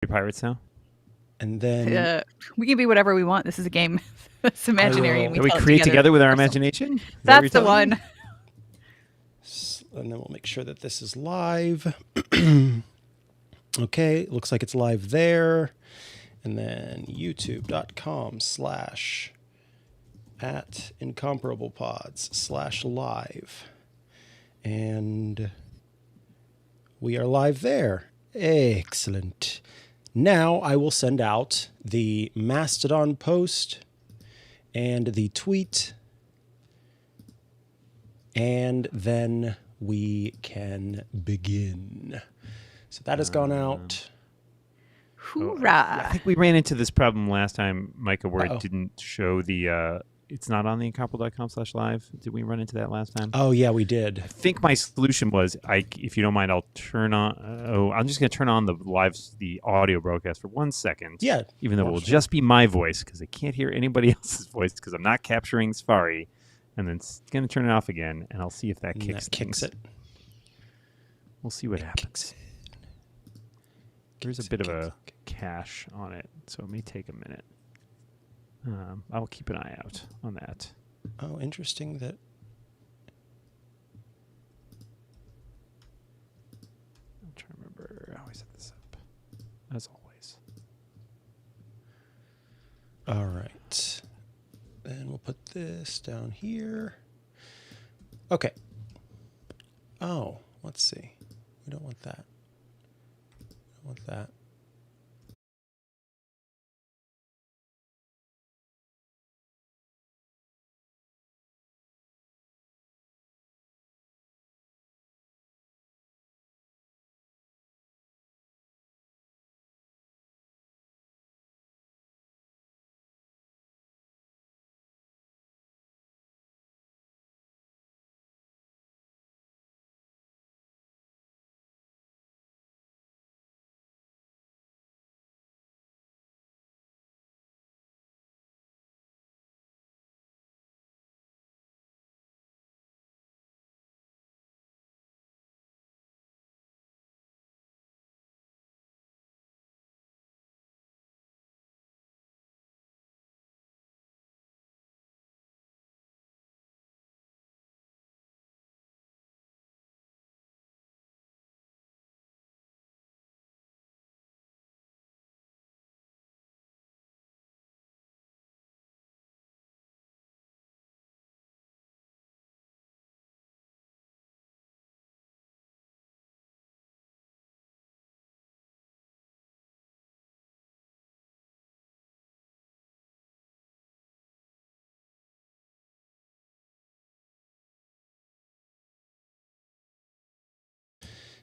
pirates now? And then we can be whatever we want. This is a game. It's imaginary. And we create together with our imagination? That's the one. And then we'll make sure that this is live. Okay, looks like it's live there. And then youtube.com/@incomparablepods/live. And we are live there. Excellent. Now I will send out the Mastodon post and the tweet, and then we can begin. So that has gone out. Hoorah! I think we ran into this problem last time, Micah, where it didn't show the. It's not on the incomparable.com/live. Did we run into that last time? Oh yeah, we did. I think my solution was, if you don't mind, I'll turn on. I'm just going to turn on the audio broadcast for 1 second. Yeah. Even though it will just be my voice because I can't hear anybody else's voice because I'm not capturing Safari, and then it's going to turn it off again, and I'll see if that kicks it. We'll see what happens. There's a bit of a cache on it, so it may take a minute. I'll keep an eye out on that. Oh, interesting that. I'm trying to remember how I set this up, as always. All right. Then we'll put this down here. Okay. Oh, let's see. We don't want that. We don't want that.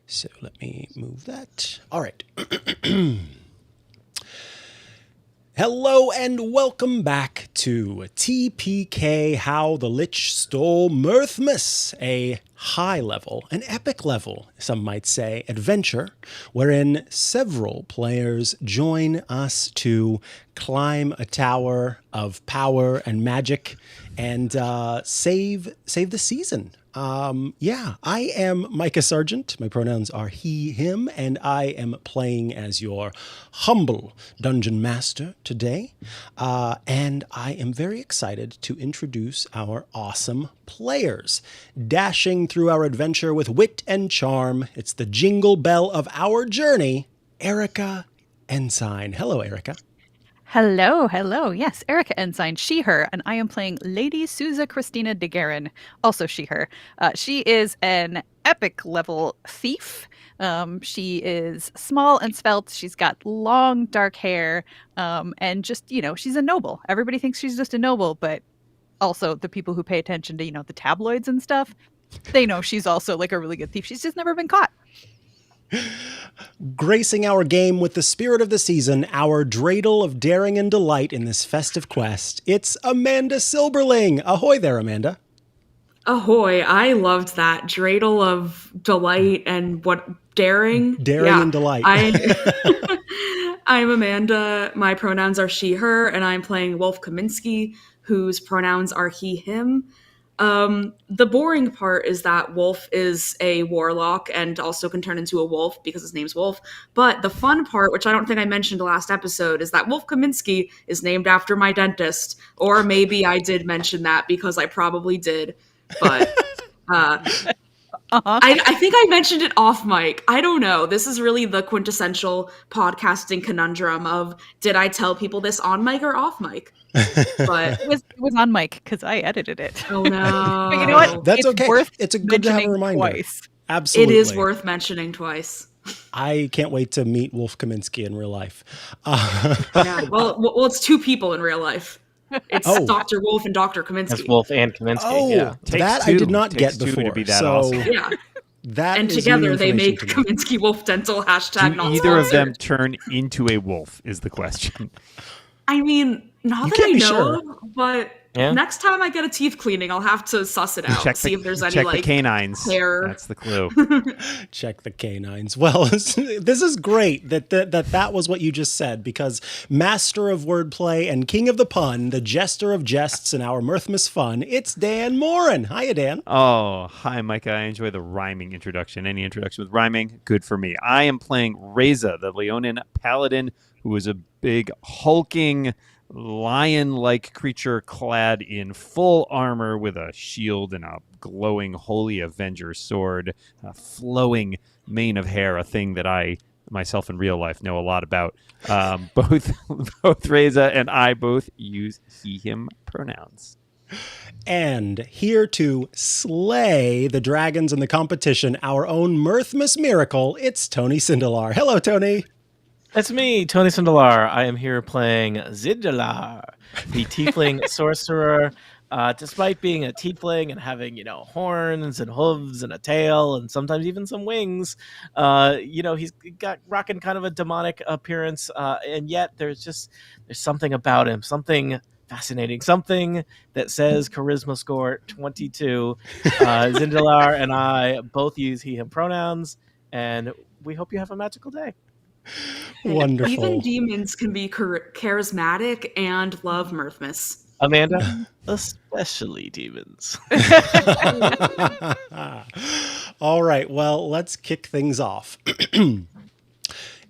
So let me move that. All right. Hello and welcome back to TPK, How the Lich Stole Mirthmas, a high level, an epic level, some might say, adventure, wherein several players join us to climb a tower of power and magic and save the season. I am Micah Sargent. My pronouns are he, him, and I am playing as your humble dungeon master today. And I am very excited to introduce our awesome players. Dashing through our adventure with wit and charm, it's the jingle bell of our journey, Erica Ensign. Hello, Erica. Hello. Yes, Erica Ensign, she, her, and I am playing Lady Souza Christina de Guerin, also she, her. She is an epic level thief. She is small and svelte. She's got long dark hair, and just, she's a noble. Everybody thinks she's just a noble, but also the people who pay attention to, the tabloids and stuff, they know she's also like a really good thief. She's just never been caught. Gracing our game with the spirit of the season, our dreidel of daring and delight in this festive quest, it's Amanda Silberling. Ahoy there, Amanda. Ahoy. I loved that. Dreidel of delight and what? Daring? Daring and delight. I'm Amanda. My pronouns are she, her, and I'm playing Wolf Kaminsky, whose pronouns are he, him. The boring part is that Wolf is a warlock and also can turn into a wolf because his name's Wolf. But the fun part, which I don't think I mentioned last episode, is that Wolf Kaminsky is named after my dentist. Or maybe I did mention that because I probably did. But I think I mentioned it off mic. I don't know. This is really the quintessential podcasting conundrum of, did I tell people this on mic or off mic? But It was on mic because I edited it. oh no. But you know what? That's okay. Worth It's a good to have a mentioning reminder. twice. Absolutely. It is worth mentioning twice. I can't wait to meet Wolf Kaminsky in real life. Yeah, well, it's two people in real life. It's Oh. Dr. Wolf and Dr. Kaminsky. That's Wolf and Kaminsky. Oh, Yeah. that I two. did not Takes get two to before. be that So awesome. Yeah, that and is new together they make information to me. Kaminsky Wolf Dental Do #not either of them sponsored. turn into a wolf is the question. I mean, not You that can't I be know, sure. but Yeah. next time I get a teeth cleaning, I'll have to suss it out, see if there's any check like the canines. hair. That's the clue. Check the canines. Well, this is great that was what you just said, because master of wordplay and king of the pun, the jester of jests in our Mirthmas fun, it's Dan Morin. Hiya, Dan. Oh, hi, Micah. I enjoy the rhyming introduction. Any introduction with rhyming, good for me. I am playing Reza, the Leonin paladin, who is a big, hulking, lion-like creature clad in full armor with a shield and a glowing Holy Avenger sword, a flowing mane of hair, a thing that I myself in real life know a lot about. Both Reza and I both use he, him pronouns. And here to slay the dragons in the competition, our own Mirthmas miracle, it's Tony Sindelar. Hello, Tony. That's me, Tony Sindelar. I am here playing Zindalar, the tiefling sorcerer. Despite being a tiefling and having, horns and hooves and a tail and sometimes even some wings, he's got rocking kind of a demonic appearance. And yet there's something about him, something fascinating, something that says charisma score 22. Zindalar and I both use he, him pronouns, and we hope you have a magical day. Wonderful. Even demons can be charismatic and love Mirthmas. Amanda, especially demons. All right, well, let's kick things off.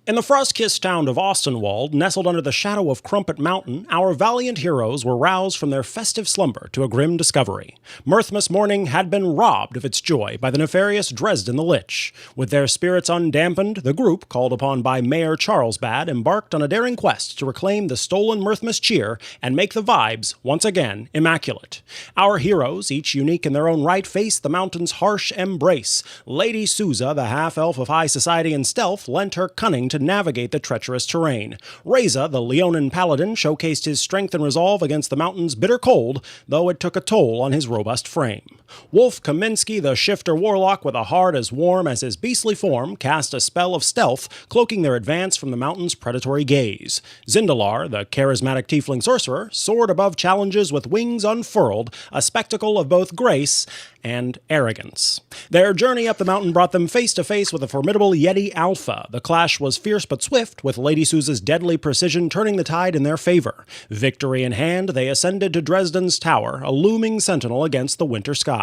In the frost-kissed town of Austinwald, nestled under the shadow of Crumpet Mountain, our valiant heroes were roused from their festive slumber to a grim discovery. Mirthmas morning had been robbed of its joy by the nefarious Dresden the Lich. With their spirits undampened, the group, called upon by Mayor Charlesbad, embarked on a daring quest to reclaim the stolen Mirthmas cheer and make the vibes, once again, immaculate. Our heroes, each unique in their own right, faced the mountain's harsh embrace. Lady Souza, the half-elf of high society and stealth, lent her cunning to navigate the treacherous terrain. Reza, the Leonin paladin, showcased his strength and resolve against the mountain's bitter cold, though it took a toll on his robust frame. Wolf Kaminsky, the shifter warlock with a heart as warm as his beastly form, cast a spell of stealth, cloaking their advance from the mountain's predatory gaze. Zindalar, the charismatic tiefling sorcerer, soared above challenges with wings unfurled, a spectacle of both grace and arrogance. Their journey up the mountain brought them face to face with a formidable Yeti Alpha. The clash was fierce but swift, with Lady Souza's deadly precision turning the tide in their favor. Victory in hand, they ascended to Dresden's tower, a looming sentinel against the winter sky.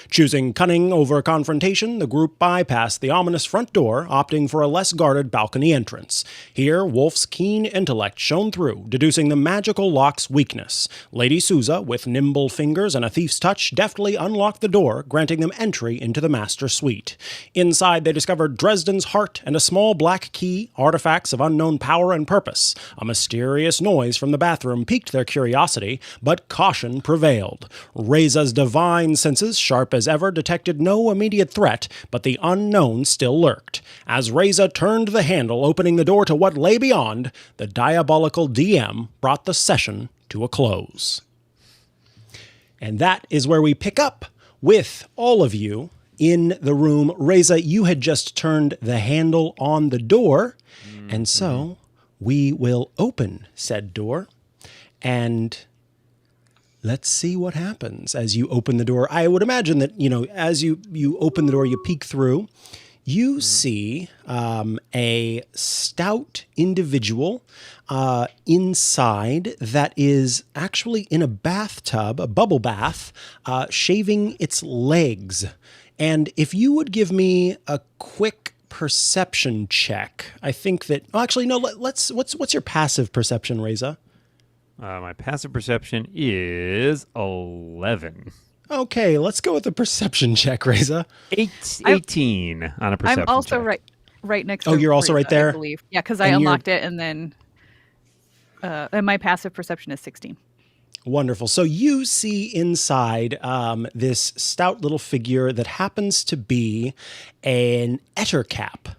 Choosing cunning over confrontation, the group bypassed the ominous front door, opting for a less guarded balcony entrance. Here, Wolf's keen intellect shone through, deducing the magical lock's weakness. Lady Souza, with nimble fingers and a thief's touch, deftly unlocked the door, granting them entry into the master suite. Inside, they discovered Dresden's heart and a small black key, artifacts of unknown power and purpose. A mysterious noise from the bathroom piqued their curiosity, but caution prevailed. Reza's divine senses, sharp as ever, detected no immediate threat, but the unknown still lurked. As Reza turned the handle, opening the door to what lay beyond, the diabolical DM brought the session to a close. And that is where we pick up with all of you in the room. Reza, you had just turned the handle on the door, and so we will open said door, and let's see what happens as you open the door. I would imagine that, as you open the door, you peek through, You see a stout individual inside that is actually in a bathtub, a bubble bath, shaving its legs. And if you would give me a quick perception check, I think that. Oh, actually, no. What's your passive perception, Reza? My passive perception is 11. Okay, let's go with a perception check, Reza. 18 on a perception I'm also check. right next to Oh, you're also Rita, right there? I believe. Yeah, because I And you're- unlocked it and then and my passive perception is 16. Wonderful. So you see inside this stout little figure that happens to be an ettercap.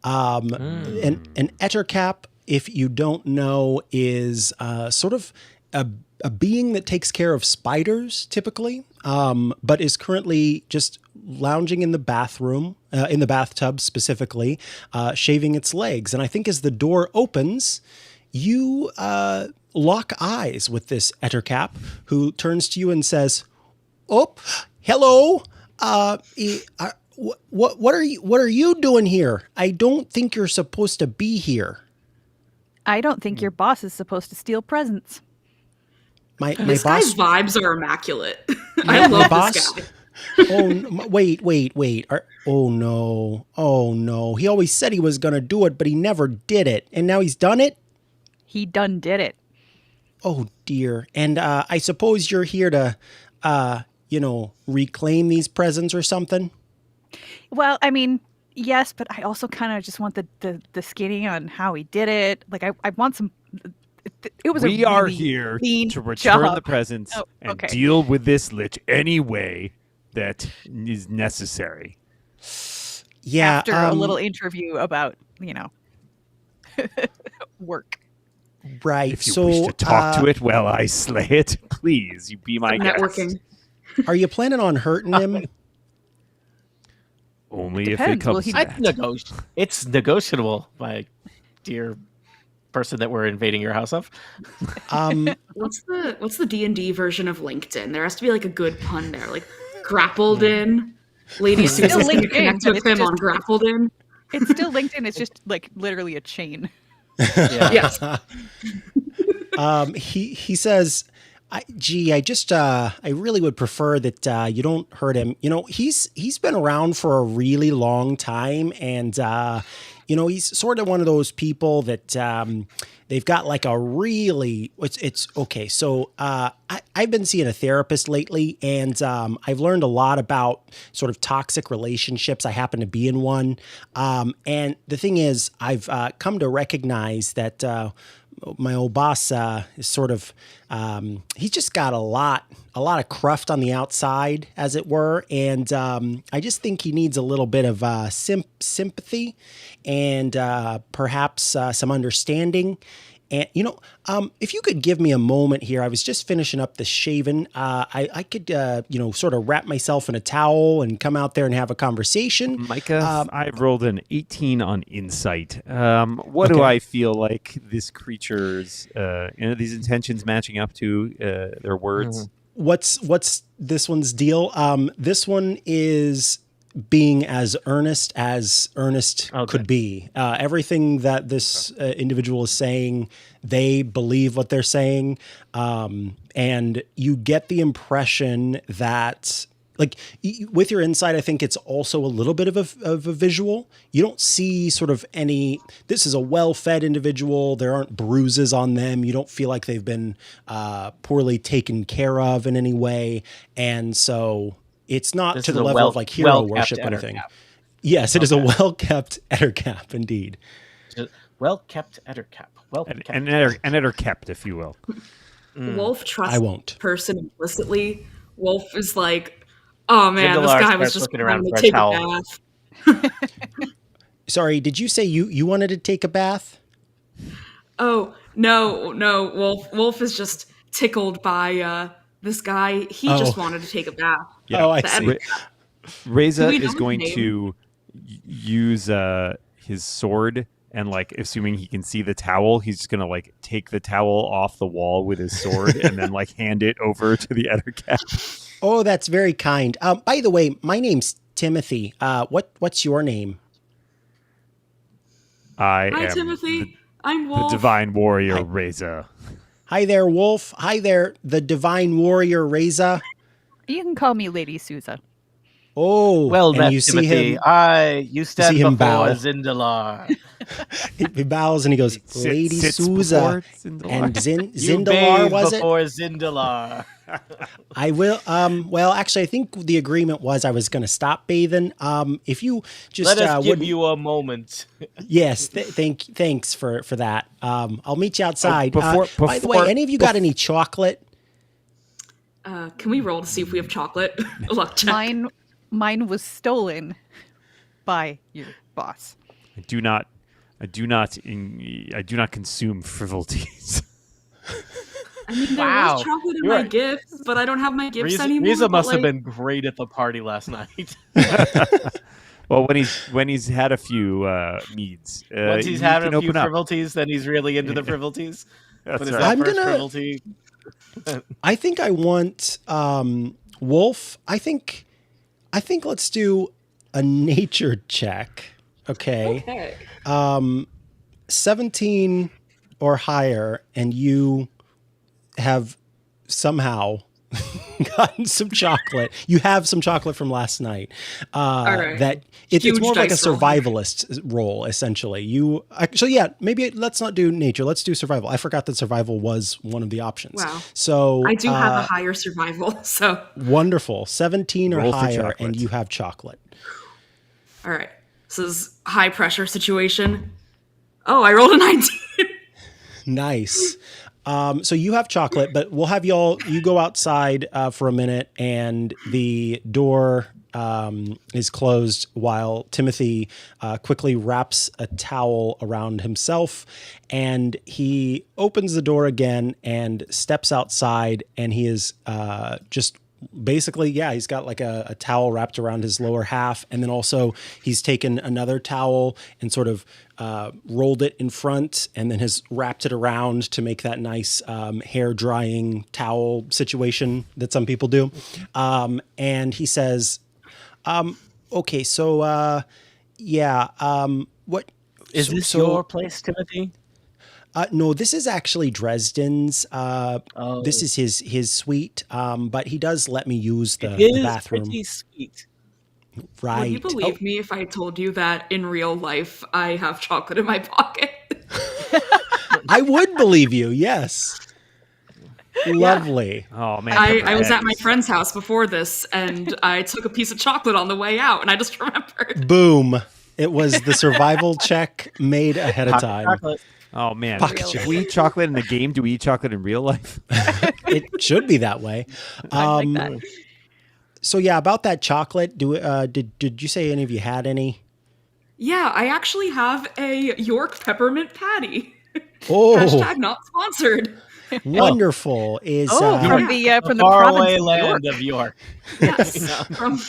An ettercap, if you don't know, is sort of a being that takes care of spiders typically, but is currently just lounging in the bathroom, in the bathtub specifically, shaving its legs. And I think as the door opens, you lock eyes with this ettercap, who turns to you and says, "Oh, hello. What are you doing here? I don't think you're supposed to be here." I don't think your boss is supposed to steal presents. My This boss. guy's vibes are immaculate. My I love boss. this guy. Wait. Oh no. He always said he was going to do it, but he never did it. And now he's done it? He done did it. Oh dear. And I suppose you're here to, reclaim these presents or something? Well, I mean, yes, but I also kind of just want the skinny on how he did it. Like I want some. It was. We a are really here clean to return job. the presents Oh, and okay. deal with this lich any way that is necessary. Yeah. After a little interview about work. Right. If you so, wish to talk to it while I slay it, please, you be my guest. Networking. Are you planning on hurting him? Only if it Depends. Will comes he- to that. It's negotiable, my dear person that we're invading your house of. What's the D&D version of LinkedIn? There has to be like a good pun there, like grappled in. Lady It's still Susan's gonna LinkedIn, connect but with it's him on just- grappled in. It's still LinkedIn. It's just like literally a chain. Yeah. Yes. He says, I really would prefer that you don't hurt him. He's been around for a really long time, and he's sort of one of those people that they've got like a really. It's okay. So I've been seeing a therapist lately, and I've learned a lot about sort of toxic relationships. I happen to be in one, and the thing is, I've come to recognize that. My old boss is sort of he's just got a lot of cruft on the outside, as it were, and I just think he needs a little bit of sympathy and perhaps some understanding. And if you could give me a moment here, I was just finishing up the shaving. I could sort of wrap myself in a towel and come out there and have a conversation. Micah, I've rolled an 18 on insight. What do I feel like this creature's these intentions matching up to their words? What's this one's deal? This one is being as earnest could be. Everything that this individual is saying, they believe what they're saying. And you get the impression that, like, with your insight, I think it's also a little bit of a visual. You don't see sort of this is a well-fed individual. There aren't bruises on them. You don't feel like they've been poorly taken care of in any way. And so it's not This to is the a level of like hero well-kept worship or anything. ettercap. Yes, it is a well-kept ettercap indeed. Well-kept ettercap. Well-kept. An etter kept, if you will. Wolf trusts I won't. person implicitly. Wolf is like, oh man, this Zindalar guy was starts just looking around trying for to a take a towel. bath. Sorry, did you say you wanted to take a bath? Oh no, Wolf is just tickled by this guy. He just wanted to take a bath. Yeah. Oh, I The see. ettercap. Reza Do we know is his going name? to use his sword, and like assuming he can see the towel, he's just gonna like take the towel off the wall with his sword and then like hand it over to the ettercap. Oh, that's very kind. By the way, my name's Timothy. What's your name? I Hi, am Timothy. I'm the Wolf. divine warrior Hi. Reza. Hi there, Wolf. Hi there, the divine warrior Reza. You can call me Lady Souza. Oh, Well and met, you see Timothy. him. You You see stand him before bow. Zindalar. He bows and he goes, Lady Sits Souza before Sindalar. and You Zindalar, bathe was it? before Zindalar. I will. Well, actually, I think the agreement was I was going to stop bathing. If you just Let us give wouldn't. you a moment. Yes, thanks for that. I'll meet you outside. By the way, before- any of you got any chocolate? Can we roll to see if we have chocolate? A luck check. Mine was stolen by your boss. I do not consume frivolities. I mean, there Wow. was chocolate in You're my right. gifts, but I don't have my gifts anymore. Riza but, must have like, been great at the party last night. Well, when he's had a few meads, Once he's you had can a few open up. frivolities, then he's really into the frivolities. That's But is right. that I'm first gonna- frivolity? I want Wolf. I think let's do a nature check. Okay. Okay. 17 or higher, and you have somehow gotten some chocolate. You have some chocolate from last night. right. That it's Huge more of like a dice roll. survivalist role, essentially. You actually, yeah, maybe let's not do nature. Let's do survival. I forgot that survival was one of the options. Wow. So I do have a higher survival, so wonderful. 17 or Roll for higher, chocolate. and you have chocolate. all right. This is high pressure situation. Oh, I rolled a 19. Nice. So you have chocolate, but we'll have you go outside for a minute, and the door is closed while Timothy quickly wraps a towel around himself, and he opens the door again and steps outside, and he is just basically, yeah, he's got like a towel wrapped around his lower half. And then also he's taken another towel and sort of rolled it in front and then has wrapped it around to make that nice hair drying towel situation that some people do. And he says, okay, so what Is this your place, Timothy? no, this is actually Dresden's. Oh. This is his suite, but he does let me use the It is bathroom. pretty sweet. Right. Would you believe me if I told you that in real life I have chocolate in my pocket? I would believe you. Yes. Lovely. Oh man, I was at my friend's house before this, and I took a piece of chocolate on the way out, and I just remembered. Boom. It was the survival check made ahead of time. Chocolate. Oh man, Pocket if chocolate. we eat chocolate in the game, do we eat chocolate in real life? It should be that way. I like that. So yeah, about that chocolate, did you say any of you had any? Yeah, I actually have a York peppermint patty. Oh, Hashtag not sponsored. wonderful. Is Oh, from yeah. the Far province away of land York. of York. Yes, from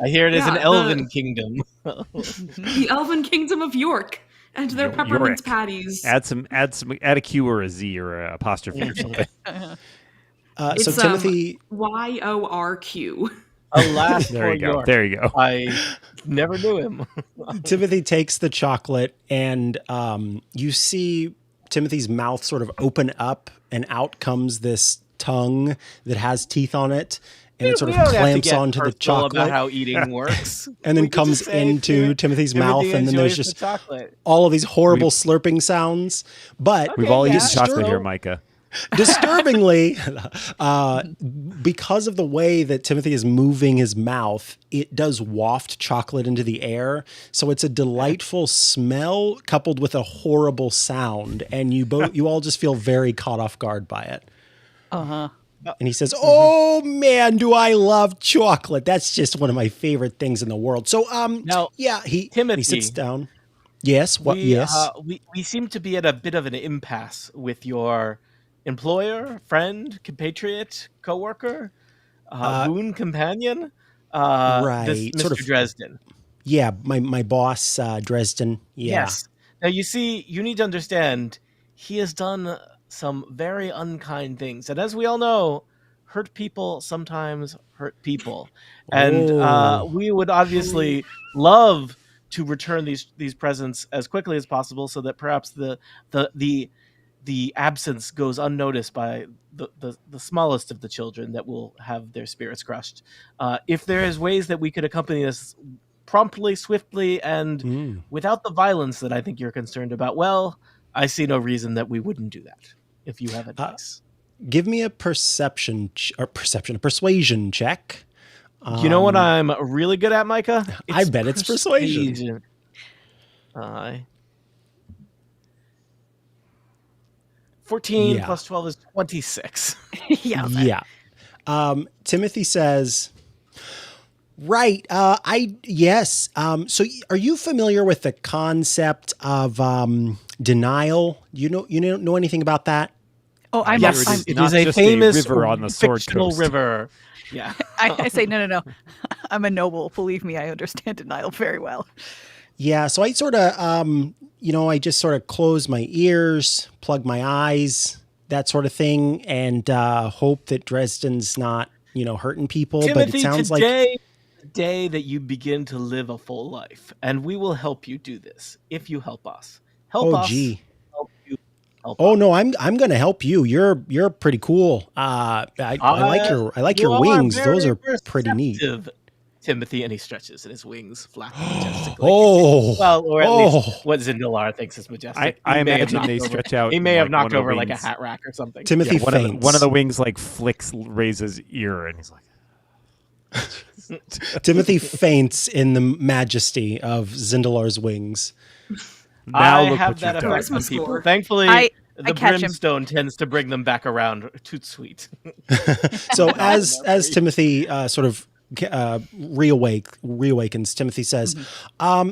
I hear it is an Yeah, elven kingdom. the Elven Kingdom of York and their York. peppermint patties. Add a Q or a Z or a apostrophe or something. so It's, Timothy? YORQ. Alas, There poor you go. York. There you go. I never knew him. Timothy takes the chocolate, and you see Timothy's mouth sort of open up, and out comes this tongue that has teeth on it, and it sort We of don't have to clamps get onto the personal chocolate, about how eating works. and then We can comes just say into Timothy's mouth, and then there's enjoys the just chocolate. all of these horrible slurping sounds. But We've all yeah, eaten chocolate sure. here, Micah. disturbingly, because of the way that Timothy is moving his mouth, it does waft chocolate into the air. So it's a delightful smell coupled with a horrible sound, and you all just feel very caught off guard by it. Uh-huh. And he says, "Oh man, do I love chocolate? That's just one of my favorite things in the world." So Now, yeah, he Timothy, sits down. Yes, what? we, Yes. we seem to be at a bit of an impasse with your employer, friend, compatriot, coworker, boon companion, this right, Mr. sort of- Dresden. Yeah, my boss, Dresden. Yeah. Yes. Now you see, you need to understand, he has done some very unkind things, and as we all know, hurt people sometimes hurt people, and Oh. we would obviously love to return these presents as quickly as possible, so that perhaps the absence goes unnoticed by the smallest of the children that will have their spirits crushed. If there is ways that we could accompany this promptly, swiftly, and without the violence that I think you're concerned about, well, I see no reason that we wouldn't do that. If you have advice, give me a persuasion check. You know what I'm really good at, Micah? I bet it's persuasion. 14 plus 12 is 26. Yeah. Timothy says, right. Yes. So are you familiar with the concept of denial? You know anything about that? Oh, I'm Yes, I'm- it not is a just a famous river on the Sword fictional Coast. river. Yeah. I say no. I'm a noble. Believe me, I understand denial very well. Yeah. So I sort of, I just sort of close my ears, plug my eyes, that sort of thing, and hope that Dresden's not, hurting people. Timothy, but it sounds today, the day that you begin to live a full life, and we will help you do this if you help us. Help us. Gee. Help you. Help Oh us. no, I'm going to help you. You're pretty cool. I like your wings. Those are pretty neat. Timothy, and he stretches, and his wings flap majestically. Oh, Well, or at least what Zindalar thinks is majestic. I He may have imagine knocked they over- stretch out. He may and, have like, knocked one of the over like a wings- hat rack or something. Timothy one faints. of the wings like flicks Ray's ear, and he's like, Timothy faints in the majesty of Zindalar's wings. now I look have what that you've done. effect on Charisma people. score. Thankfully, I the catch him. brimstone tends to bring them back around. Toot sweet. So as Timothy sort of reawakens, Timothy says,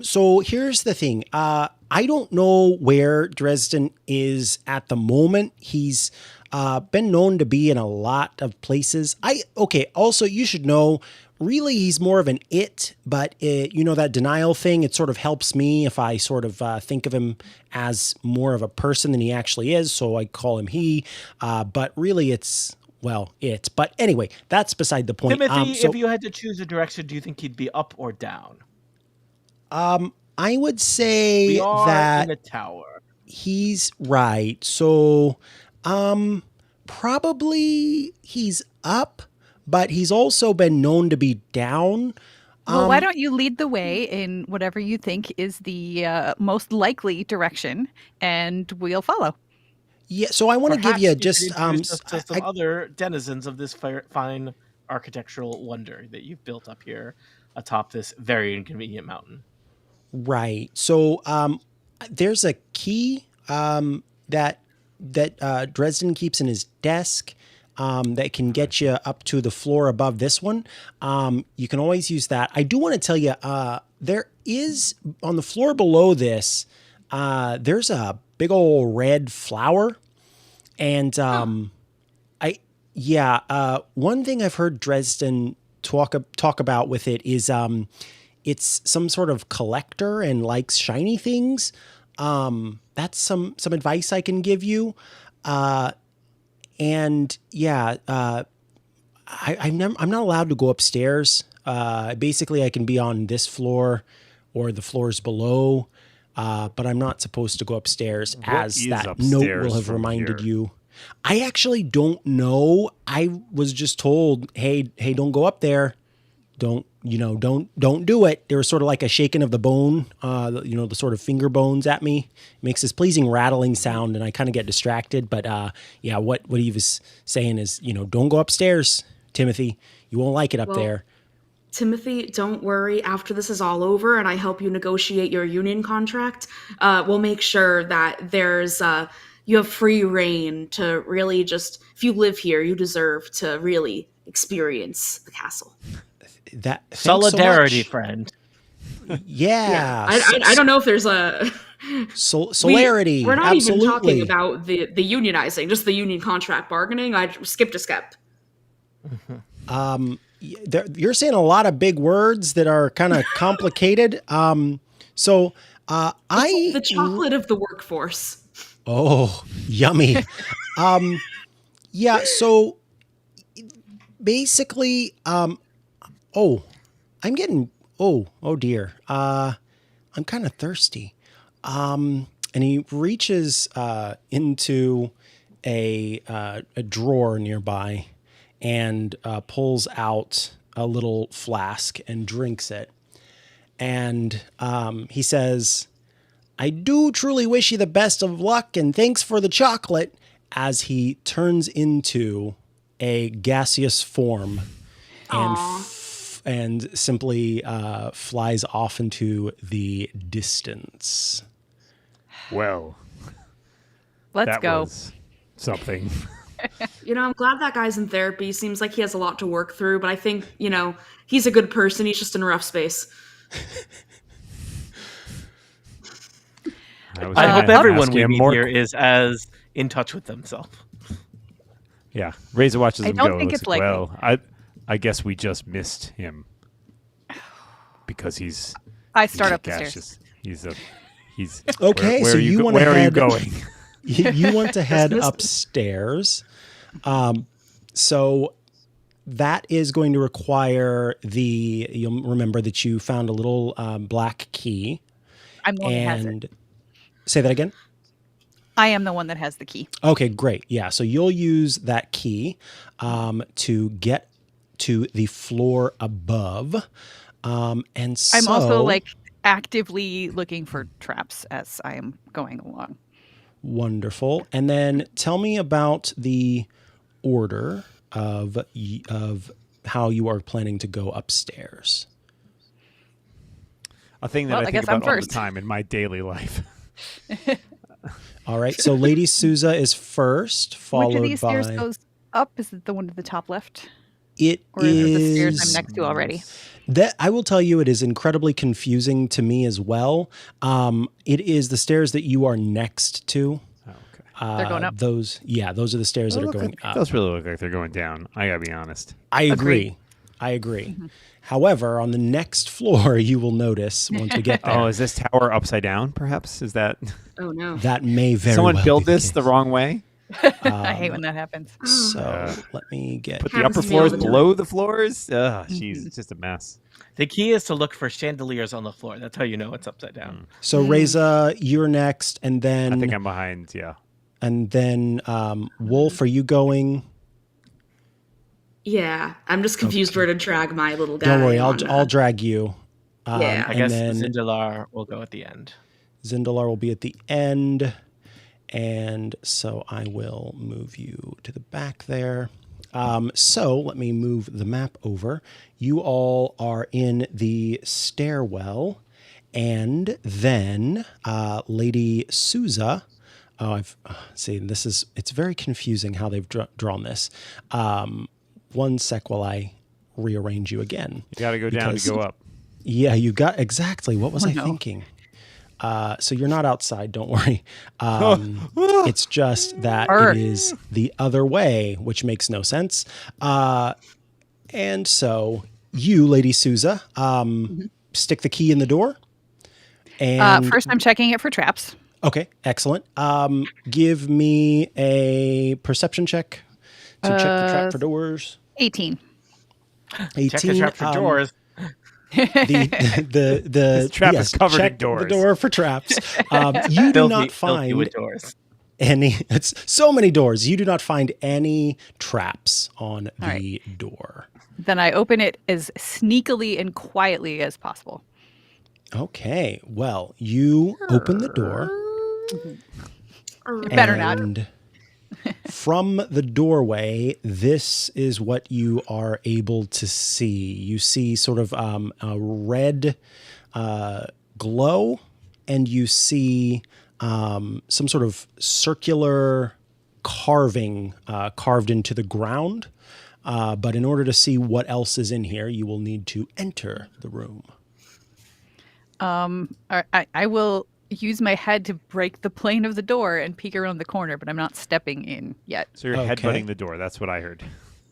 so here's the thing. I don't know where Dresden is at the moment. He's been known to be in a lot of places. Also, you should know, really, he's more of an it, but that denial thing, it sort of helps me if I sort of think of him as more of a person than he actually is. So I call him he, but really it's, it. But anyway, that's beside the point. Timothy, if you had to choose a direction, do you think he'd be up or down? I would say We are that in a tower. he's right. So probably he's up, but he's also been known to be down. Well, why don't you lead the way in whatever you think is the most likely direction, and we'll follow. Yeah, so I want to give Perhaps you could just introduce us to some other denizens of this fine architectural wonder that you've built up here atop this very inconvenient mountain. right. So there's a key that Dresden keeps in his desk that can get you up to the floor above this one. You can always use that. I do want to tell you, there is on the floor below this. There's a big old red flower, and one thing I've heard Dresden talk about with it is it's some sort of collector and likes shiny things. That's some advice I can give you. I'm not allowed to go upstairs. Basically, I can be on this floor or the floors below, but I'm not supposed to go upstairs, as is that note upstairs will have from reminded here? you. I actually don't know. I was just told, hey, don't go up there. Don't do it. There was sort of like a shaking of the bone, the sort of finger bones at me. It makes this pleasing rattling sound, and I kind of get distracted. But what he was saying is, don't go upstairs, Timothy. You won't like it up there. Timothy, don't worry. After this is all over and I help you negotiate your union contract, we'll make sure that there's you have free reign to really just, if you live here, you deserve to really experience the castle. Thanks Solidarity, so much. friend. Yeah. I don't know if there's a Celerity. We're not absolutely. even talking about the unionizing, just the union contract bargaining. I skipped a step. You're saying a lot of big words that are kind of complicated. The chocolate of the workforce. Oh, yummy. So basically, I'm getting, oh dear. I'm kind of thirsty. And he reaches into a drawer nearby and pulls out a little flask and drinks it. And he says, I do truly wish you the best of luck and thanks for the chocolate, as he turns into a gaseous form and simply flies off into the distance. Well, Let's that go. was something. I'm glad that guy's in therapy. Seems like he has a lot to work through, but I think, he's a good person. He's just in a rough space. I hope everyone we meet here is as in touch with themselves. Yeah, Razor watches him don't go. think Looks it's like, likely. well, I guess we just missed him because he's. I start he's up the stairs. He's Okay, where so are you you go- want to where are you head. going? You want to head missed him. upstairs. So that is going to require you'll remember that you found a little black key. I'm the one that has it. And say that again. I am the one that has the key. Okay, great. Yeah, so you'll use that key to get to the floor above. And so I'm also actively looking for traps as I am going along. wonderful. And then tell me about the order of how you are planning to go upstairs. A thing that Well, I I think guess I'm about all the first. time in my daily life. All right, so Lady Souza is first, followed Which of these by stairs goes up? Is it the one to the top left? it Or is it the stairs I'm is next to already? that I will tell you it is incredibly confusing to me as well. It is the stairs that you are next to. Oh, okay. They're going up. Those are the stairs that are going up. Those really look like they're going down. I gotta be honest. I Agreed. agree. However, on the next floor, you will notice once we get there, Oh, is this tower upside down? Perhaps is that Oh, no. that may very someone well built be the this the case. wrong way? I hate when that happens. So let me get. Put the Happens upper to me all floors the time. below the floors? Ugh, jeez, it's just a mess. The key is to look for chandeliers on the floor. That's how you know it's upside down. So Reza, you're next, and then I think I'm behind. Yeah. Wolf, are you going? Yeah, I'm just confused where to drag my little guy. Don't worry, on, I'll drag you. Yeah. I and guess then Zindalar will go at the end. Zindalar will be at the end. And so I will move you to the back there. So let me move the map over. You all are in the stairwell. And then Lady Souza. Oh, it's very confusing how they've drawn this. One sec while I rearrange you again. You got to go down Because- to go up. Yeah, you got exactly. What was I no. thinking? So you're not outside, don't worry. It's just that Arr. it is the other way, which makes no sense. And so you, Lady Souza, stick the key in the door. And First, I'm checking it for traps. okay, excellent. Give me a perception check to check the trap for doors. 18. 18. Check the trap for doors. The This trap is covered in check doors. the door for traps. You do Filthy- not filthy with find doors. any. It's so many doors. You do not find any traps on the right. door. Then I open it as sneakily and quietly as possible. Okay. Well, you open the door. It better not. And from the doorway, this is what you are able to see. You see sort of a red glow, and you see some sort of circular carving carved into the ground. But in order to see what else is in here, you will need to enter the room. I will use my head to break the plane of the door and peek around the corner, but I'm not stepping in yet. So you're Okay. headbutting the door. That's what I heard.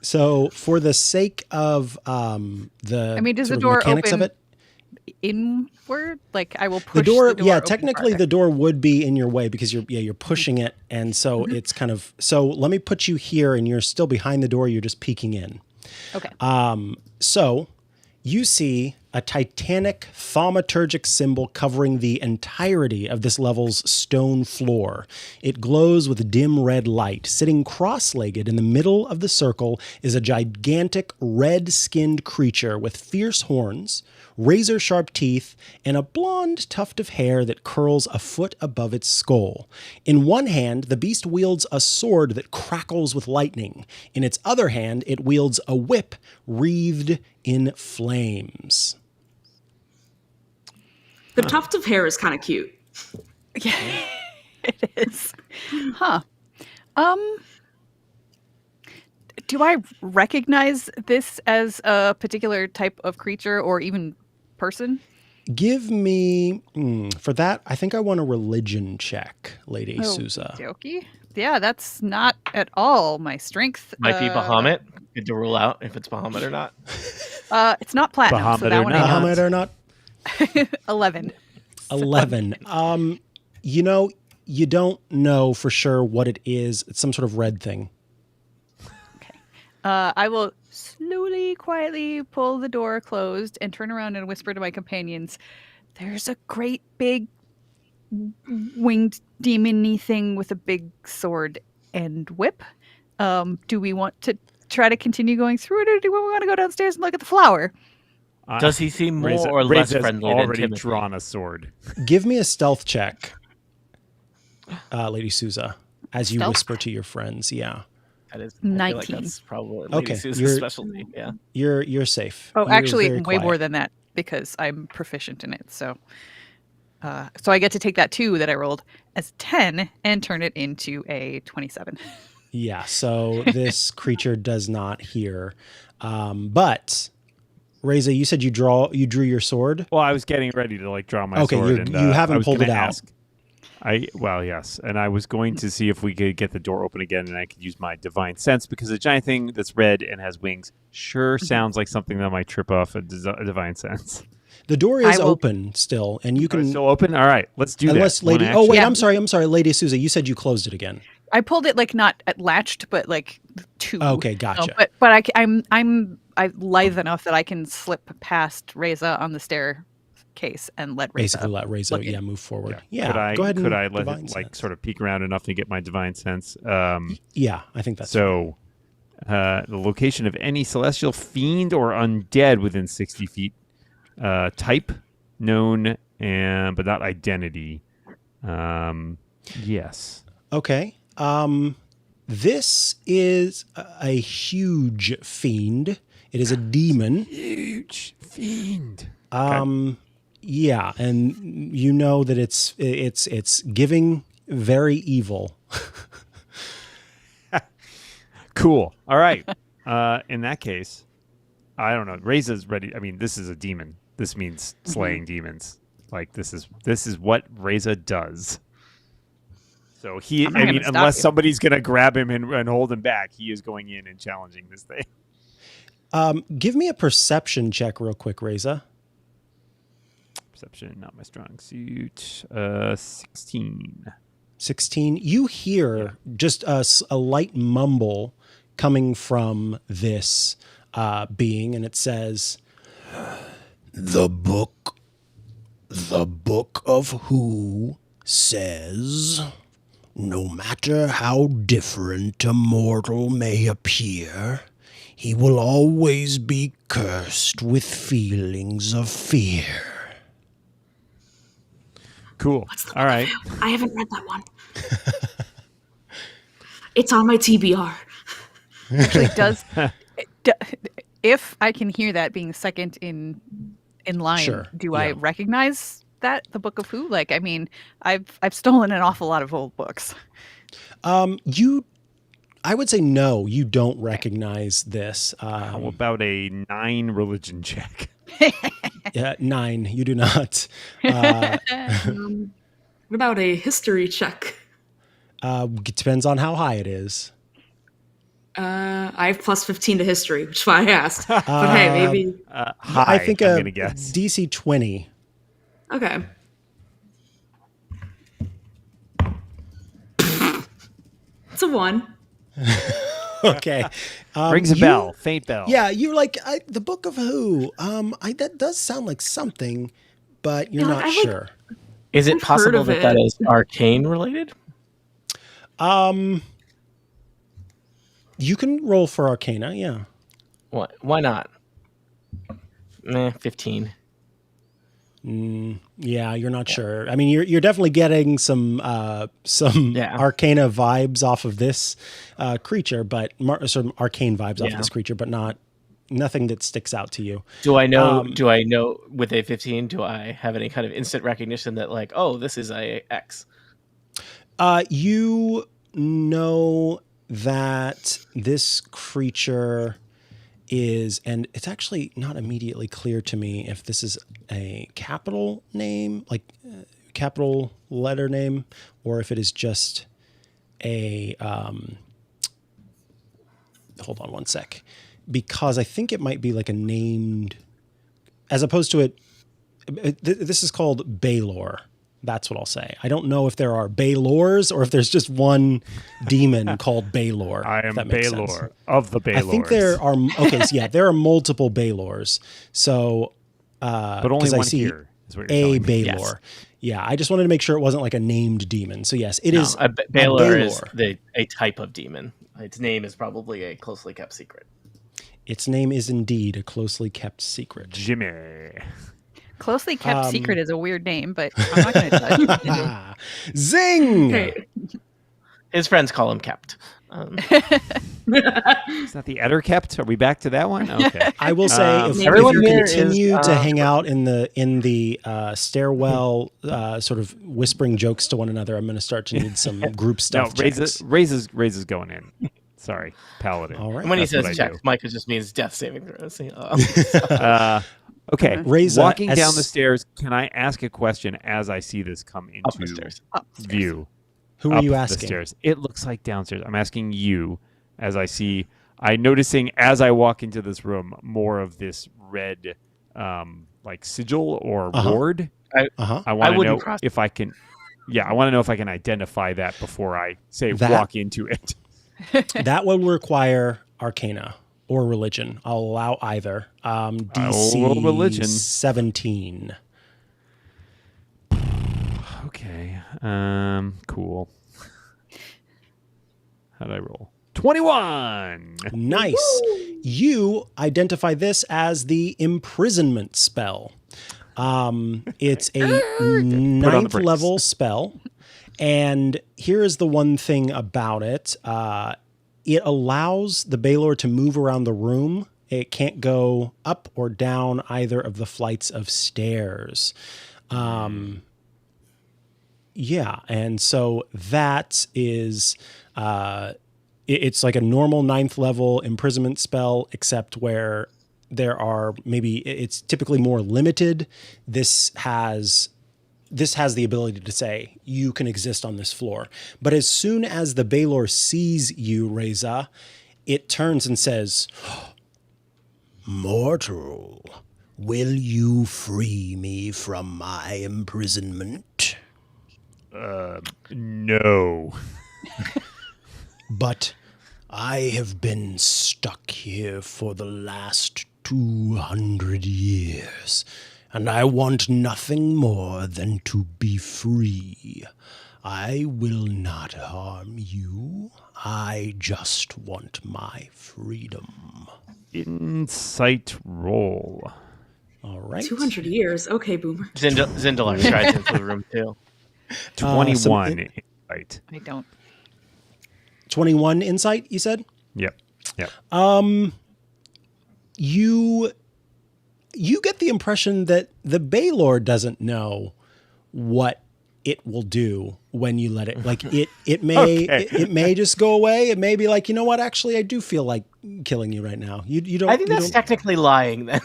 So, for the sake of the I mean, does the sort of door mechanics of open it, inward? Like I will push the door, yeah, open technically farther. the door would be in your way because you're pushing it, and so it's kind of so. Let me put you here, and you're still behind the door. You're just peeking in. Okay. So you see a titanic thaumaturgic symbol covering the entirety of this level's stone floor. It glows with dim red light. Sitting cross-legged in the middle of the circle is a gigantic red-skinned creature with fierce horns, razor-sharp teeth, and a blonde tuft of hair that curls a foot above its skull. In one hand, the beast wields a sword that crackles with lightning. In its other hand, it wields a whip wreathed in flames. The tuft of hair is kind of cute. Yeah, it is. Huh. Do I recognize this as a particular type of creature or even person? Give me, for that, I think I want a religion check, Lady Souza. Okey-dokey. Yeah, that's not at all my strength. Might be Bahamut. Good to rule out if it's Bahamut or not. It's not platinum, Bahamut so that or one not. I know. Bahamut or not? 11. 11. You know, you don't know for sure what it is. It's some sort of red thing. I will slowly, quietly pull the door closed and turn around and whisper to my companions, "There's a great big winged demon-y thing with a big sword and whip. Do we want to try to continue going through it, or do we want to go downstairs and look at the flower?" Does he seem more Reza- or less Reza's friendly than already Timothy? drawn a sword. Give me a stealth check, Lady Souza, as you Stealth? whisper to your friends. Yeah. That is, I feel like 19. that's probably Okay, Lady Susan's you're- specialty. Yeah. You're safe. Oh, You're actually, very way quiet. more than that because I'm proficient in it. So I get to take that 2 that I rolled as 10 and turn it into a 27. Yeah, so this creature does not hear. But Reza, you said you drew your sword. Well, I was getting ready to like draw my Okay, sword. you're- And, you haven't I was pulled it gonna out. ask- yes, and I was going to see if we could get the door open again, and I could use my divine sense because a giant thing that's red and has wings sure sounds like something that might trip off a divine sense. The door I is will- open still, and you It's can still open. All right, let's do unless that. Lady. One Oh wait, action. Yeah. I'm sorry, Lady Souza. You said you closed it again. I pulled it like not latched, but like 2. Okay, gotcha. But I'm lithe enough that I can slip past Reza on the staircase and let Reza. Basically, let Reza look in. move forward. Yeah, Could I? go ahead and Could I let divine it like sense. sort of peek around enough to get my divine sense? Yeah, I think that's So, the location of any celestial fiend or undead within 60 feet. Type known, and but not identity. Yes. okay. This is a huge fiend. It is a demon. Huge fiend. Yeah, and you know that it's giving very evil. Cool. All right. In that case, I don't know. Reza's ready. I mean, this is a demon. This means slaying demons. Like this is what Reza does. So he, I'm not I gonna mean, stop unless you. somebody's gonna grab him and hold him back, he is going in and challenging this thing. Give me a perception check real quick, Reza. Perception, not my strong suit. 16. 16. You hear just a light mumble coming from this being, and it says, The book of who says, no matter how different a mortal may appear, he will always be cursed with feelings of fear. Cool. All right. I haven't read that one. It's on my TBR. Actually, d- if I can hear that being second in line, Sure, do I yeah. recognize that the Book of Who? Like, I mean, I've stolen an awful lot of old books. I would say no, you don't recognize this. How about a 9 religion check? 9, you do not. What about a history check? It depends on how high it is. I have plus 15 to history, which is why I asked. But hey, maybe. High, I think I'm a gonna guess. DC 20. Okay. It's a 1. Okay. Rings a bell. Faint bell. Yeah, you're like the Book of Who. That does sound like something, but you're Yeah, not like, sure. Is it I've heard possible of that it. is arcane related? You can roll for Arcana. Yeah. What? Why not? 15. Yeah, you're not sure. I mean, you're definitely getting some Yeah. Arcana vibes off of this creature, but some arcane vibes off of this creature, but nothing that sticks out to you. Do I know? Do I know with a 15? Do I have any kind of instant recognition that like, oh, this is a X? You know that this creature is, and it's actually not immediately clear to me if this is a capital name, like capital letter name, or if it is just a, hold on one sec, because I think it might be like a named, as opposed to this is called Baylor. That's what I'll say. I don't know if there are Baylors or if there's just one demon called Baylor. I am Baylor Baylor of the Baylors. I think there are, okay, so yeah, there are multiple Baylors. So, but only one here is what you're a telling me. Baylor. Yes. Yeah, I just wanted to make sure it wasn't like a named demon. So yes, it is A Baylor a is a type of demon. Its name is probably a closely kept secret. Its name is indeed a closely kept secret. Jimmy. Closely kept secret is a weird name, but I'm not going to judge. Zing! Okay. His friends call him kept. Is that the Etter kept? Are we back to that one? Okay. I will say if everyone you here continue is, to hang out in the stairwell, sort of whispering jokes to one another, I'm going to start to need some group stuff. No, Raises going in. Sorry, Paladin. All right. When he That's what says I check, do. Micah just means death saving throws. Okay. Raiza, Walking down the stairs, can I ask a question as I see this come Up the into stairs. view? Who are Up you the asking? stairs. It looks like downstairs. I'm asking you as I see. I'm noticing as I walk into this room more of this red, like sigil or ward. I want to know if I can. Yeah, I want to know if I can identify that before I say walk into it. That will require Arcana or Religion. I'll allow either. DC Religion. 17. Okay. Cool. How'd I roll? 21. Nice. You identify this as the imprisonment spell. It's a ninth level spell. And here is the one thing about it. It allows the Baylor to move around the room. It can't go up or down either of the flights of stairs. Yeah, and so that is... it's like a normal ninth level imprisonment spell, except where there are it's typically more limited. This has the ability to say you can exist on this floor. But as soon as the Baylor sees you, Reza, it turns and says, "Mortal, will you free me from my imprisonment?" No. But I have been stuck here for the last 200 years, and I want nothing more than to be free. I will not harm you. I just want my freedom. Insight roll. All right. 200 years. Okay, boomer. Zindalar strides into the room too. 21 insight. I don't. 21 insight, you said? Yep. You get the impression that the Baylor doesn't know what it will do when you let it. Like it may it may just go away. It may be like, you know what? Actually, I do feel like killing you right now. You don't. I think that's technically lying then.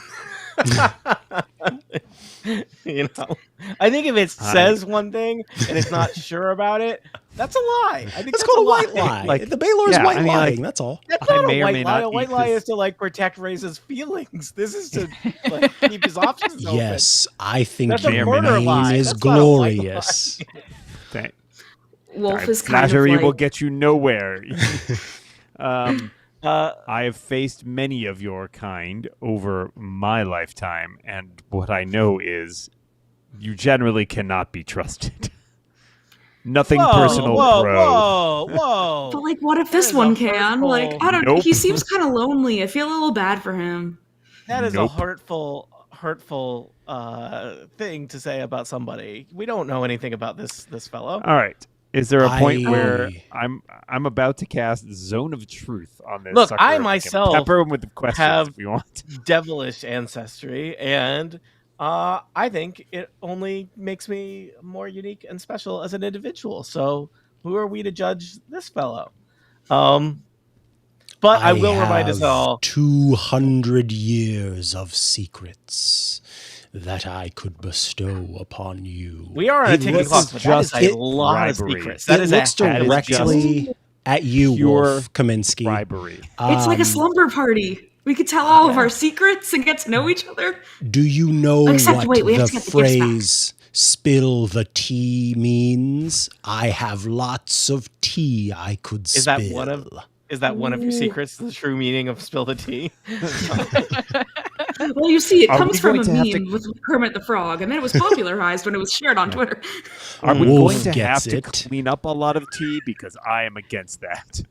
You know, I think if it says one thing and it's not sure about it, that's a lie. I think that's called a white lie. Like, the Baylor is white lying. Like, that's all. That's not may a or white may lie. not A white eat lie this. is to like protect Raisa's feelings. This is to like, keep his options open. Yes, I think That's a your murder name lie. is That's not a white glorious. Thank- Wolf is kind Flattery of like... will get you nowhere. I have faced many of your kind over my lifetime, and what I know is you generally cannot be trusted. Nothing personal, bro. Whoa! But like, what if That this is a one can? Like, hurtful- I don't. Nope. He seems kind of lonely. I feel a little bad for him. That is a Nope. hurtful thing to say about somebody. We don't know anything about this fellow. All right. Is there a point where I- I'm about to cast Zone of Truth on this Look, sucker? I We can myself pepper him with questions have if you want. devilish ancestry, and I think it only makes me more unique and special as an individual. So who are we to judge this fellow? But I will remind us have all. 200 years of secrets that I could bestow upon you. We are on a It ticking looks clock, but that is just a lot of bribery. secrets. That it is looks a directly at you, pure Wolf Kaminsky. Bribery. It's like a slumber party. We could tell all of our secrets and get to know each other. Do you know Except, what wait, we have the to get the gifts back. phrase "spill the tea" means? I have lots of tea I could Is spill. that one of your secrets? The true meaning of spill the tea? Well, you see, it Are comes we from a going to have meme with Kermit the Frog, and then it was popularized when it was shared on Twitter. Are we Wolf going to have gets to it. clean up a lot of tea? Because I am against that.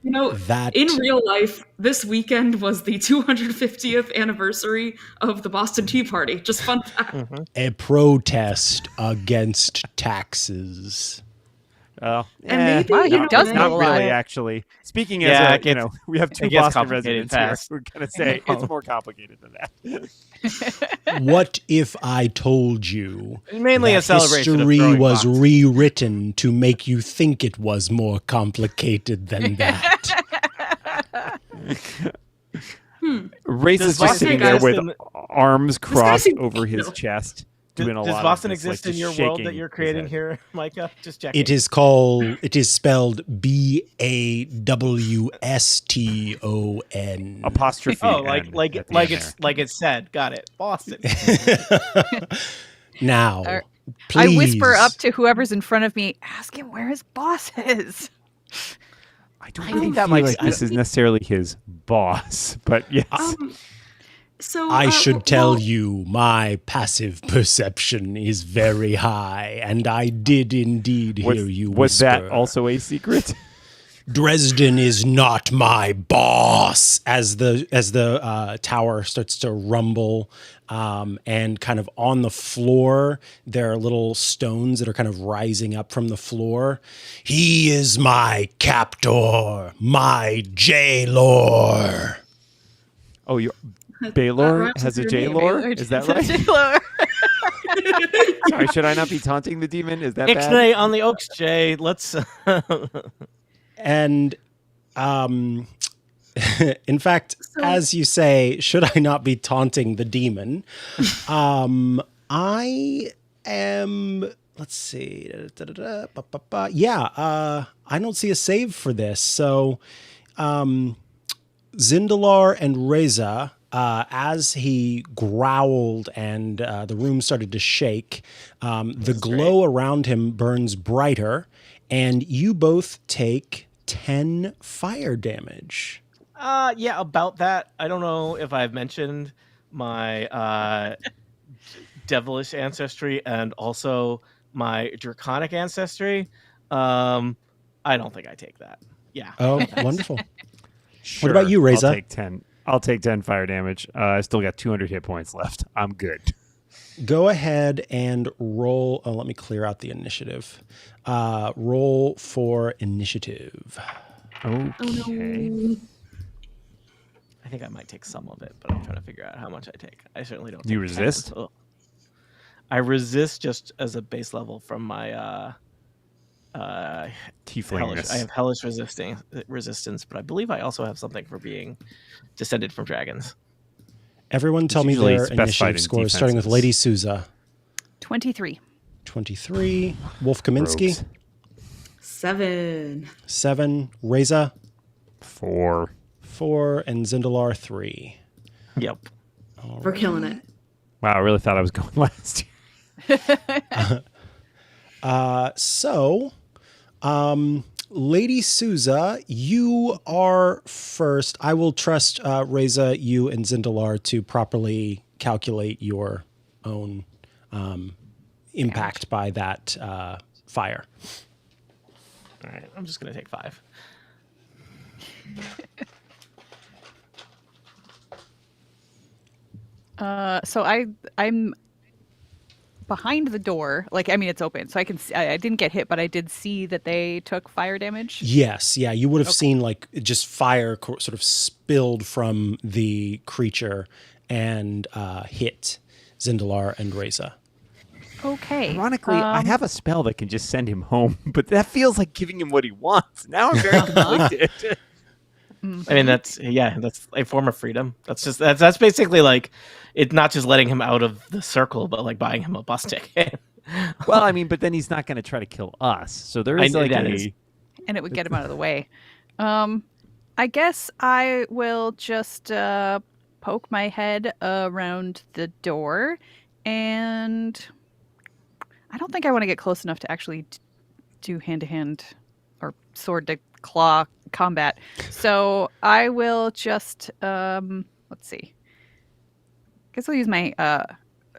You know, That in real life, this weekend was the 250th anniversary of the Boston Tea Party. Just fun fact. a protest against taxes. And maybe, Wow, he you know, does not know a really, lot. actually. Speaking Yeah, as it gets- we have two it gets Boston complicated residents here. fast. We're gonna say it's more complicated than that. What if I told you Mainly that a celebration of history throwing was boxes. rewritten to make you think it was more complicated than that? Race is Does just sitting Boston there with exist arms guy crossed seems over his chill. chest, doing a Does lot Boston of this, exist like, in just your world that shaking you're his creating head. here, Micah? Just checking. It is spelled BAWSTON. Apostrophe. Oh, N at the like end it's like it's said. Got it. Boston. Now, Or- please. I whisper up to whoever's in front of me, ask him where his boss is. I don't I really think that feel might like be- this is necessarily his boss, but yes. So I should tell well, you, my passive perception is very high, and I did indeed hear you was whisper. that also a secret? Dresden is not my boss. As the tower starts to rumble, and kind of on the floor, there are little stones that are kind of rising up from the floor. He is my captor, my jailor. Oh, that Baylor rhymes has a with your name. J-lore? Is that right? Jailor. Sorry, should I not be taunting the demon? Is that bad? Ixnay on the Oaks, Jay. Let's. And, in fact, as you say, should I not be taunting the demon? I am. Let's see. Yeah, I don't see a save for this. So, Zindalar and Reza, as he growled and the room started to shake, the glow around him burns brighter, and you both take 10 fire damage. Yeah, about that. I don't know if I've mentioned my devilish ancestry and also my draconic ancestry. I don't think I take that. Yeah. Oh, wonderful. Sure, about you, Reza? I'll take 10. I'll take 10 fire damage. I still got 200 hit points left. I'm good. Go ahead and roll. Oh, let me clear out the initiative. Roll for initiative. Okay. I think I might take some of it, but I'm trying to figure out how much I take. I certainly don't. You take 10, resist? so- I resist just as a base level from my hellish. Tieflingness. I have hellish resistance, but I believe I also have something for being descended from dragons. Everyone tell me usually their specified initiative in scores, starting with defenses. Lady Souza. 23. 23. Wolf Kaminsky. Rogues. 7. 7. Reza. 4. 4. And Zindalar 3. Yep. We're killing it. Wow, I really thought I was going last. So, Lady Souza, you are first. I will trust Reza, you, and Zindalar to properly calculate your own impact by that fire. All right, I'm just gonna take 5. So I'm behind the door. Like, I mean, it's open, so I can see, I didn't get hit, but I did see that they took fire damage. Yes, yeah, you would have seen like just fire sort of spilled from the creature and hit Zindalar and Reza. Okay. Ironically, I have a spell that can just send him home, but that feels like giving him what he wants. Now I'm very conflicted. I mean, that's a form of freedom. That's basically like it's not just letting him out of the circle, but like buying him a bus ticket. Well, I mean, but then he's not going to try to kill us. So there is like and it would get him out of the way. I guess I will just poke my head around the door, and I don't think I want to get close enough to actually do hand-to-hand or sword-to-claw combat. So I will just, let's see. I guess I'll use my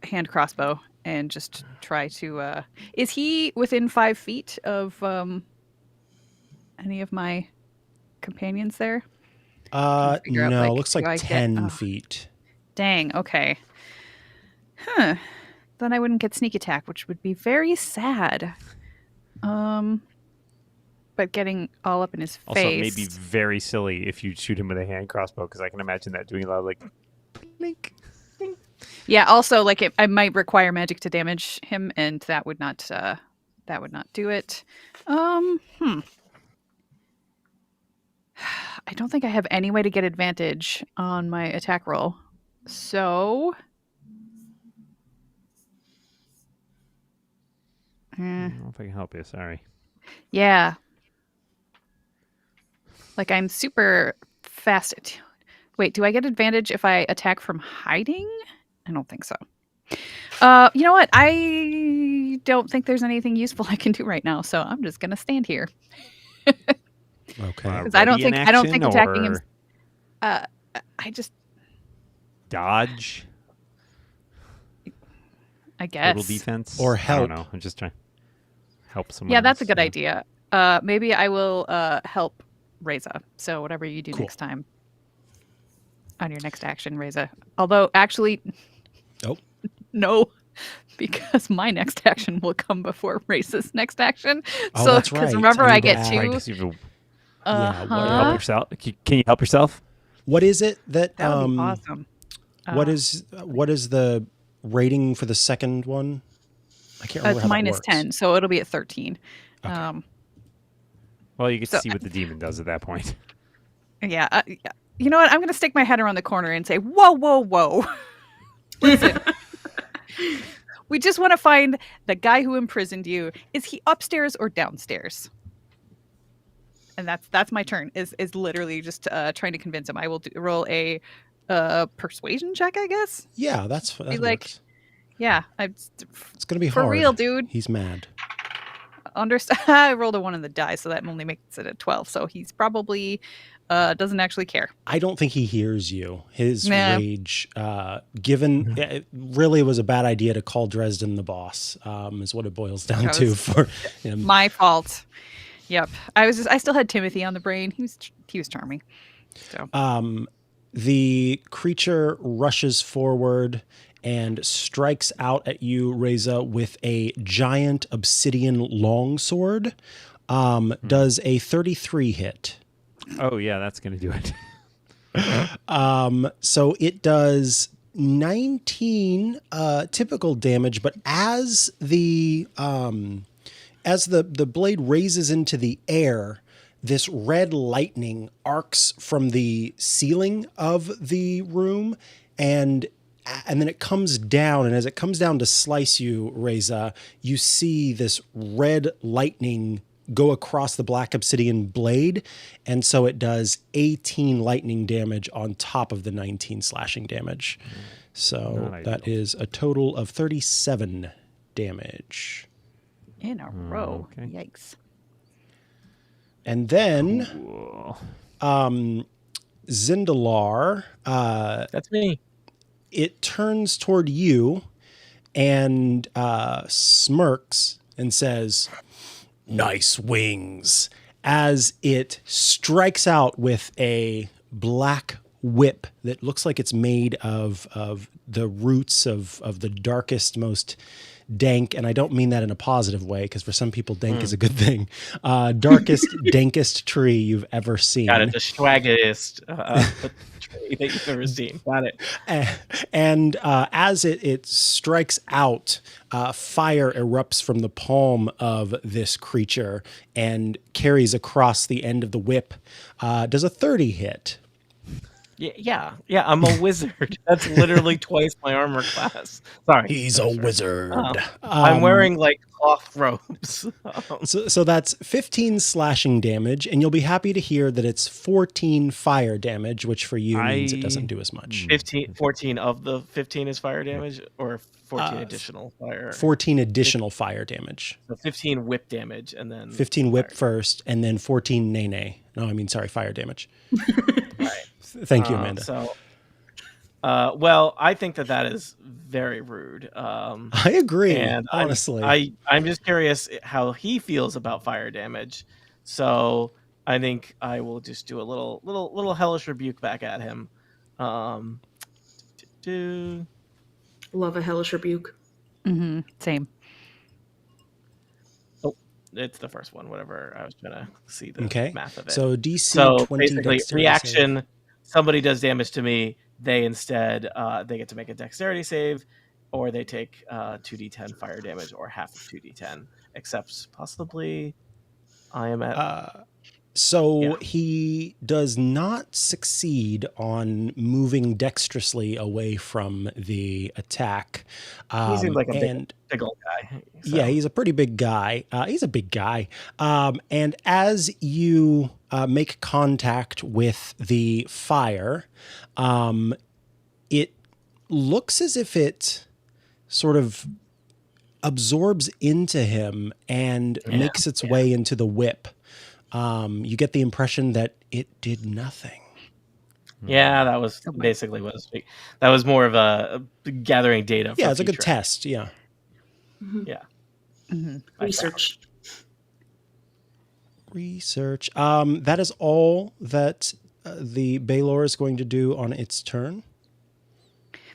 hand crossbow and just try to... is he within 5 feet of any of my companions there? No, like, looks like 10 feet. Dang, okay. Huh. Then I wouldn't get sneak attack, which would be very sad. But getting all up in his face. Also, it may be very silly if you shoot him with a hand crossbow, because I can imagine that doing a lot of like... blink. Yeah, also, like, I might require magic to damage him, and that would not do it. I don't think I have any way to get advantage on my attack roll. So... I don't know if I can help you, sorry. Yeah. Like, I'm super fast. Wait, do I get advantage if I attack from hiding? I don't think so. You know what? I don't think there's anything useful I can do right now, so I'm just gonna stand here. Okay. Because I don't think attacking him. I just dodge. I guess Total defense or help. I don't know. I'm just trying to help someone. Yeah, that's a else, good idea. Maybe I will help Reza. So whatever you do next time. On your next action, Reza. Although, actually... Oh. No, because my next action will come before Reza's next action. Oh, so, that's right. Because remember, I get add. 2... I guess you Uh-huh. help yourself. Can you help yourself? What is it that... That would be awesome. What is the rating for the second one? I can't remember how that works. -10, so it'll be at 13. Okay. Well, you get to see what the demon does at that point. Yeah. You know what? I'm going to stick my head around the corner and say, whoa, whoa, whoa. Listen. We just want to find the guy who imprisoned you. Is he upstairs or downstairs? And that's my turn. Is literally just trying to convince him. I will roll a persuasion check, I guess. Yeah, that works. Yeah, it's gonna be for hard. real, dude. He's mad. I rolled a 1 on the die, so that only makes it a 12. So he's probably doesn't actually care. I don't think he hears you. His rage, given it really was a bad idea to call Dresden the boss, is what it boils down to for him. My fault. Yep. I still had Timothy on the brain. He was charming. So. The creature rushes forward and strikes out at you, Reza, with a giant obsidian longsword. Does a 33 hit? Oh, yeah, that's going to do it. So it does 19 typical damage, but as the blade raises into the air, this red lightning arcs from the ceiling of the room, and then it comes down. And as it comes down to slice you, Reza, you see this red lightning go across the black obsidian blade. And so it does 18 lightning damage on top of the 19 slashing damage. So that is a total of 37 damage. In a row. Okay. Yikes. And then Cool. Zindalar, That's me. it turns toward you and smirks and says, "Nice wings," as it strikes out with a black whip that looks like it's made of the roots of the darkest, most dank, and I don't mean that in a positive way, because for some people dank is a good thing, darkest, dankest tree you've ever seen. Got it. The swaggiest tree that you've ever seen. Got it. And as it strikes out, fire erupts from the palm of this creature and carries across the end of the whip. Does a 30 hit? Yeah. I'm a wizard. That's literally twice my armor class. Sorry. He's a wizard. I'm wearing like cloth robes. So that's 15 slashing damage, and you'll be happy to hear that it's 14 fire damage, which for you means it doesn't do as much. 14 of the 15 is fire damage, or 14 additional fire? 14 additional fire damage. So 15 whip damage, and then 15 whip first, and then 14 nay. No, I mean, sorry, fire damage. Right. Thank you, Amanda. Well, I think that is very rude. I agree, and honestly. I'm just curious how he feels about fire damage. So I think I will just do a little hellish rebuke back at him. Love a hellish rebuke. Same. Oh, it's the first one. Whatever. I was trying to see the math of it. So DC. So 20 basically, reaction. save. Somebody does damage to me. They instead they get to make a dexterity save, or they take 2d10 fire damage, or half of 2d10. Except possibly, I am at. He does not succeed on moving dexterously away from the attack. He seems like a big old guy. So. Yeah, he's a pretty big guy. He's a big guy. And as you make contact with the fire, it looks as if it sort of absorbs into him and makes its way into the whip. You get the impression that it did nothing. Yeah, that was basically what I was speaking. That was more of a gathering data. Yeah, it's a good test. Yeah. Mm-hmm. Yeah. Mm-hmm. Research. That is all that the Baylor is going to do on its turn.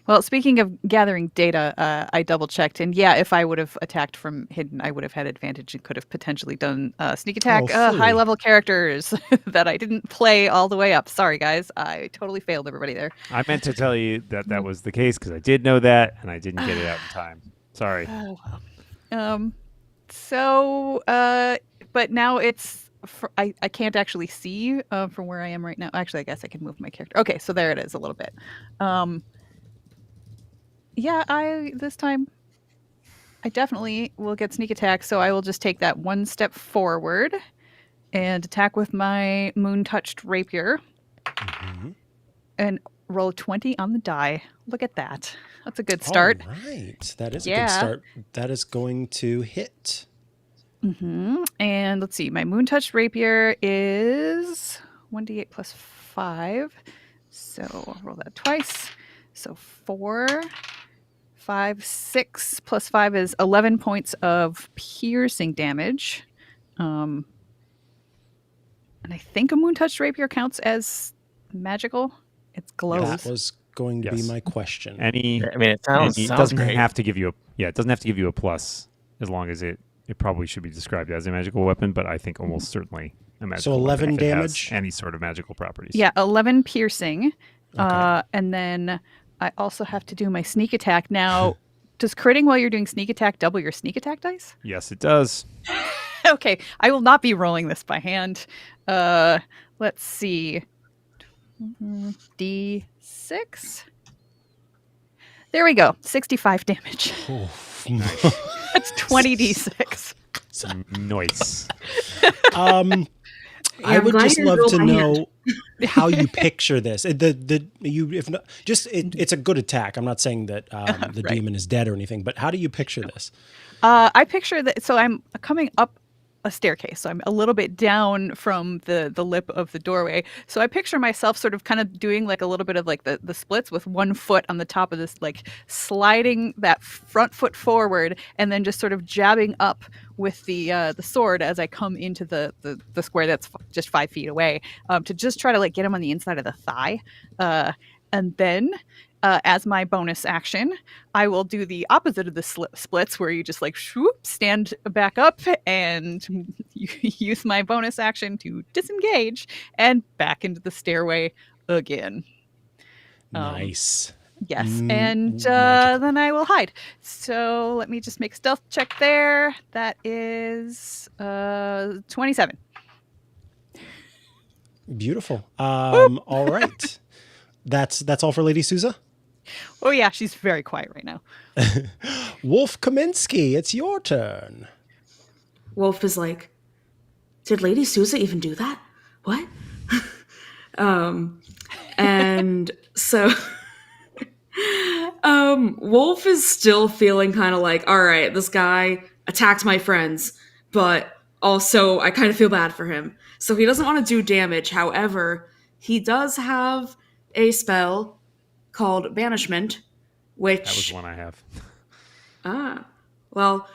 Well, speaking of gathering data, I double checked, and if I would have attacked from hidden, I would have had advantage and could have potentially done sneak attack. High level characters that I didn't play all the way up. Sorry, guys, I totally failed everybody there. I meant to tell you that was the case because I did know that, and I didn't get it out in time. Sorry. But now it's. I can't actually see from where I am right now. Actually, I guess I can move my character. Okay, so there it is a little bit. This time I definitely will get sneak attack, so I will just take that one step forward and attack with my moon-touched rapier and roll 20 on the die. Look at that. That's a good start. All right. That is a good start. That is going to hit. And let's see. My moon-touched rapier is 1d8 plus 5. So I'll roll that twice. So 4... 5, 6 plus 5 is 11 points of piercing damage. And I think a moon-touched rapier counts as magical. It's glows. That was going to be my question. It sounds doesn't great. have to give you it doesn't have to give you a plus as long as it probably should be described as a magical weapon, but I think almost certainly a magical weapon. So 11 if it has damage? any sort of magical properties. Yeah, 11 piercing. And then I also have to do my sneak attack. Now, does critting while you're doing sneak attack double your sneak attack dice? Yes, it does. Okay, I will not be rolling this by hand. Let's see. D6. There we go. 65 damage. That's 20 D6. Nice. I would just love to know how you picture this. It's a good attack. I'm not saying that the demon is dead or anything, but how do you picture this? I picture that. So I'm coming up a staircase. So I'm a little bit down from the lip of the doorway. So I picture myself sort of kind of doing like a little bit of like the splits with one foot on the top of this, like sliding that front foot forward and then just sort of jabbing up with the sword as I come into the square that's just 5 feet away, to just try to like get him on the inside of the thigh. And then as my bonus action, I will do the opposite of the splits where you just like swoop, stand back up and use my bonus action to disengage and back into the stairway again. Nice. Yes, and magical. then I will hide. So let me just make a stealth check there. That is 27. Beautiful. All right. That's all for Lady Souza. Oh yeah, she's very quiet right now. Wolf Kaminsky, it's your turn. Wolf is like, did Lady Souza even do that? What? And so Wolf is still feeling kind of like, all right, this guy attacked my friends, but also I kind of feel bad for him. So he doesn't want to do damage. However, he does have a spell called Banishment, which... That was one I have. Well,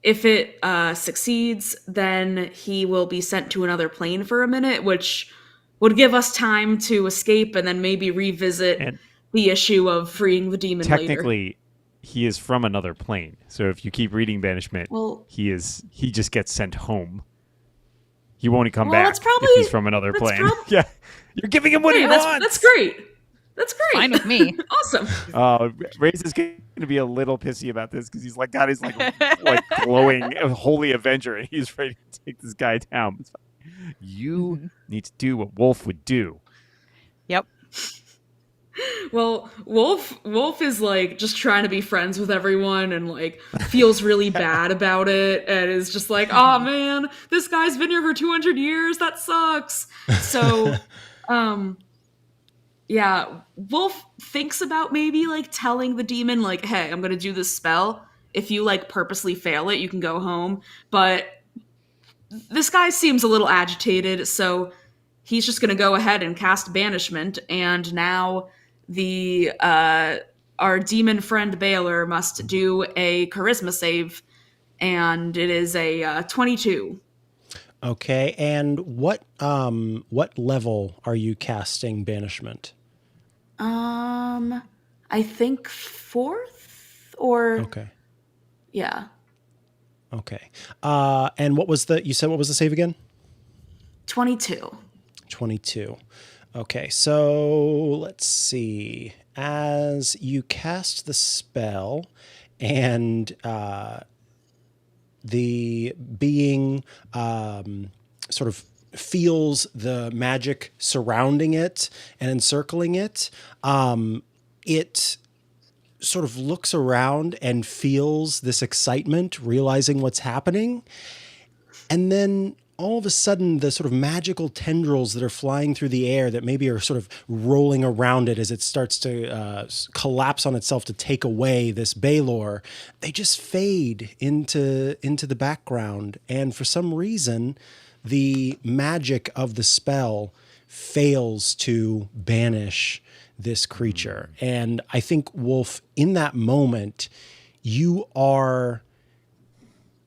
if it succeeds, then he will be sent to another plane for a minute, which would give us time to escape and then maybe revisit And the issue of freeing the demon later. technically, he is from another plane. So if you keep reading Banishment, Well- he just gets sent home. He won't come Well, back that's probably- if he's from another that's plane. prob- Yeah, you're giving him what he wants. That's great. That's great. Fine with me. Awesome. Ray's is going to be a little pissy about this because he's like got his like glowing holy avenger, and he's ready to take this guy down. It's fine. You need to do what Wolf would do. Yep. Well, Wolf is like just trying to be friends with everyone and like feels really bad about it and is just like, oh man, this guy's been here for 200 years. That sucks. So, yeah, Wolf thinks about maybe like telling the demon like, hey, I'm gonna do this spell. If you like purposely fail it, you can go home. But this guy seems a little agitated, so he's just gonna go ahead and cast Banishment, and now the our demon friend Baylor must do a charisma save, and it is a 22. Okay, and what level are you casting Banishment? I think 4th or Okay. yeah, Okay. And you said what was the save again? 22. 22. Okay, so let's see. As you cast the spell and the being sort of feels the magic surrounding it and encircling it, it sort of looks around and feels this excitement, realizing what's happening. And then all of a sudden, the sort of magical tendrils that are flying through the air that maybe are sort of rolling around it as it starts to collapse on itself to take away this Baylor, they just fade into the background. And for some reason, the magic of the spell fails to banish this creature. And I think, Wolf, in that moment, you are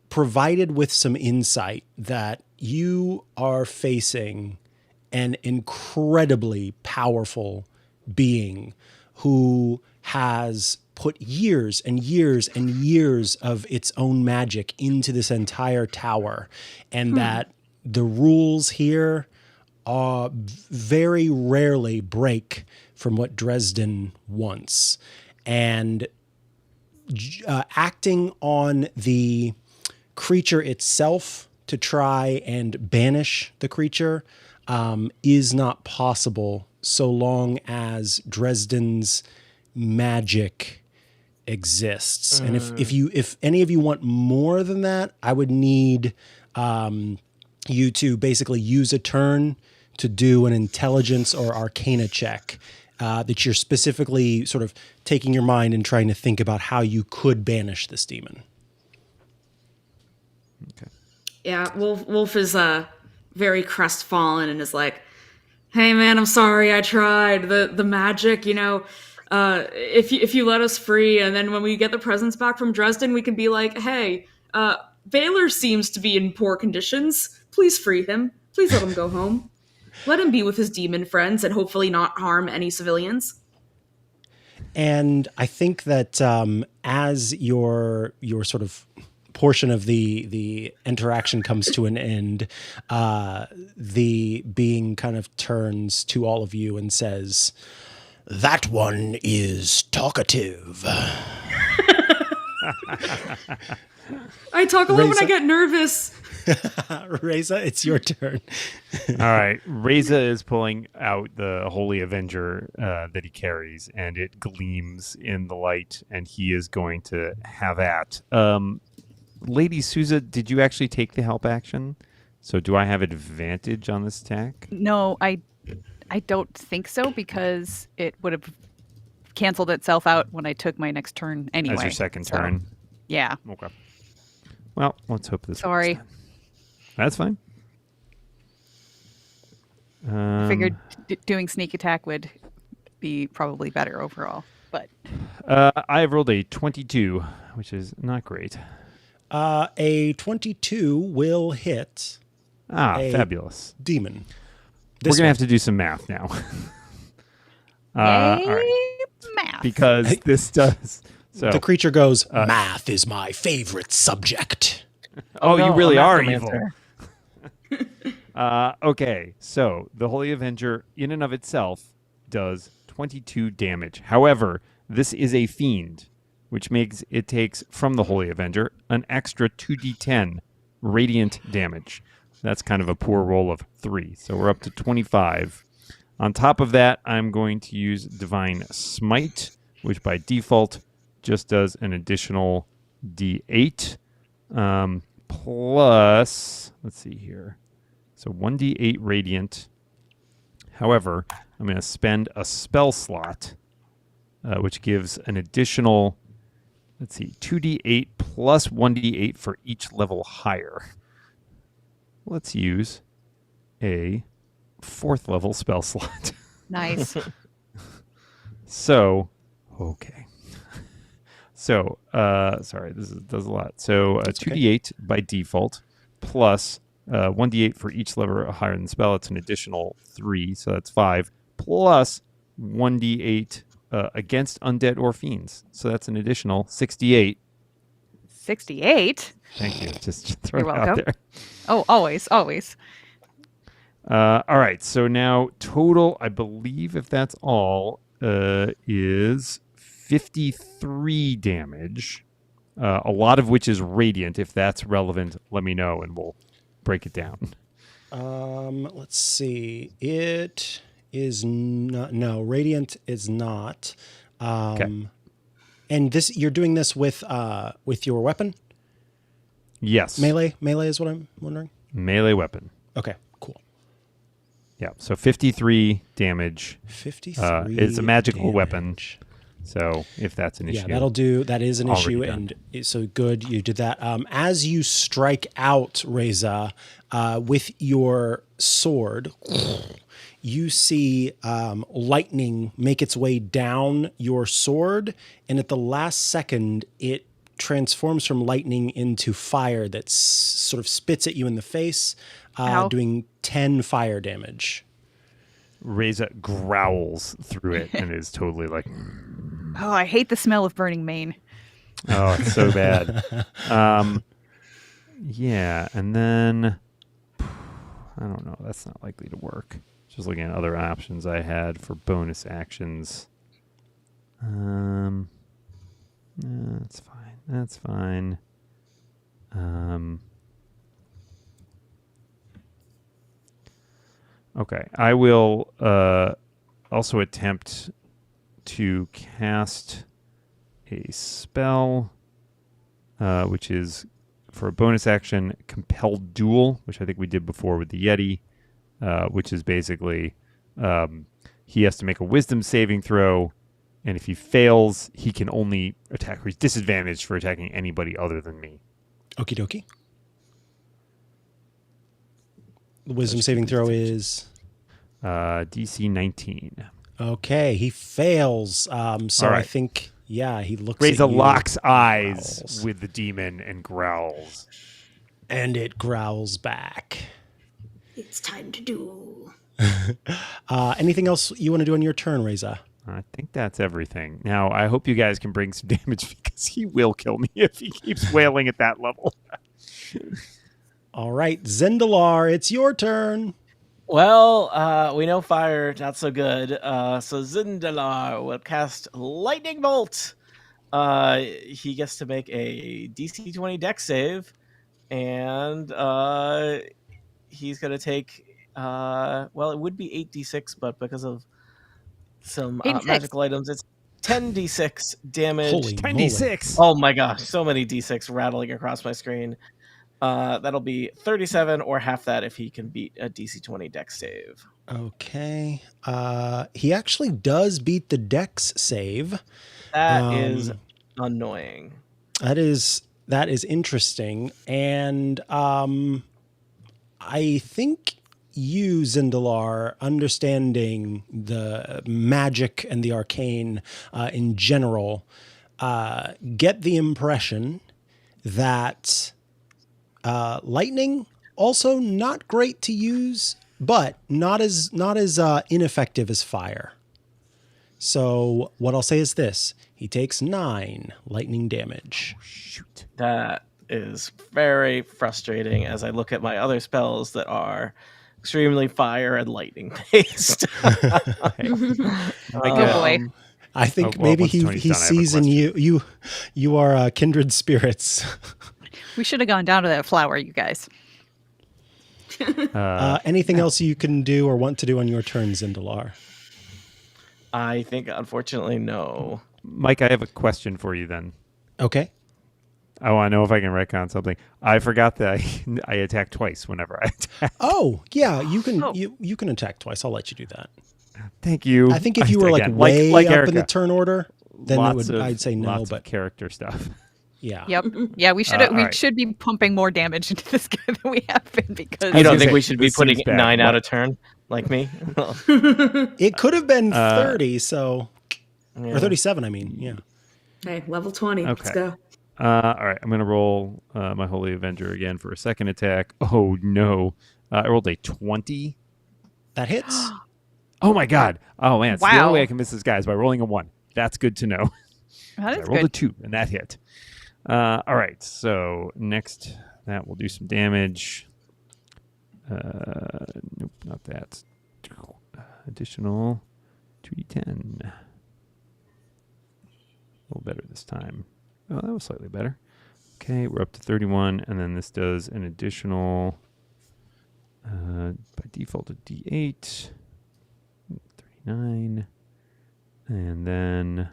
provided with some insight that you are facing an incredibly powerful being who has put years and years and years of its own magic into this entire tower, and that the rules here very rarely break from what Dresden wants. And acting on the creature itself to try and banish the creature is not possible so long as Dresden's magic exists. And if any of you want more than that, I would need you to basically use a turn to do an intelligence or arcana check that you're specifically sort of taking your mind and trying to think about how you could banish this demon. Okay. Yeah, Wolf is very crestfallen and is like, "Hey man, I'm sorry. I tried. The magic, if you let us free, and then when we get the presents back from Dresden, we can be like, hey, Baylor seems to be in poor conditions. Please free him. Please let him go home. Let him be with his demon friends and hopefully not harm any civilians." And I think that as your sort of portion of the interaction comes to an end, the being kind of turns to all of you and says, "That one is talkative." I talk a lot when I get nervous. Reza, it's your turn. All right. Reza is pulling out the Holy Avenger that he carries, and it gleams in the light, and he is going to have at. Lady Souza, did you actually take the help action? So do I have advantage on this attack? No, I don't think so because it would have canceled itself out when I took my next turn anyway. As your second turn? Yeah. Okay. Well, let's hope this Sorry. works then. That's fine. I figured doing sneak attack would be probably better overall, but I have rolled a 22, which is not great. A 22 will hit Fabulous. demon. We're going to have to do some math now. yay, all right. math. Because this does... So, the creature goes, "Math is my favorite subject." oh, no, you really a are necromancer. evil. Okay, so the Holy Avenger in and of itself does 22 damage. However, this is a fiend, which makes it takes from the Holy Avenger an extra 2d10 radiant damage. That's kind of a poor roll of 3, so we're up to 25. On top of that, I'm going to use Divine Smite, which by default just does an additional d8 plus, let's see here, so 1d8 radiant. However, I'm going to spend a spell slot, which gives an additional, let's see, 2d8 plus 1d8 for each level higher. Let's use a 4th level spell slot. Nice. So, okay. So, sorry, this does a lot. So, 2d8 by default, plus 1d8 for each level higher than the spell. It's an additional 3, so that's 5, plus 1d8 against undead or fiends. So that's an additional 68. 68? Thank you. Just throw You're it out welcome. there. Oh, always, always. All right, so now total, I believe, if that's all, is 53 damage, a lot of which is radiant. If that's relevant, let me know and we'll break it down. Let's see. It is not. No, radiant is not. Okay. And this, you're doing this with your weapon? Yes. Melee is what I'm wondering. Melee weapon. Okay, cool. Yeah, so 53 damage. 53. It's a magical damage. weapon. So if that's an issue. Yeah, that'll do. That is an Already issue, done. and so good you did that. As you strike out, Reza, with your sword, you see lightning make its way down your sword, and at the last second, it transforms from lightning into fire that sort of spits at you in the face, Ow. doing 10 fire damage. Reza growls through it and is totally like, Oh, I hate the smell of burning mane. oh, it's so bad. Yeah, and then I don't know. That's not likely to work. Just looking at other options I had for bonus actions. That's fine. That's fine. Okay, I will also attempt to cast a spell, which is for a bonus action, Compelled Duel, which I think we did before with the Yeti, which is basically he has to make a wisdom saving throw, and if he fails, he can only attack, or he's disadvantaged for attacking anybody other than me. Okie dokie. The wisdom should saving be throw sufficient. is... DC 19. Okay, he fails. So All I right. think, he looks Reza at you. locks eyes growls. with the demon and growls. And it growls back. It's time to do. Anything else you want to do on your turn, Reza? I think that's everything. Now, I hope you guys can bring some damage because he will kill me if he keeps wailing at that level. All right, Zendalar, it's your turn. Well, we know fire, not so good. So Zindalar will cast Lightning Bolt. He gets to make a DC 20 Dex save, and he's going to take, it would be 8d6, but because of some 86. magical items, it's 10d6 damage. Holy 10d6. Oh my gosh, so many d6 rattling across my screen. That'll be 37 or half that if he can beat a DC 20 Dex save. Okay. He actually does beat the Dex save. That is annoying. That is interesting. And I think you, Zindalar, understanding the magic and the arcane in general, get the impression that lightning also not great to use, but not as ineffective as fire. So what I'll say is this: he takes 9 lightning damage. Shoot. That is very frustrating as I look at my other spells that are extremely fire and lightning based. boy. I think well, maybe once he Tony's done, I have a sees in you are kindred spirits. We should have gone down to that flower, you guys. Anything else you can do or want to do on your turn, Zindalar? I think, unfortunately, no. Mike, I have a question for you then. Okay. I want to know if I can retcon something. I forgot that I attack twice whenever I attack. Oh, yeah, you can Oh. you can attack twice. I'll let you do that. Thank you. I think if you were like Again, way like up Erica, in the turn order, then I'd say no, lots but of character stuff. yeah. Yep. Yeah, we should all we right. should be pumping more damage into this guy than we have been because You was don't gonna think say, we should be this putting seems bad. 9 out What? a turn like me? It could have been 30, so Yeah. or 37, I mean. Yeah. Hey, level 20. Let's Okay. go. All right, I'm going to roll my Holy Avenger again for a second attack. Oh, no. I rolled a 20. That hits. Oh, my God. Oh, man. It's the Wow. only way I can miss this guy is by rolling a 1. That's good to know. that I is rolled a good. 2, and that hit. All right, so next, that will do some damage. Nope, not that. Additional 2d10. A little better this time. Oh, that was slightly better. Okay, we're up to 31, and then this does an additional, by default, a d8. 39. And then,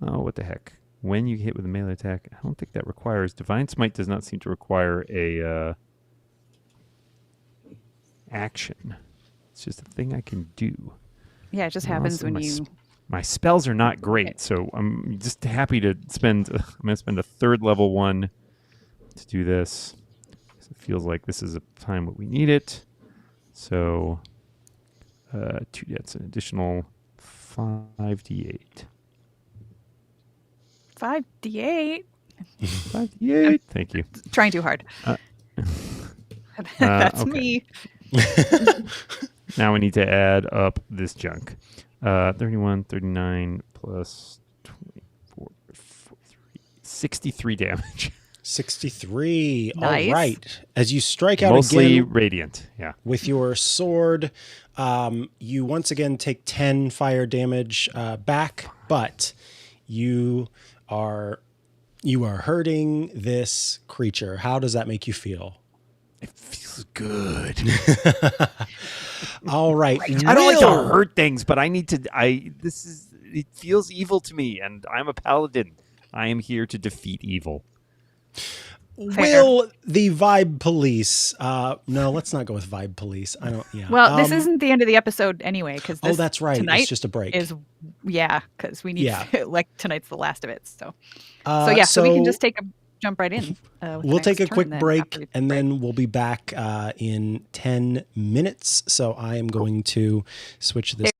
oh, what the heck. When you hit with a melee attack, I don't think that requires... Divine Smite does not seem to require a action. It's just a thing I can do. Yeah, it just And happens also when my you My spells are not great, so I'm just happy to spend... I'm going to spend a third level one to do this. It feels like this is a time when we need it. So, that's an additional 5d8. 5d8. 5d8. Thank you. Trying too hard. That's okay. me. Now we need to add up this junk. 31, 39 plus 24, 43, 63 damage. 63. Nice. All right. As you strike out Mostly again radiant. Yeah. with your sword, you once again take 10 fire damage back, but you are hurting this creature. How does that make you feel? It feels good. All right. I don't like to Will. hurt things, but I need to. It feels evil to me, and I'm a paladin. I am here to defeat evil. Will the Vibe Police? No, let's not go with Vibe Police. I don't. Yeah. Well, this isn't the end of the episode anyway, because Oh, that's right. Tonight It's just a break. because we need Yeah. like tonight's the last of it. So we can just take jump right in. With the We'll take next a quick turn then break after and break. then we'll be back in 10 minutes. So I am going to switch this.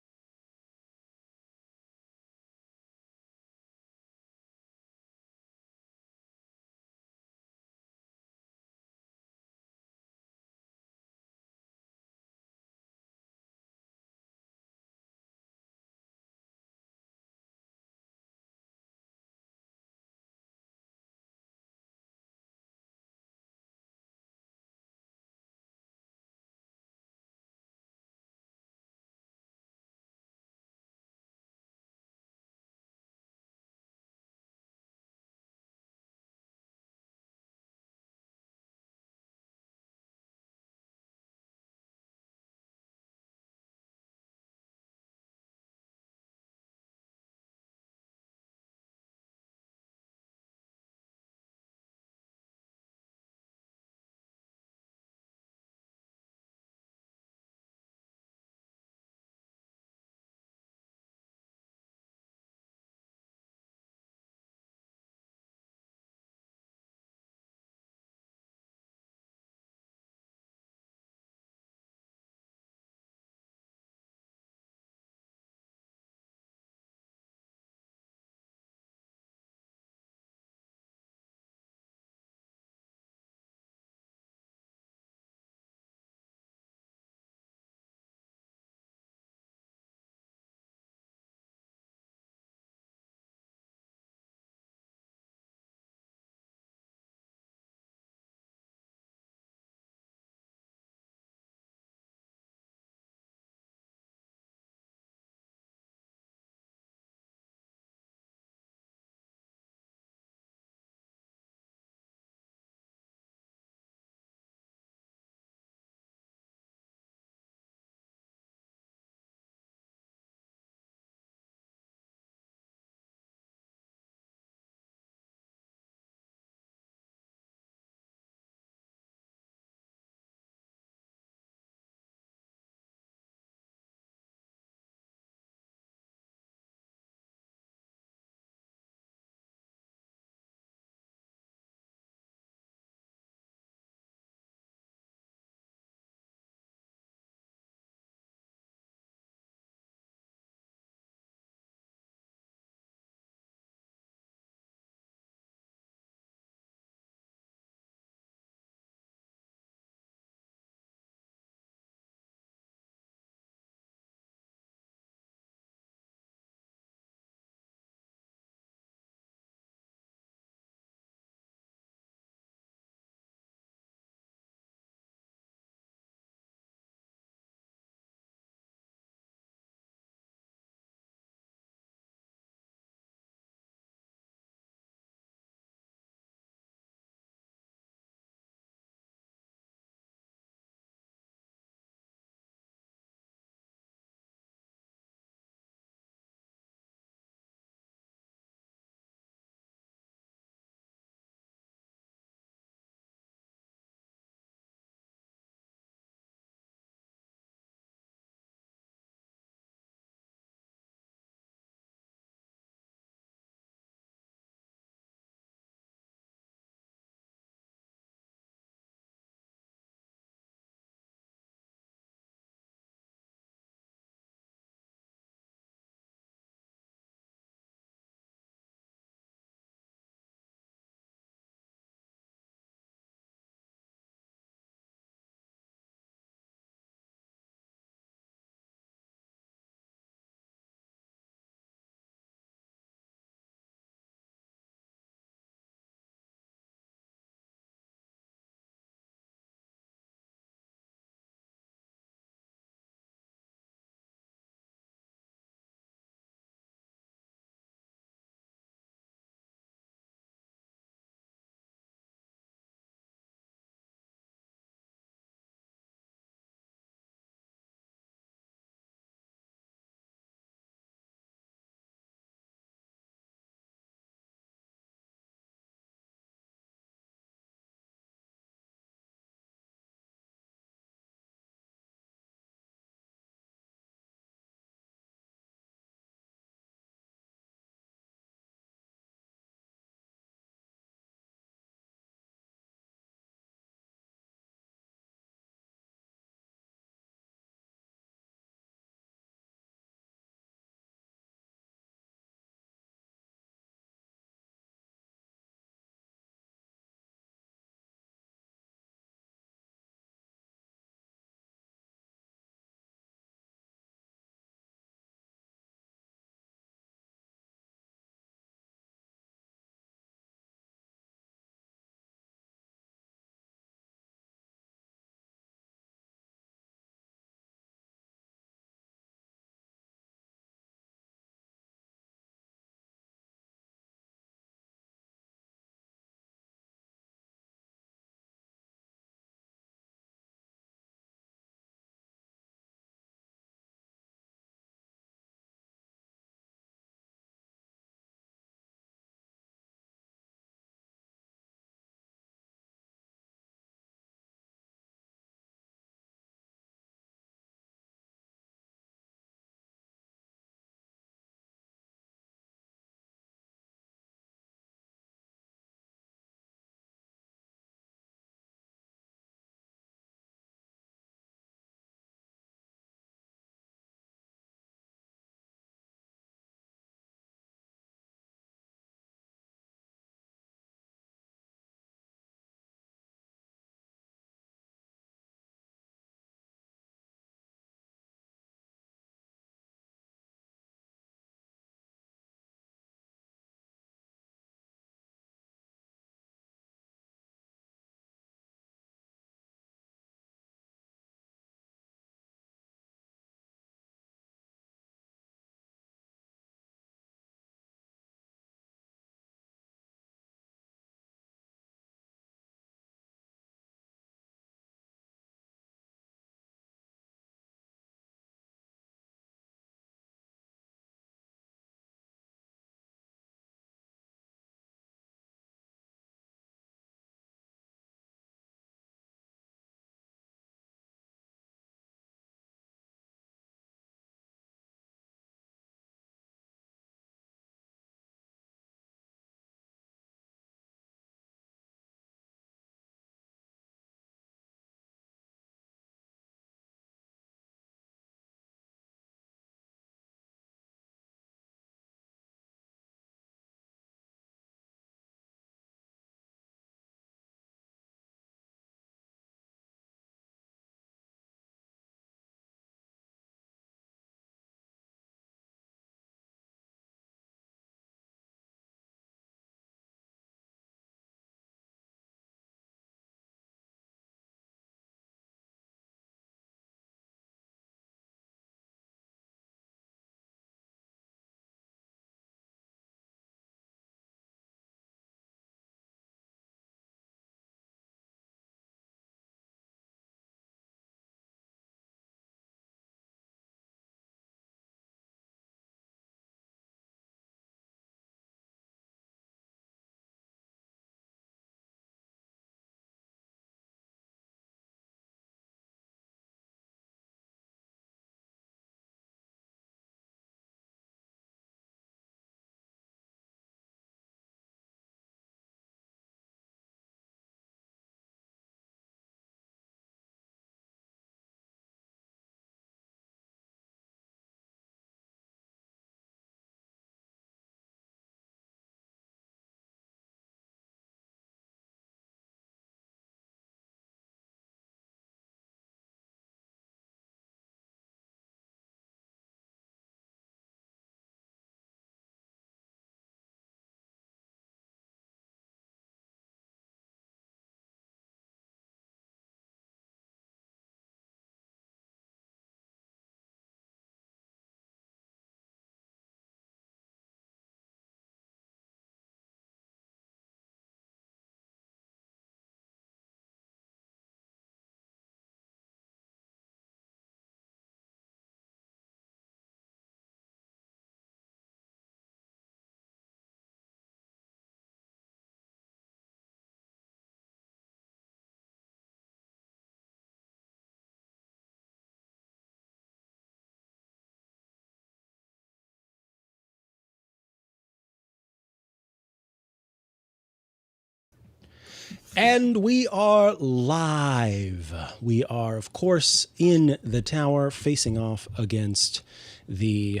And we are live. We are, of course, in the tower facing off against the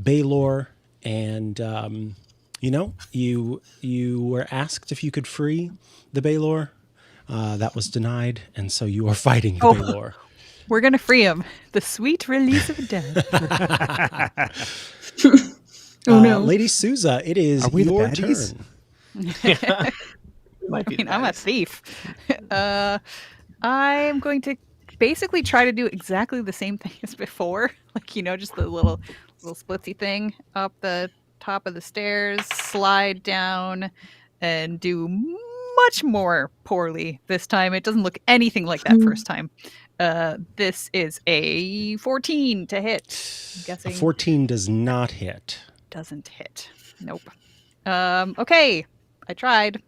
Baylor. And, you were asked if you could free the Baylor. That was denied. And so you are fighting the Oh. Baylor. We're going to free him. The sweet release of death. Oh no. Lady Souza, it is Are we the your baddies? turn. Might be the I'm a best. thief. I'm going to basically try to do exactly the same thing as before. Like, just the little splitsy thing up the top of the stairs, slide down, and do much more poorly this time. It doesn't look anything like that first time. This is a 14 to hit. I'm A guessing 14 does not hit. doesn't hit. Nope. Okay. I tried.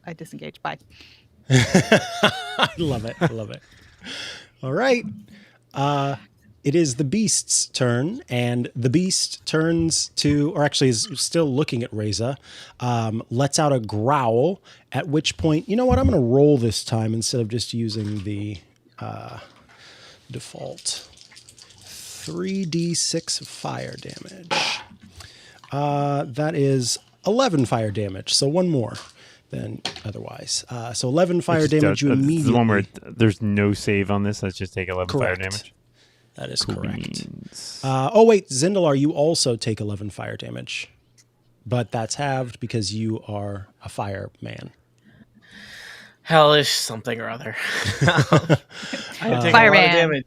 I disengaged. Bye. I love it. I love it. All right. It is the beast's turn, and the beast turns to, or actually is still looking at Reza, lets out a growl, at which point, you know what? I'm going to roll this time instead of just using the default. 3d6 fire damage. That is 11 fire damage, so one more than otherwise. So 11 fire damage, you This is immediately... the one where there's no save on this. Let's just take 11 fire Correct. damage. That is correct. Beans. Wait, Zindalar, you also take 11 fire damage. But that's halved because you are a fireman. Hellish something or other. I take a lot of Fireman. damage.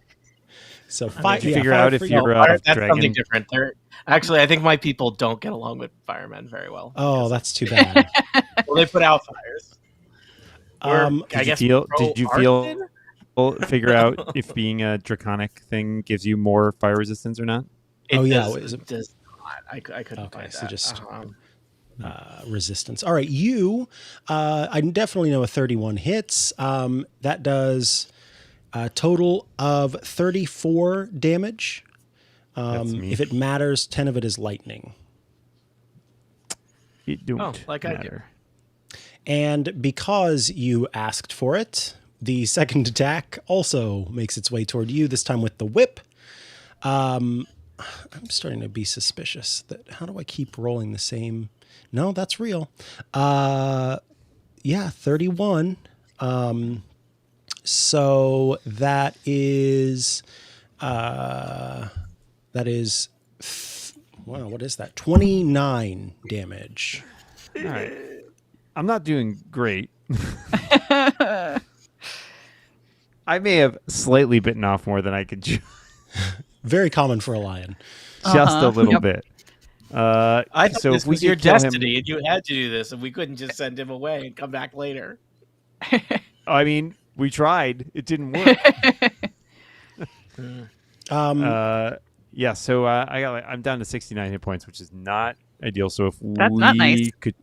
So Did you figure out if free- you're That's dragon? something different. Actually, I think my people don't get along with firemen very well. Oh, that's too bad. Well, they put out fires. I guess Did you figure out if being a draconic thing gives you more fire resistance or not? Oh, yeah, Does, is it- does not. I couldn't Okay, find so that. just- resistance. All right, you, I definitely know a 31 hits. That does a total of 34 damage. That's me. If it matters, 10 of it is lightning. It don't like I do. matter. And because you asked for it, the second attack also makes its way toward you, this time with the whip. I'm starting to be suspicious that how do I keep rolling the same? No, that's real. 31. So that is wow, what is that? 29 damage. All right. I'm not doing great. I may have slightly bitten off more than I could chew. Very common for a lion. Just a little Yep. bit. I thought so this if we was your could kill him- destiny, and you had to do this, and we couldn't just send him away and come back later. I mean, we tried. It didn't work. Yeah. So I'm down to 69 hit points, which is not ideal. So if That's we not nice. could,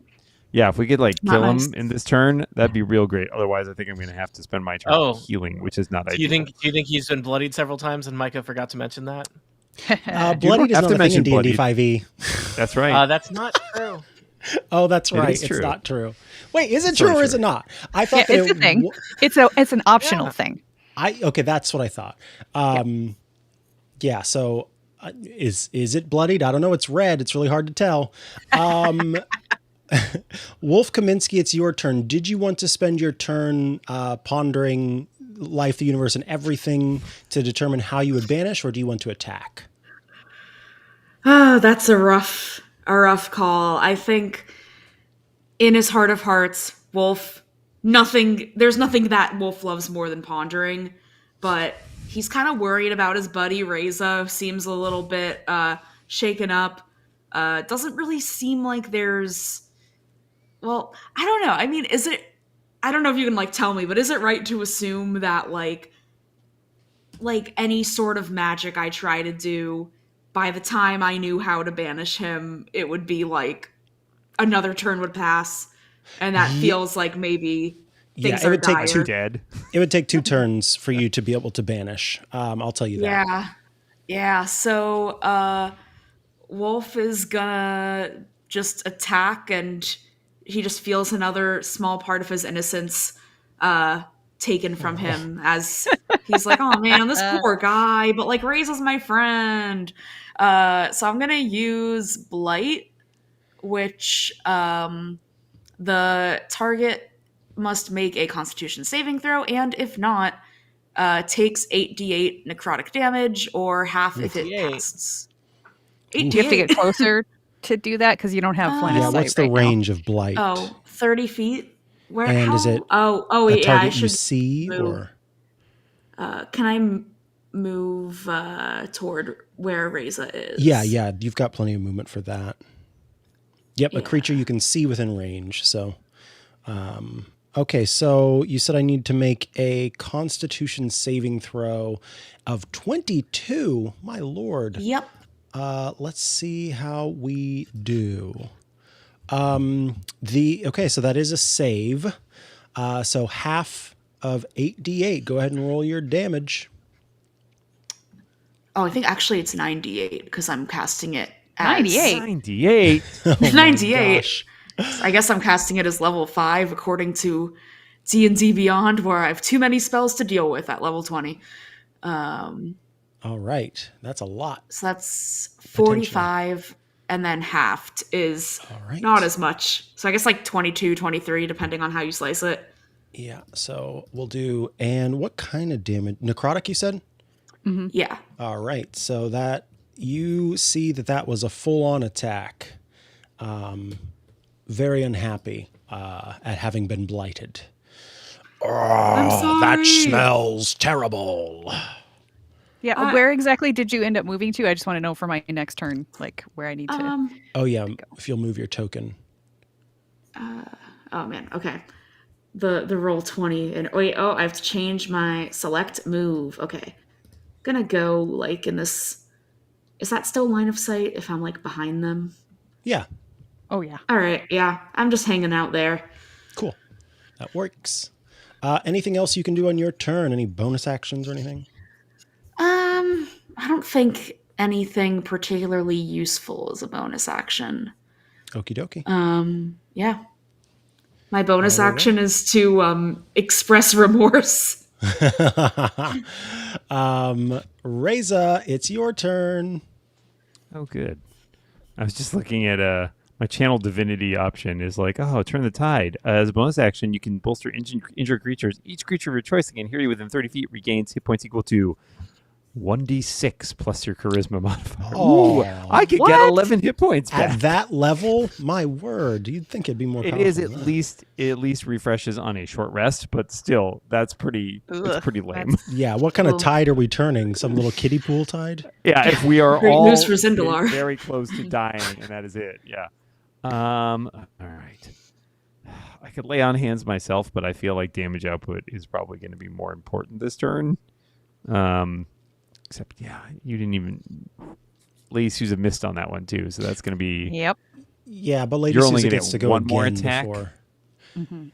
if we could Not kill nice. him in this turn, that'd be real great. Otherwise, I think I'm going to have to spend my turn healing, which is not Do ideal. you think he's been bloodied several times, and Micah forgot to mention that? Bloodied is have not to a thing in mention D&D bloodied. 5e. That's right. That's not true. Oh, that's It right. is It's true. not true. Wait, is it Sort true of or is true. it not? I Yeah, thought that it's a thing. It's an optional Yeah. thing. Okay, that's what I thought. Yeah. So, is it bloodied? I don't know. It's red. It's really hard to tell. Wolf Kaminsky, it's your turn. Did you want to spend your turn pondering life, the universe, and everything to determine how you would banish, or do you want to attack? Oh, that's a rough call. I think in his heart of hearts, Wolf, there's nothing that Wolf loves more than pondering, but he's kind of worried about his buddy Reza, seems a little bit shaken up. Doesn't really seem like there's, well, I don't know. I mean, I don't know if you can tell me, but is it right to assume that like any sort of magic I try to do, by the time I knew how to banish him, it would be like another turn would pass, and that feels like maybe things it are would take dire. two. Dead. It would take 2 turns for you to be able to banish. I'll tell you that. Yeah. So Wolf is gonna just attack, and he just feels another small part of his innocence taken from him as he's like, oh man, this poor guy, but like Raisa's my friend. So I'm gonna use Blight, which the target must make a Constitution saving throw, and if not, takes 8d8 necrotic damage, or half if it 8d8. casts. Do you have to get 8d8. closer to do that? Because you don't have line of Yeah, sight what's the right now. range of Blight? Oh, 30 feet? Where? And how? is it Oh, a yeah, target I you should see, move. or? Can I move toward where Reza is? Yeah, you've got plenty of movement for that. Yep, a Yeah. creature you can see within range. So, okay, so you said I need to make a Constitution saving throw of 22. My lord. Yep. Let's see how we do. Okay, so that is a save. So half of 8d8. Go ahead and roll your damage. Oh, I think actually it's 98 because I'm casting it as 98? 98. 98. Gosh. I guess I'm casting it as level 5 according to D&D Beyond, where I have too many spells to deal with at level 20. All right, that's a lot. So that's 45, and then halved is right. not as much. So I guess like 22, 23, depending on how you slice it. Yeah, so we'll do, and what kind of damage? Necrotic, you said? Yeah. All right, so that you see that was a full-on attack. Very unhappy at having been blighted. I'm sorry. That smells terrible. Yeah, where exactly did you end up moving to? I just want to know for my next turn, like where I need to. Oh yeah, if you'll move your token. Oh man, okay. The roll 20 and I have to change my select move. Okay. Gonna go like in this. Is that still line of sight if I'm like behind them? Yeah. Oh yeah. All right, yeah. I'm just hanging out there. Cool. That works. Anything else you can do on your turn? Any bonus actions or anything? I don't think anything particularly useful is a bonus action. Okie dokie. Yeah. My bonus action is to express remorse. Reza, it's your turn. Oh, good. I was just looking at my channel divinity option is like, oh, turn the tide. As a bonus action, you can bolster injured creatures. Each creature of your choice that can hear you within 30 feet regains hit points equal to 1d6 plus your charisma modifier. Oh, ooh, I could get 11 hit points back. At that level, my word, you'd think it'd be more powerful. It is than that. at least refreshes on a short rest, but still, that's pretty lame. Yeah, what kind of tide are we turning? Some little kiddie pool tide? Yeah, if we are Great all news for Zindalar. very close to dying, and that is it. Yeah. All right. I could lay on hands myself, but I feel like damage output is probably going to be more important this turn. Except, yeah, you didn't even. Lady Sousa missed on that one too, so that's going to be. Yep. Yeah, but Lady You're only Sousa gonna gets get to go one again more attack? before.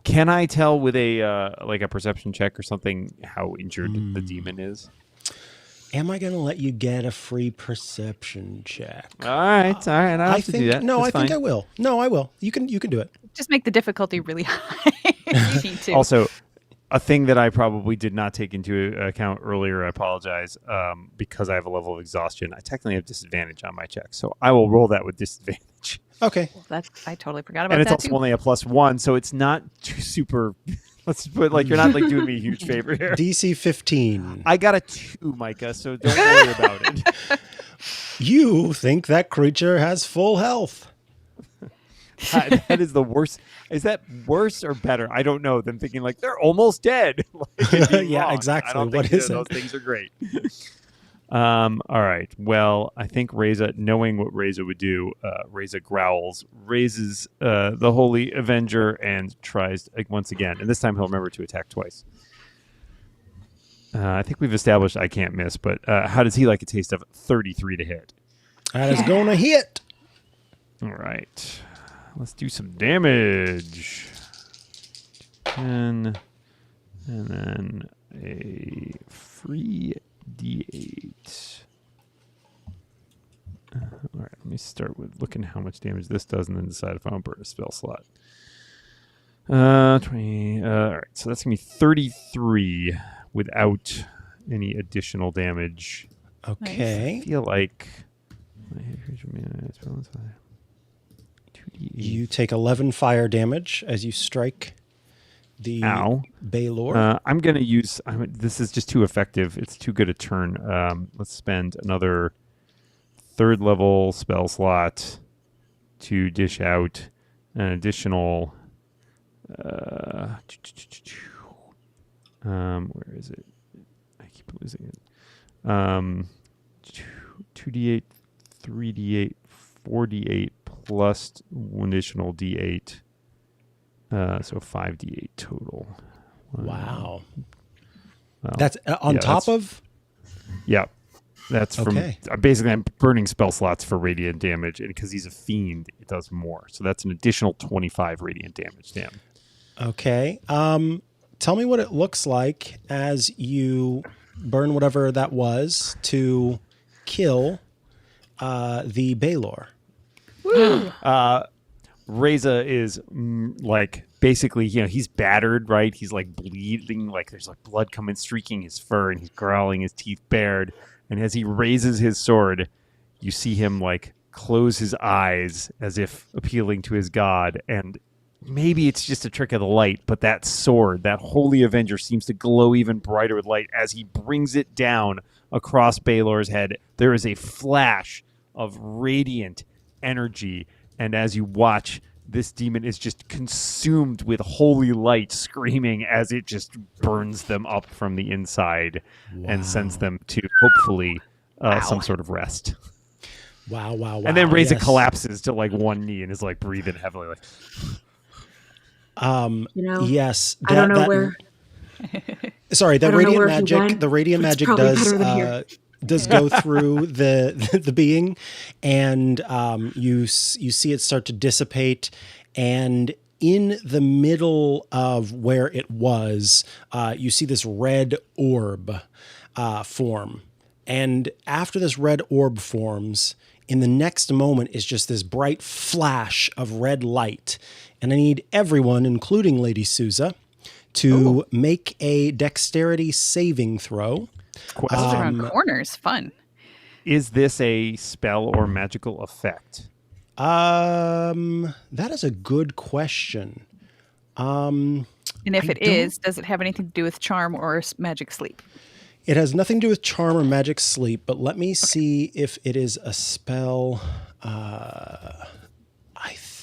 Can I tell with a like a perception check or something how injured the demon is? Am I going to let you get a free perception check? All right. I don't have to do that. No, That's I think fine. I will. No, I will. You can do it. Just make the difficulty really high if you need to. Also, a thing that I probably did not take into account earlier, I apologize, because I have a level of exhaustion. I technically have disadvantage on my check, so I will roll that with disadvantage. Okay. I totally forgot about And it's that also too. only a +1, so it's not too super. Let's put like you're not like doing me a huge favor here. DC 15. I got a 2, Micah, so don't worry about it. You think that creature has full health. That is the worst. Is that worse or better? I don't know. Than thinking like they're almost dead. Like, and being Yeah, wrong. exactly. I don't What think is those it? things are great. All right. Well, I think Reza, knowing what Reza would do, Reza growls, raises the Holy Avenger, and tries once again. And this time he'll remember to attack twice. I think we've established I can't miss, but how does he like a taste of 33 to hit? That is going to hit. All right. Let's do some damage. 10, and then a free D8. All right, let me start with looking how much damage this does and then decide if I want to burn a spell slot. 20. All right, so that's gonna be 33 without any additional damage. Okay. I feel like 2d8. You take 11 fire damage as you strike the Ow. Baylor. I'm going to use... this is just too effective. It's too good a turn. Let's spend another 3rd level spell slot to dish out an additional... where is it? I keep losing it. 2d8, 3d8, 4d8 plus one additional d8. So 5d8 total. Wow. Well, That's on top of? Yeah. That's from... Okay. Basically, I'm burning spell slots for radiant damage, and because he's a fiend, it does more. So that's an additional 25 radiant damage to him. Okay. Tell me what it looks like as you burn whatever that was to kill the Baylor. Woo! Reza is like basically, he's battered, right? He's like bleeding, like there's like blood coming, streaking his fur, and he's growling, his teeth bared. And as he raises his sword, you see him like close his eyes as if appealing to his god. And maybe it's just a trick of the light, but that sword, that Holy Avenger, seems to glow even brighter with light as he brings it down across Baylor's head. There is a flash of radiant energy. And as you watch, this demon is just consumed with holy light, screaming as it just burns them up from the inside and sends them to, hopefully, some sort of rest. Wow. And then Reza collapses to like one knee and is like breathing heavily. Like, yes. I don't know where. Sorry, the I don't know radiant where he magic. went. The radiant It's magic probably better than here. does go through the being, and you see it start to dissipate, and in the middle of where it was, you see this red orb form, and after this red orb forms, in the next moment is just this bright flash of red light, and I need everyone, including Lady Souza, to make a dexterity saving throw. Those around corners, fun. is this a spell or magical effect? That is a good question. And if it is, does it have anything to do with charm or magic sleep? It has nothing to do with charm or magic sleep, but let me see if it is a spell.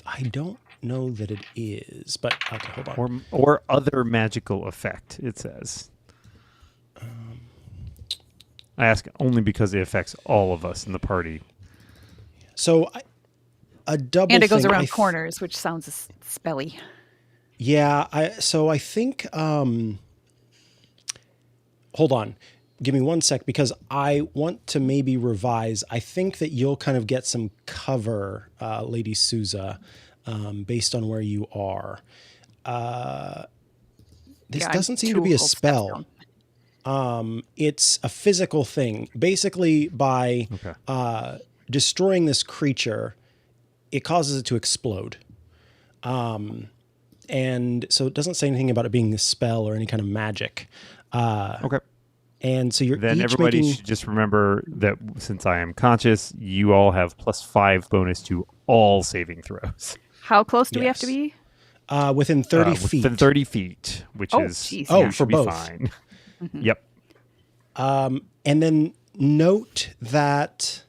I don't know that it is, but okay, hold on. Or other magical effect, it says. I ask only because it affects all of us in the party. So a double And it goes thing, around corners, which sounds spelly. Yeah, I think hold on. Give me 1 sec because I want to maybe revise. I think that you'll kind of get some cover, Lady Souza, based on where you are. This doesn't seem to be a spell. It's a physical thing. Basically, by destroying this creature, it causes it to explode. And so it doesn't say anything about it being a spell or any kind of magic. Okay. And so you're then each everybody making... should just remember that since I am conscious, you all have +5 bonus to all saving throws. How close do we have to be? Within 30 feet. Within 30 feet, which is geez. for should be both. fine. Mm-hmm. Yep. And then note that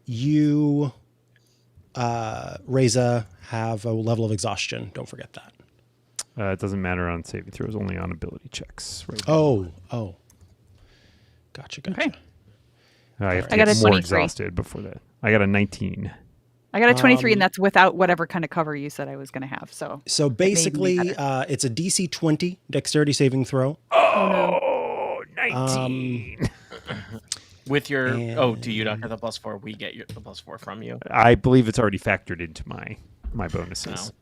you, Reza, have a level of exhaustion. Don't forget that. It doesn't matter on saving throws, only on ability checks. Right now. Oh. Gotcha. Okay. I have to I got get a more 23. exhausted before that. I got a 19. I got a 23, and that's without whatever kind of cover you said I was going to have. So basically, it's a DC 20 dexterity saving throw. Oh, 19. With your do you not get the +4? We get the +4 from you. I believe it's already factored into my bonuses.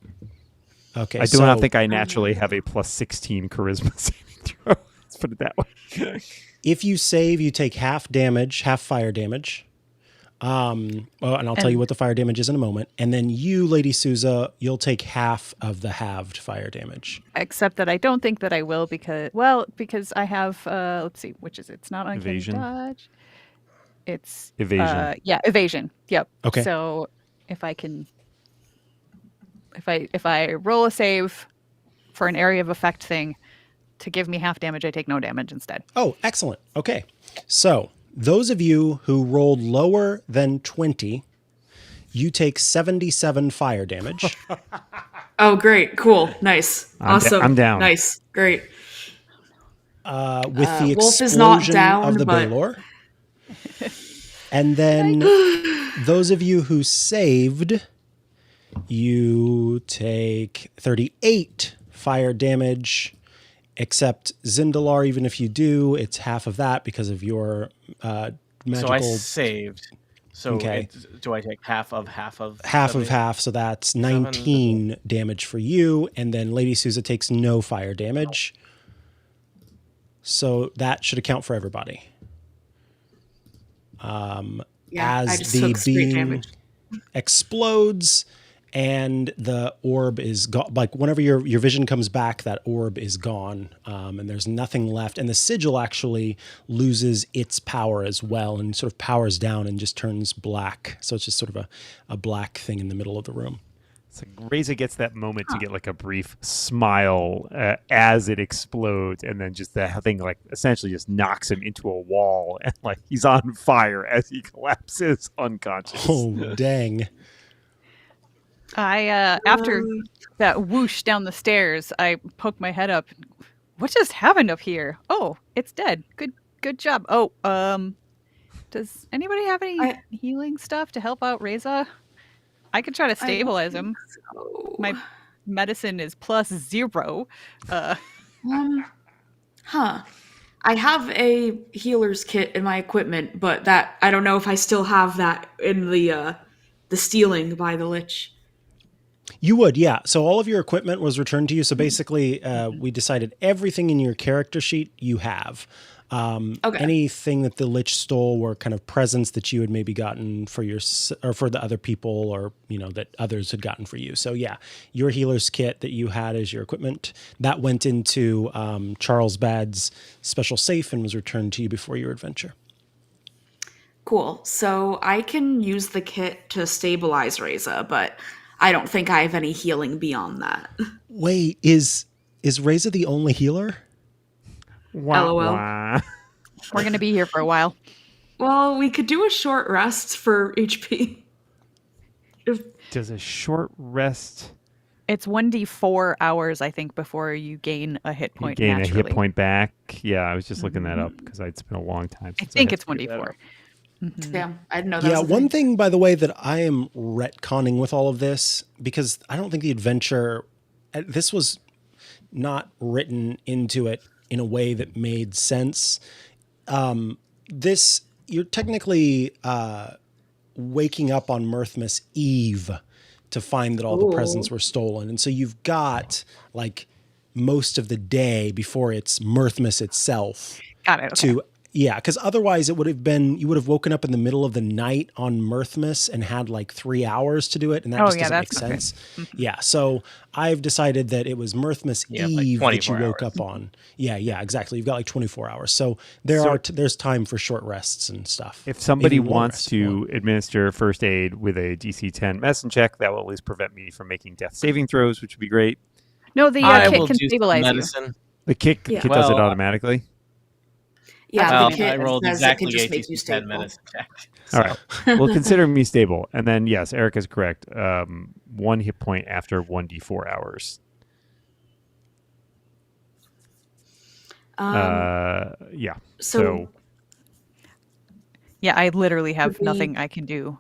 No. Okay. I do not think I naturally have a +16 charisma saving throw. Let's put it that way. If you save, you take half fire damage. And I'll tell you what the fire damage is in a moment. And then you, Lady Souza, you'll take half of the halved fire damage. Except that I don't think that I will because I have let's see, which is it's not uncanny Evasion? dodge. It's Evasion. evasion. Yep. Okay. So if I roll a save for an area of effect thing to give me half damage, I take no damage instead. Oh, excellent. Okay. So those of you who rolled lower than 20, you take 77 fire damage. Oh, great. Cool. Nice. Awesome. I'm down. Nice. Great. With the Wolf is not explosion down, of the but- Baylor. And then those of you who saved, you take 38 fire damage, except Zindalar, even if you do, it's half of that because of your magical... So I saved. So Okay. do I take half of? half 70? of half, so that's 19 damage for you, and then Lady Souza takes no fire damage. So that should account for everybody. Yeah, I As just the took straight beam damage. explodes and the orb is gone, like whenever your vision comes back, that orb is gone, and there's nothing left. And the sigil actually loses its power as well and sort of powers down and just turns black. So it's just sort of a black thing in the middle of the room. It's like Reza gets that moment to get like a brief smile as it explodes, and then just that thing like essentially just knocks him into a wall, and like he's on fire as he collapses unconscious. Oh, dang. I after that whoosh down the stairs, I poke my head up. What just happened up here? Oh, it's dead. Good job. Oh, does anybody have any healing stuff to help out Reza? I could try to stabilize him. So- My medicine is +0. I have a healer's kit in my equipment, but that I don't know if I still have that in the stealing by the Lich. You would, yeah. So all of your equipment was returned to you. So basically, we decided everything in your character sheet you have. Okay. Anything that the Lich stole were kind of presents that you had maybe gotten for or for the other people, or that others had gotten for you. So yeah, your healer's kit that you had as your equipment that went into Charles Bad's special safe and was returned to you before your adventure. Cool. So I can use the kit to stabilize Reza, but I don't think I have any healing beyond that. Wait, is Reza the only healer? Wah, LOL. wah. We're going to be here for a while. Well, we could do a short rest for HP. Does a short rest It's 1d4 hours, I think, before you gain a hit point gain naturally. a hit point back? Yeah, I was just looking that up because it's been a long time. I Since think had it's to figure that 1d4. out. Damn, I didn't know that. Yeah, was a one thing. thing, by the way, that I am retconning with all of this, because I don't think the adventure, this was not written into it in a way that made sense. You're technically waking up on Mirthmas Eve to find that all the presents were stolen. And so you've got like most of the day before it's Mirthmas itself. Got it. Okay. Yeah, because otherwise it would have been, you would have woken up in the middle of the night on Mirthmas and had like 3 hours to do it, and that just doesn't make that's okay. sense. Yeah, so I've decided that it was Mirthmas like Eve that you 24 woke hours. up on. Yeah, exactly. You've got like 24 hours. So there's time for short rests and stuff. If somebody Maybe long wants rests if you to want. administer first aid with a DC 10 medicine check, that will at least prevent me from making death saving throws, which would be great. No, the I kit will can do some stabilize you. medicine. The kit Yeah. does it Well, automatically. Yeah, Well, the kit I rolled says exactly it can just a make you DC 10 stable. medicine check. All right. Well, consider me stable. And then, yes, Erica's correct. 1 hit point after 1d4 hours. Yeah. So Yeah, I literally have Would we- nothing I can do.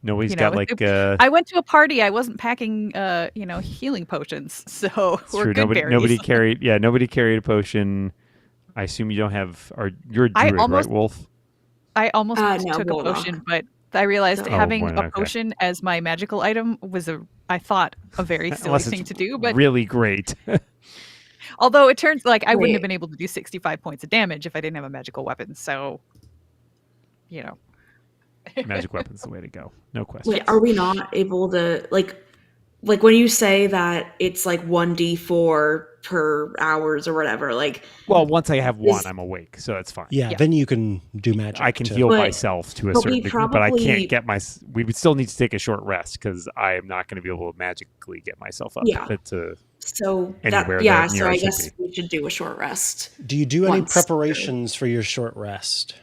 nobody's you got know, like. I went to a party. I wasn't packing, healing potions, so It's we're true. good Nobody berries. carried. Yeah, nobody carried a potion. I assume you don't have. You're a I druid, almost- right, Wolf? I almost No, took a Warlock. potion, but I realized Oh, having one, a okay. potion as my magical item was I thought a very silly Unless thing it's to do. But really great. although it turns like I wouldn't Wait. have been able to do 65 points of damage if I didn't have a magical weapon. So, magic weapon's the way to go. No question. Wait, are we not able to like when you say that it's like 1d4 per hours or whatever, like Well, once I have one, Is- I'm awake, so it's fine. Yeah, Yeah. then you can do magic. I can to- heal But- myself to a but certain we degree, but I probably- can't get my. We would still need to take a short rest because I am not going to be able to magically get myself up Yeah. to. so Anywhere that yeah, that so near I I should guess be. we should do a short rest. Do you do any Once. preparations for your short rest?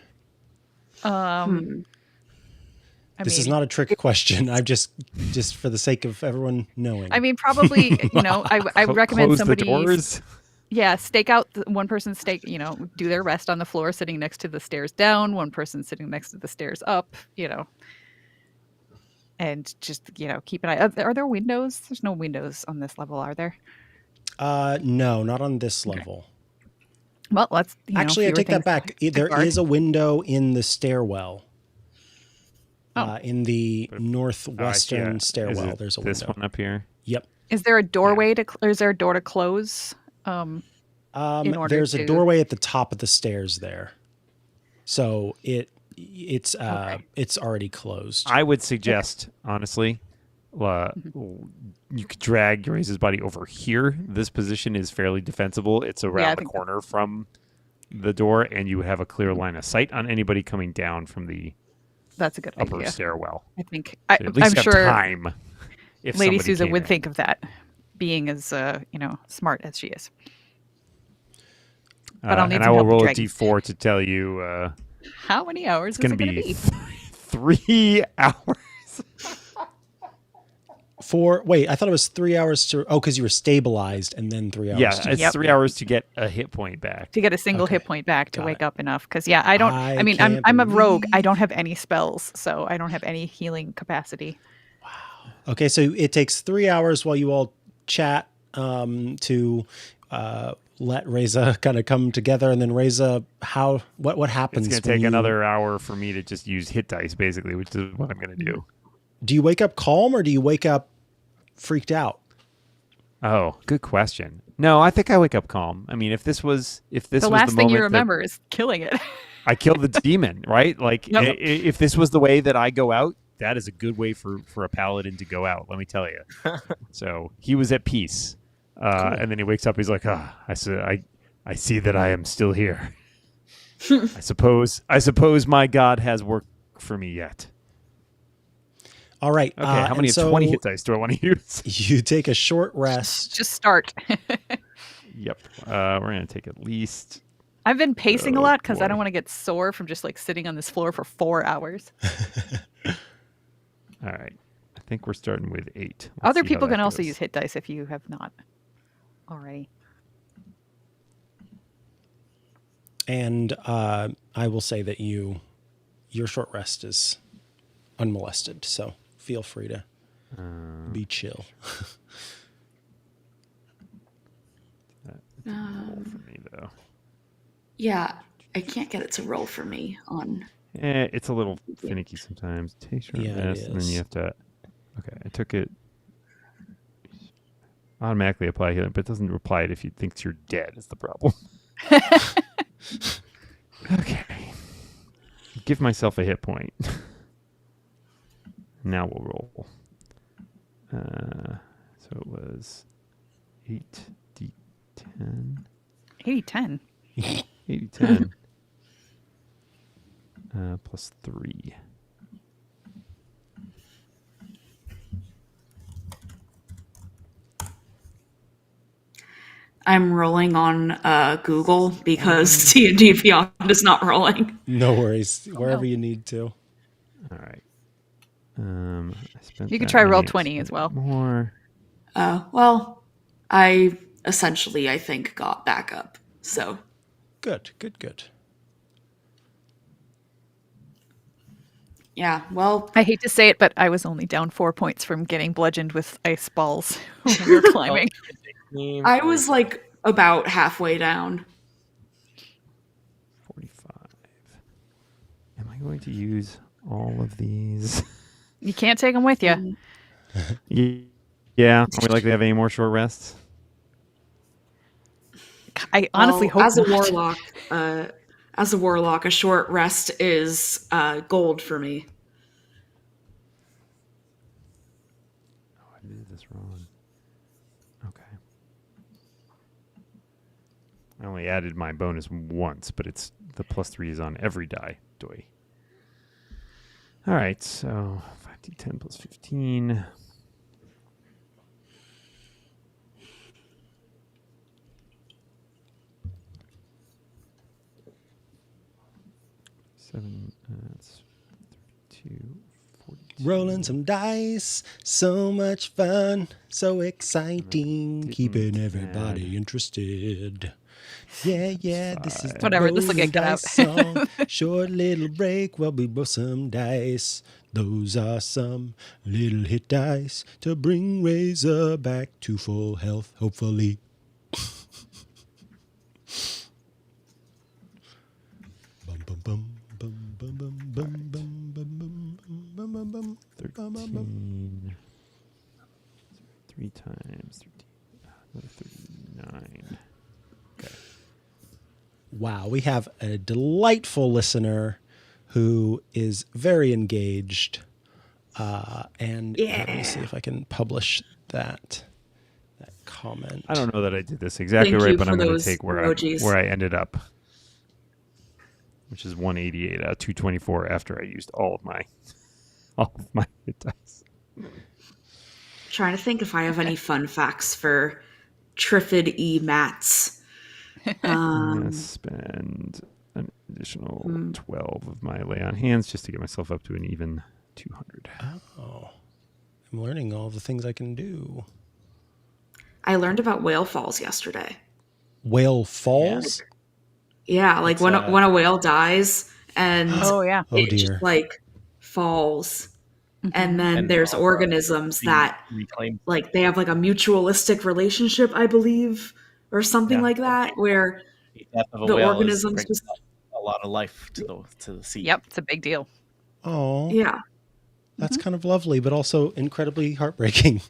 I This is mean, not a trick question. I'm just for the sake of everyone knowing. I mean, probably, I recommend close somebody, the doors. yeah, stake out one person stake, do their rest on the floor sitting next to the stairs down, one person sitting next to the stairs up, and just, keep an eye. Are there windows? There's no windows on this level, are there? No, not on this level. Well, let's, Actually, I fewer take that things back. to There guard. is a window in the stairwell. Oh. In the northwestern Is stairwell, it there's a this window. one up here. Yep. Is there a doorway or is there a door to close? In order There's a to- doorway at the top of the stairs there, so it's already closed. I would suggest, honestly, you could drag Grace's body over here. This position is fairly defensible. It's I around the think so. corner from the door, and you have a clear line of sight on anybody coming down from the That's a good upper idea. stairwell. I think So at least I'm have sure time. If Lady somebody Sousa came would in. think of that, being as smart as she is. But I'll need and some I will help with roll a dragons. d4 to tell you How many hours it's is going it to going be to be? 3 hours. Wait, I thought it was 3 hours to. Oh, because you were stabilized and then 3 hours. Yeah, to, it's Yep. 3 hours to get a hit point back. To get a single Okay. hit point back to Got wake it. up enough. Because I don't. I mean, can't I'm a rogue. I believe- don't have any spells, so I don't have any healing capacity. Okay, so it takes 3 hours while you all chat to let Reza kind of come together, and then Reza, what happens? It's going to when take you- another hour for me to just use hit dice, basically, which is what I'm going to do. Do you wake up calm or do you wake up freaked out? Oh, good question. No, I think I wake up calm. I mean, if this was The the last thing you moment that remember is killing it. I killed the demon, right? Like, Yep. if this was the way that I go out, that is a good way for a paladin to go out. Let me tell you. So he was at peace, and then he wakes up. He's like, I see that I am still here. I suppose my God has work for me yet. All right. Okay, how many and so 20 hit dice do I want to use? You take a short rest. Just start. Yep, we're gonna take at least. I've been pacing a Oh, lot because I boy. don't want to get sore from just like sitting on this floor for 4 hours. All right, I think we're starting with 8. Let's Other see how people that can also goes. use hit dice if you have not already. And I will say that your short rest is unmolested, so feel free to be chill. Roll for me though. Yeah, I can't get it to roll for me on. It's a little finicky sometimes. Take short Yeah, it rest, and then is. you have to. Okay, I took it. Automatically apply healing, but it doesn't apply it if you think you're dead. Is the problem. Okay. Give myself a hit point. Now we'll roll. So it was 8d10. 80-10. 8d10. Plus 3. I'm rolling on Google because D&D Beyond is not rolling. No worries. Wherever no. you need to. All right. I spent You could that try roll many, I 20 spent as well. More. Well, I essentially, I think, got back up. So, Good. yeah, well, I hate to say it, but I was only down 4 points from getting bludgeoned with ice balls when we were climbing. I was like about halfway down. 45. Am I going to use all of these? You can't take them with you. Yeah. Are we likely to have any more short rests? I honestly Well, hope as a not. warlock, a short rest is gold for me. I only added my bonus once, but the +3 is on every die. Doy. All right, so 5d10 plus 15. That's 32, 42. Rolling some dice, so much fun, so exciting, keeping everybody interested. Yeah, this is the Whatever, this will rolling get cut out. dice song. Short little break while we roll some dice. Those are some little hit dice to bring Razor back to full health, hopefully. Bum, bum, bum, bum, bum, bum, bum, bum, bum, bum, bum, bum, 13. 3 times 13. Another 39. Okay. Wow, we have a delightful listener who is very engaged. And let me see if I can publish that comment. I don't know that I did this exactly Thank right, you but for I'm going to those take emojis. where I ended up, which is 188 out of 224 after I used all of my hit dice. Trying to think if I have any fun facts for Triffid E. Mats. I'm going to spend an additional 12 of my lay on hands just to get myself up to an even 200. Oh, I'm learning all the things I can do. I learned about whale falls yesterday. Whale falls? Yeah, like when a whale dies and Oh yeah. Oh, it dear. just like falls, and then And there's all the organisms that reclaimed. like they have like a mutualistic relationship, I believe, or something Yeah. like that, where The death of a the whale organisms brings just a lot of life to the sea. Yep, it's a big deal. Oh, yeah. that's kind of lovely, but also incredibly heartbreaking.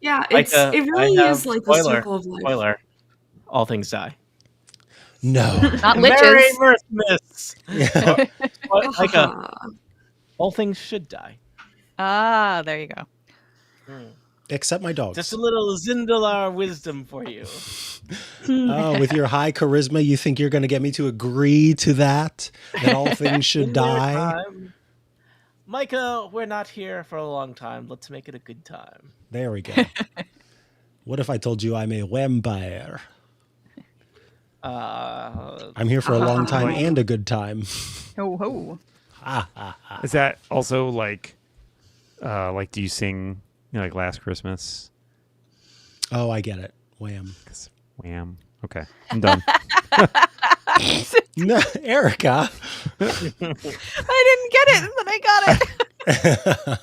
Yeah, Like it really I is have- like the spoiler, circle of life. Spoiler. All things die. No. Not Merry liches. Mirthmas. Yeah. Like all things should die. Ah, there you go. Except my dogs. Just a little Zindalar wisdom for you. Oh, with your high charisma, you think you're going to get me to agree to that all things should In their die? time. Micah, we're not here for a long time. Let's make it a good time. There we go. What if I told you I'm a vampire? I'm here for a long time and a good time. Ho ho. Is that also like do you sing like Last Christmas? Oh, I get it. Wham. Wham. Okay, I'm done. No, Erica. I didn't get it, but I got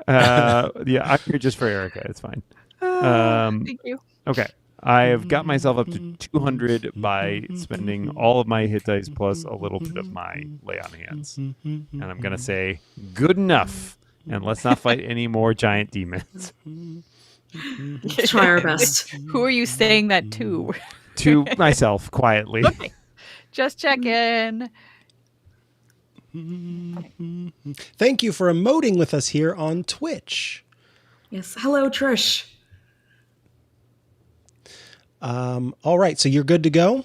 it. Yeah, I'm here just for Erica. It's fine. Thank you. Okay. I have got myself up to 200 by spending all of my hit dice plus a little bit of my lay on hands. And I'm going to say, good enough. And let's not fight any more giant demons. Try our best. Who are you saying that to? To myself, quietly. Okay. Just check in. Thank you for emoting with us here on Twitch. Yes. Hello, Trish. All right, so you're good to go?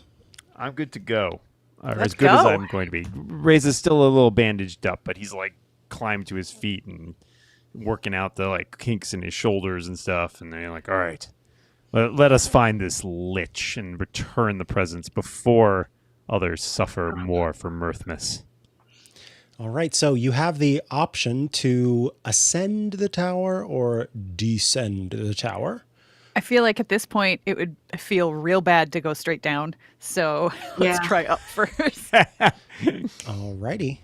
I'm good to go. Or Let's as good as go. I'm going to be. Ray's is still a little bandaged up, but he's like climbed to his feet and working out the like kinks in his shoulders and stuff. And they're like, all right, let us find this Lich and return the presents before others suffer more for Mirthmas. All right, so you have the option to ascend the tower or descend the tower. I feel like at this point it would feel real bad to go straight down. So let's Yeah. try up first. All righty.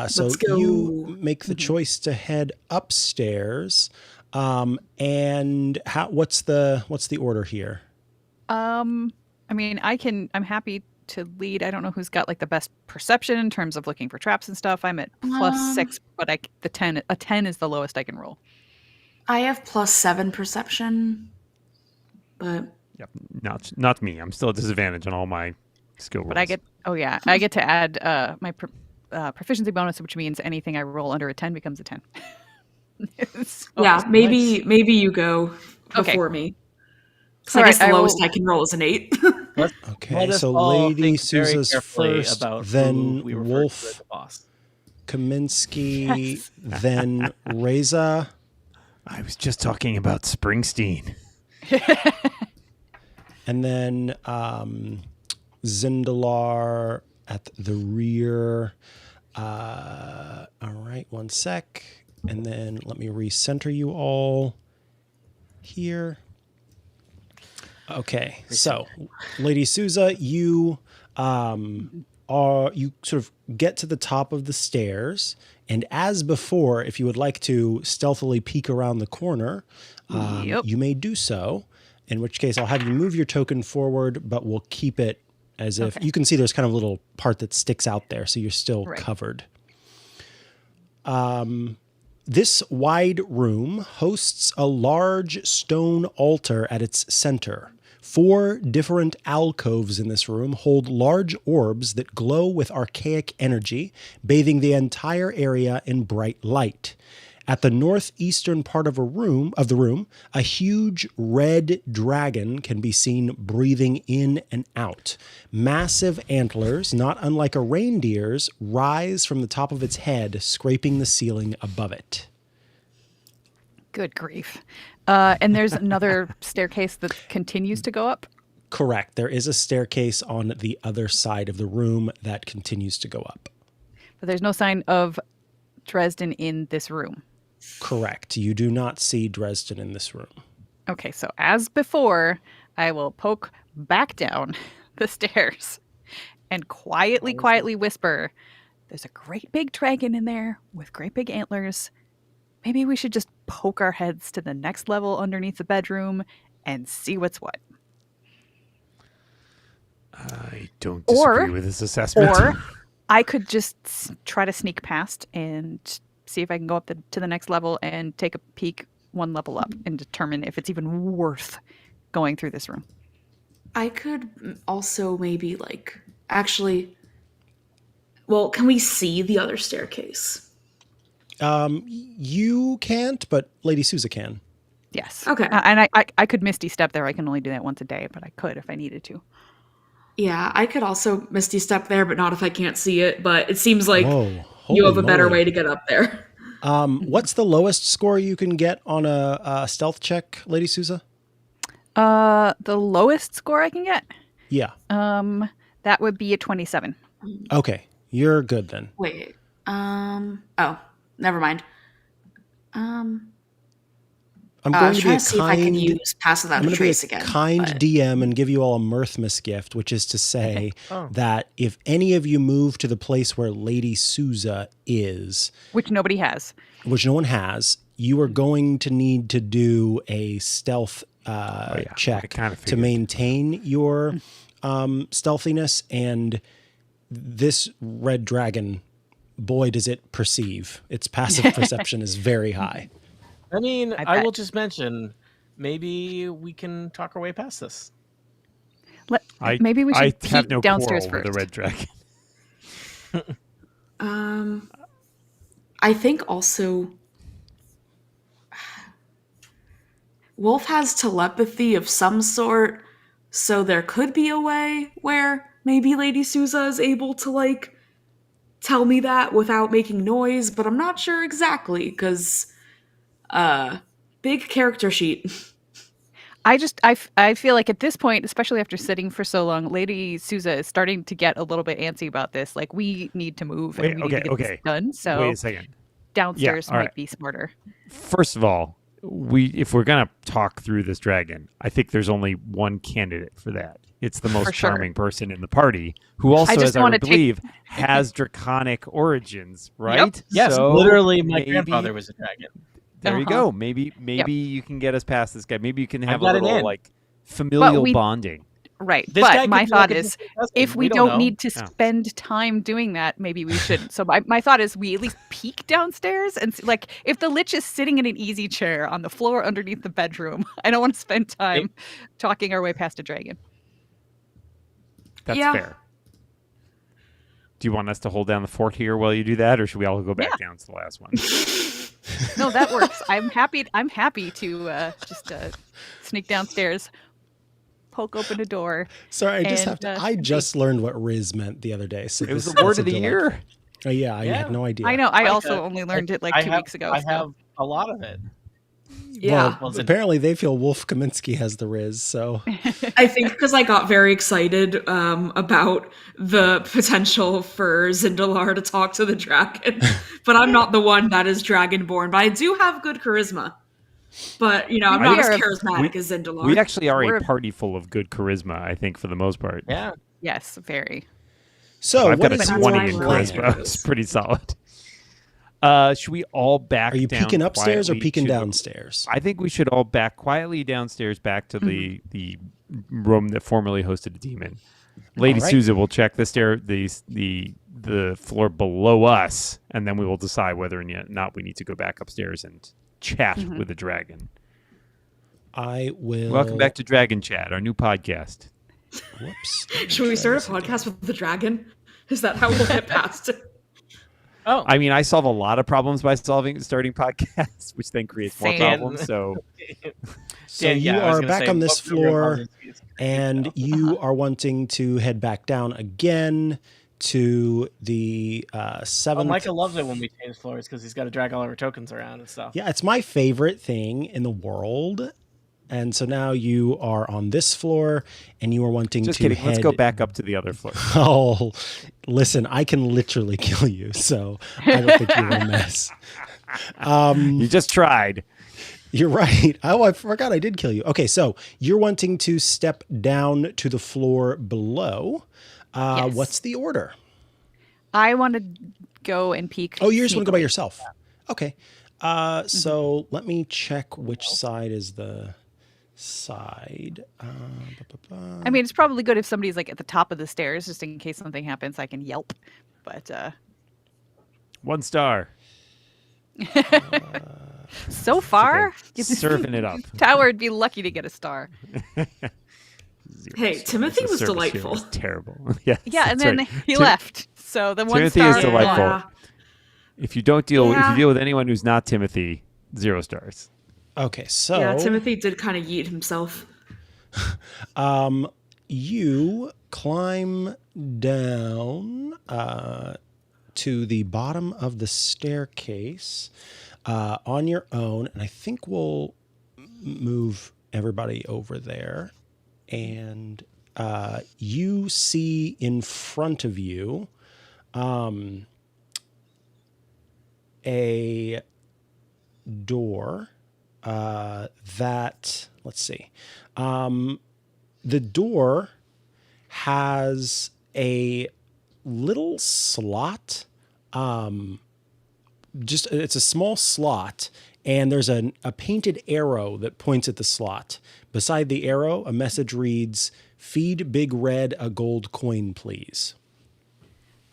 So Let's go. you make the choice to head upstairs. And what's the order here? I mean, I'm happy to lead. I don't know who's got like the best perception in terms of looking for traps and stuff. I'm at +6, but a 10 is the lowest I can roll. I have +7 perception, but Yep, not me. I'm still at disadvantage on all my skill rolls. But I get to add my proficiency bonus, which means anything I roll under a 10 becomes a 10. So- yeah, maybe you go Okay. before me. 'Cause All I guess right, the I lowest will- I can roll is an 8. Okay, us so all Lady think very Souza's carefully first, about then who we refer to as Wolf the boss. Kaminsky, Yes. then Reza, I was just talking about Springsteen. and then Zindalar at the rear. All right, one sec. And then let me recenter you all here. Okay, so Lady Souza, you you sort of get to the top of the stairs, and as before, if you would like to stealthily peek around the corner, Yep. you may do so. In which case, I'll have you move your token forward, but we'll keep it as if Okay. you can see there's kind of a little part that sticks out there, so you're still Right. covered. This wide room hosts a large stone altar at its center. 4 different alcoves in this room hold large orbs that glow with archaic energy, bathing the entire area in bright light. At the northeastern part of the room, a huge red dragon can be seen breathing in and out. Massive antlers, not unlike a reindeer's, rise from the top of its head, scraping the ceiling above it. Good grief. And there's another staircase that continues to go up. Correct. There is a staircase on the other side of the room that continues to go up. But there's no sign of Dresden in this room. Correct. You do not see Dresden in this room. Okay, so as before, I will poke back down the stairs and quietly whisper, there's a great big dragon in there with great big antlers. Maybe we should just poke our heads to the next level underneath the bedroom and see what's what. I don't disagree with this assessment. Or I could just try to sneak past and see if I can go up to the next level and take a peek one level up and determine if it's even worth going through this room. I could also maybe well, can we see the other staircase? You can't, but Lady Souza can. Yes. Okay. And I could Misty Step there. I can only do that once a day, but I could if I needed to. Yeah, I could also Misty Step there, but not if I can't see it. But it seems like Whoa, you holy have a better moly. way to get up there. What's the lowest score you can get on a stealth check, Lady Souza? The lowest score I can get? Yeah. That would be a 27. Okay. You're good then. Wait. Oh, never mind. I'm I going was to be trying a to see if I could kind. use Pass I'm Without going a to be a Trace again. kind but- DM and give you all a Mirthmas gift, which is to say that if any of you move to the place where Lady Souza is, Which nobody has. which no one has, you are going to need to do a stealth I check kinda to figured. maintain your stealthiness. And this red dragon, boy, does it perceive. Its passive perception is very high. I mean, I I bet. will just mention, maybe we can talk our way past this. Maybe we should I have peek no downstairs quarrel first. with the red dragon. I think also Wolf has telepathy of some sort, so there could be a way where maybe Lady Souza is able to tell me that without making noise, but I'm not sure exactly because big character sheet. I feel like at this point, especially after sitting for so long, Lady Souza is starting to get a little bit antsy about this. Like, we need to move and Wait, we need to get this done. So Wait a second. downstairs all might right. be smarter. First of all, if we're gonna talk through this dragon, I think there's only one candidate for that. It's the most For sure. charming person in the party, who also, just as I wanna take- believe, has draconic origins, right? Yes, So literally, my maybe- grandfather was a dragon. There you Uh-huh. go. Maybe you can get us past this guy. Maybe you can have a got an little in. familial we- bonding. Right. This guy But could my be thought like a is, distant cousin. if we don't don't know. need to Yeah. spend time doing that, maybe we shouldn't. So my thought is we at least peek downstairs and see, like, if the Lich is sitting in an easy chair on the floor underneath the bedroom, I don't want to spend time talking our way past a dragon. That's Yeah. fair. Do you want us to hold down the fort here while you do that, or should we all go back down to the last one? No, that works. I'm happy to just sneak downstairs. poke open a door. Sorry, I just And, have to. uh, I just learned what Riz meant the other day. So It was this the word is a of the delight. year. Oh, yeah, I Yeah. had no idea. I know. I Micah, also only learned it like 2 weeks ago. I so. have a lot of it. Yeah. Well, apparently they feel Wolf Kaminsky has the Riz. So I think because I got very excited about the potential for Zindalar to talk to the dragon, but I'm not the one that is dragonborn. But I do have good charisma. But I'm We not as are- charismatic as Zindalar. We actually are We're- a party full of good charisma, I think, for the most part. Yeah. Yes, very. So I've what got a is That's your 20 in why I like charisma. it. It's pretty solid. Should we all back Are you down peeking upstairs or quietly peeking to the- downstairs? I think we should all back quietly downstairs back to the room that formerly hosted a demon. Lady All right. Souza will check the the floor below us, and then we will decide whether or not we need to go back upstairs and chat with the dragon. I will. Welcome back to Dragon Chat, our new podcast. Whoops. Should we start a podcast with the dragon? Is that how we'll get past it? Oh, I mean, I solve a lot of problems by starting podcasts, which then creates more Same. problems. So So yeah, you I was are gonna back say, on this both of your floor, apologies. and you are wanting to head back down again to the Oh, seventh. Micah loves it when we change floors because he's got to drag all our tokens around and stuff. Yeah, it's my favorite thing in the world. And so now you are on this floor, and you are wanting just to kidding. head. Let's go back up to the other floor. Oh, listen, I can literally kill you, so I don't think you will mess. You just tried. You're right. Oh, I forgot I did kill you. Okay, so you're wanting to step down to the floor below. Yes. What's the order? I want to go and peek. Oh, you just want to go by sneakily. yourself. Okay. So let me check which side is the side. I mean, it's probably good if somebody's like at the top of the stairs, just in case something happens. I can yelp. But 1 star. so far, Serving it up. Tower would be lucky to get a star. 0 Hey, stars. Timothy The was service here delightful. was terrible. Yes, Yeah, and that's then right. he left. So the 1 Timothy star. is delightful. Yeah. If you don't deal, if Yeah. you deal with anyone who's not Timothy, 0 stars. Okay, so Yeah, Timothy did kind of yeet himself. you climb down to the bottom of the staircase on your own, and I think we'll move everybody over there. And you see in front of you a door that, let's see. The door has a little slot. It's a small slot, and there's a painted arrow that points at the slot. Beside the arrow, a message reads, "Feed Big Red a gold coin, please."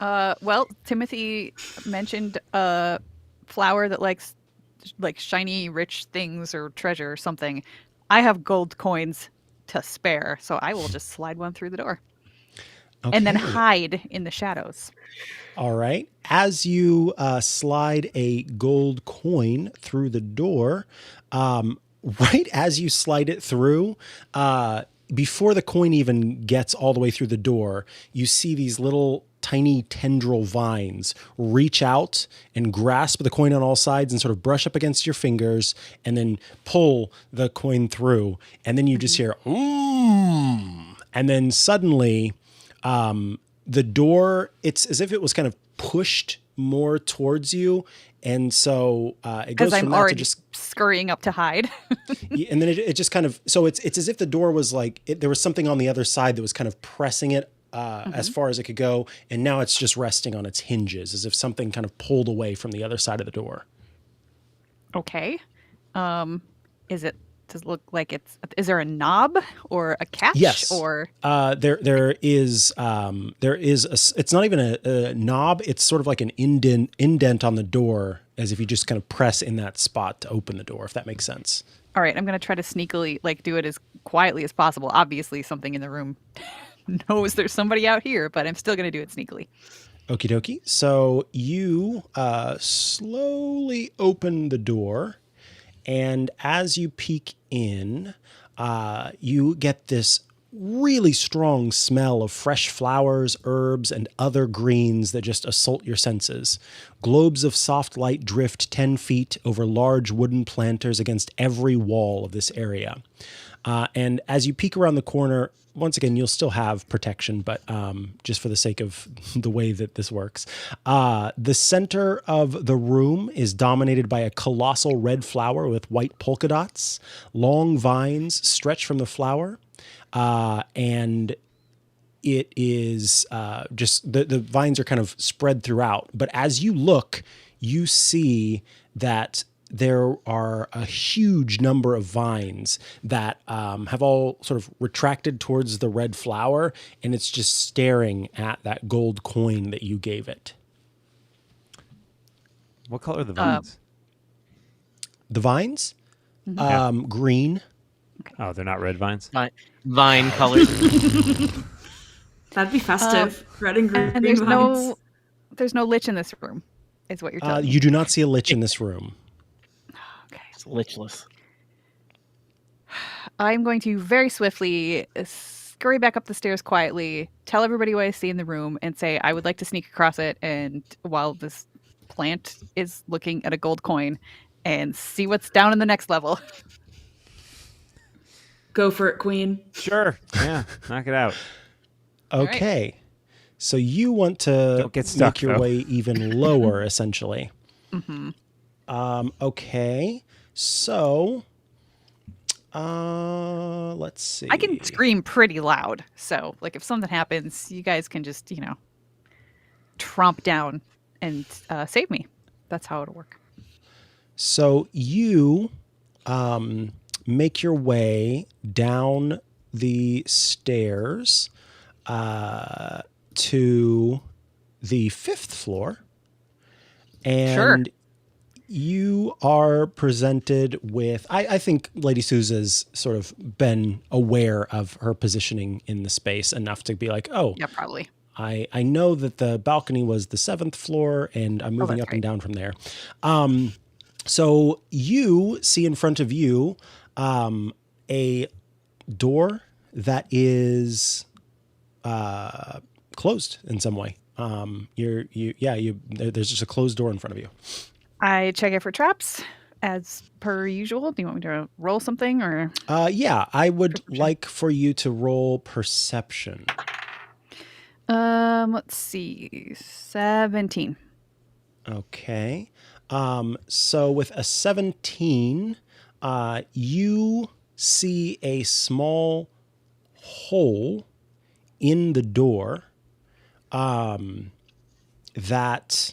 Well, Timothy mentioned a flower that likes like shiny, rich things or treasure or something. I have gold coins to spare, so I will just slide one through the door and then Okay. hide in the shadows. All right. As you slide a gold coin through the door, right as you slide it through, before the coin even gets all the way through the door, you see these little tiny tendril vines reach out and grasp the coin on all sides and sort of brush up against your fingers and then pull the coin through. And then you just hear, and then suddenly the door, it's as if it was kind of pushed more towards you. And so it goes Because from I'm that to already just, scurrying up to hide. and then it just kind of, so it's as if the door was like, there was something on the other side that was kind of pressing it as far as it could go. And now it's just resting on its hinges, as if something kind of pulled away from the other side of the door. Okay. Does it look like is there a knob or a catch? Yes. Or There is it's not even a knob. It's sort of like an indent on the door, as if you just kind of press in that spot to open the door, if that makes sense. all right, I'm gonna try to sneakily do it as quietly as possible. Obviously, something in the room knows there's somebody out here, but I'm still gonna do it sneakily. Okie dokie. So you slowly open the door, and as you peek in, you get this really strong smell of fresh flowers, herbs, and other greens that just assault your senses. Globes of soft light drift 10 feet over large wooden planters against every wall of this area. And as you peek around the corner, once again, you'll still have protection, but just for the sake of the way that this works, the center of the room is dominated by a colossal red flower with white polka dots. Long vines stretch from the flower, and it is just the vines are kind of spread throughout. But as you look, you see that there are a huge number of vines that have all sort of retracted towards the red flower, and it's just staring at that gold coin that you gave it. What color are the vines? The vines? Yeah. Green. Oh, they're not red vines? Vine colored. That'd be festive. Red and green And there's vines. no lich in this room, is what you're telling me. You do not see a lich in this room. Okay. It's lichless. I'm going to very swiftly scurry back up the stairs quietly, tell everybody what I see in the room, and say I would like to sneak across it, and while this plant is looking at a gold coin, and see what's down in the next level. Go for it, Queen. Sure. Yeah, knock it out. Okay. Right. So you want to Don't get stuck, make your though. way even lower, essentially. Mm-hmm. Okay. So, let's see. I can scream pretty loud. So, like, if something happens, you guys can just, tromp down and save me. That's how it'll work. So you make your way down the stairs to the 5th floor. And Sure. You are presented with, I think Lady Sousa's sort of been aware of her positioning in the space enough to be like, oh, Yeah, probably. I know that the balcony was the 7th floor and I'm moving that's up and right. down from there. So you see in front of you a door that is closed in some way. There's just a closed door in front of you. I check it for traps as per usual. Do you want me to roll something or? Yeah, I would like for you to roll perception. Let's see. 17. Okay. So with a 17, you see a small hole in the door that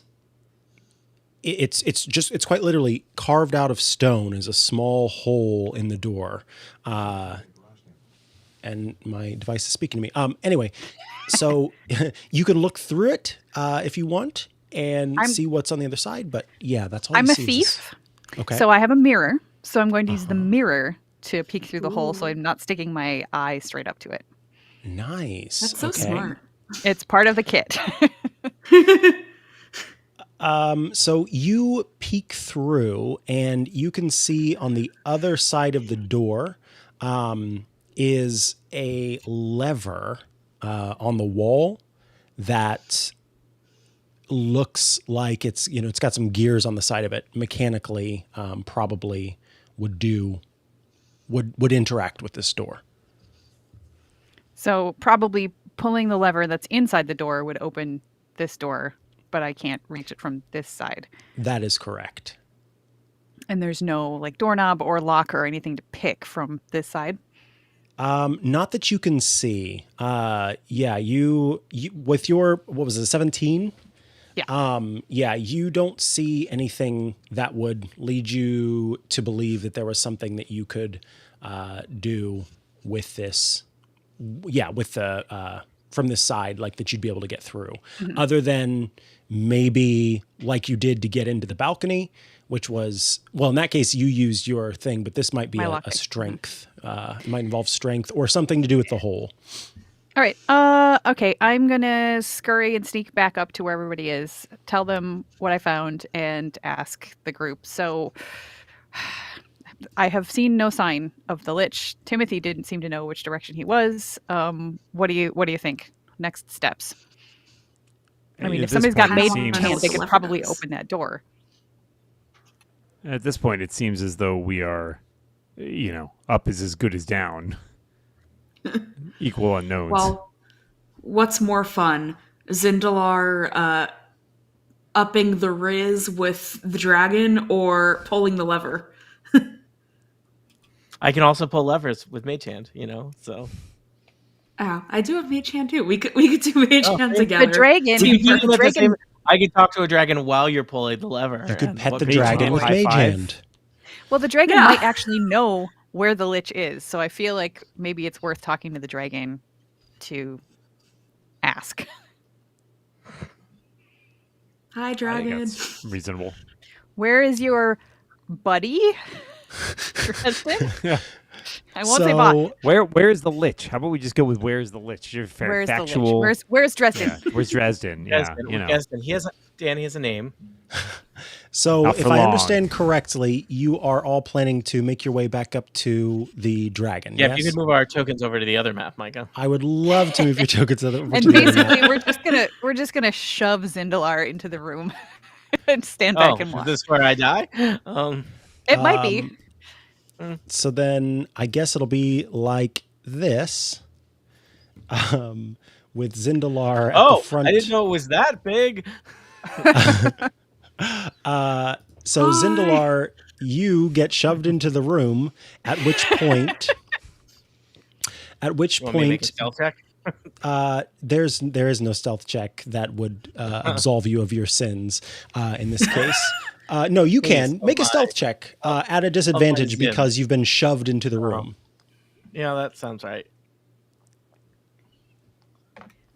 it's quite literally carved out of stone as a small hole in the door. And my device is speaking to me. Anyway, so you can look through it if you want and see what's on the other side. But yeah, that's all I'm you a see. thief. Okay. So I have a mirror. So I'm going to use the mirror to peek through the hole so I'm not sticking my eye straight up to it. Nice. That's so smart. It's part of the kit. So you peek through and you can see on the other side of the door is a lever on the wall that looks like it's got some gears on the side of it. Mechanically, probably would interact with this door. So probably pulling the lever that's inside the door would open this door, but I can't reach it from this side. That is correct. And there's no like doorknob or lock or anything to pick from this side. Not that you can see. You with your, what was it, 17? Yeah. You don't see anything that would lead you to believe that there was something that you could do with this. Yeah, with the from this side, like that you'd be able to get through, other than maybe like you did to get into the balcony, which was, well, in that case you used your thing, but this might be a strength. It might involve strength or something to do with the hole. All right. Okay. I'm going to scurry and sneak back up to where everybody is, tell them what I found, and ask the group. So I have seen no sign of the Lich. Timothy didn't seem to know which direction he was. What do you think? Next steps. I mean, At if this somebody's got point, it mage seems- hand, they could Lever probably does. open that door. At this point, it seems as though we are, up is as good as down. Equal unknowns. Well, what's more fun? Zindalar upping the Riz with the dragon or pulling the lever? I can also pull levers with Mage Hand, so. Oh, I do have Mage Hand too. We could do Mage Oh, Hand the together. The dragon, We can use them the at the dragon. I can talk to a dragon while you're pulling the lever. You could and pet what the Mage dragon Hand with high Mage five. Hand. Well, the dragon Yeah. might actually know where the Lich is, so I feel like maybe it's worth talking to the dragon to ask. Hi, I think dragon. that's reasonable. Where is your buddy, Dresden? I won't say bot. Where is the Lich? How about we just go with where's the Lich? Your Where's factual. the Lich? Where's Dresden? Yeah, where's Dresden? Yeah, Dresden. Danny has a name. So, Not if for I long. understand correctly, you are all planning to make your way back up to the dragon. Yeah, yes? if you could move our tokens over to the other map, Micah. I would love to move your tokens over And to the other map. basically, we're just gonna shove Zindalar into the room and stand back and is watch. this where I die? It might be. So then I guess it'll be like this, with Zindalar at the front. I didn't know it was that big. So Zindalar, you get shoved into the room. At which point, You want me to make a stealth check? there is no stealth check that would absolve you of your sins in this case. No, you can make a stealth check at a disadvantage sins. because you've been shoved into the room. Yeah, that sounds right.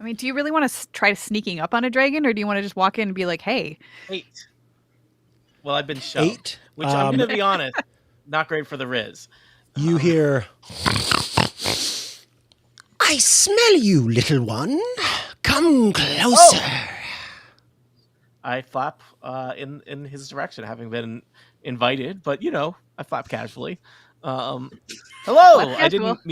I mean, do you really want to try sneaking up on a dragon, or do you want to just walk in and be like, "Hey"? 8. Well, I've been shoved. 8. Which I'm going to be honest, not great for the Riz. You hear, I smell you, little one. Come closer. I flap in his direction, having been invited, but I flap casually. Hello, Flap I casual. didn't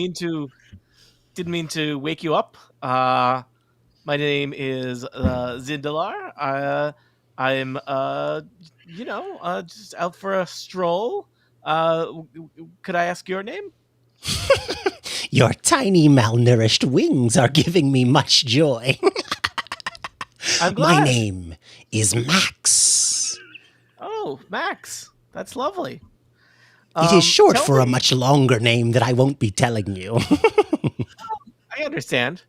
mean to wake you up. My name is Zindalar. I'm just out for a stroll. Could I ask your name? Your tiny malnourished wings are giving me much joy. I'm glad. My name is Max. Oh, Max. That's lovely. It is short tell for a me- much longer name that I won't be telling you. I understand.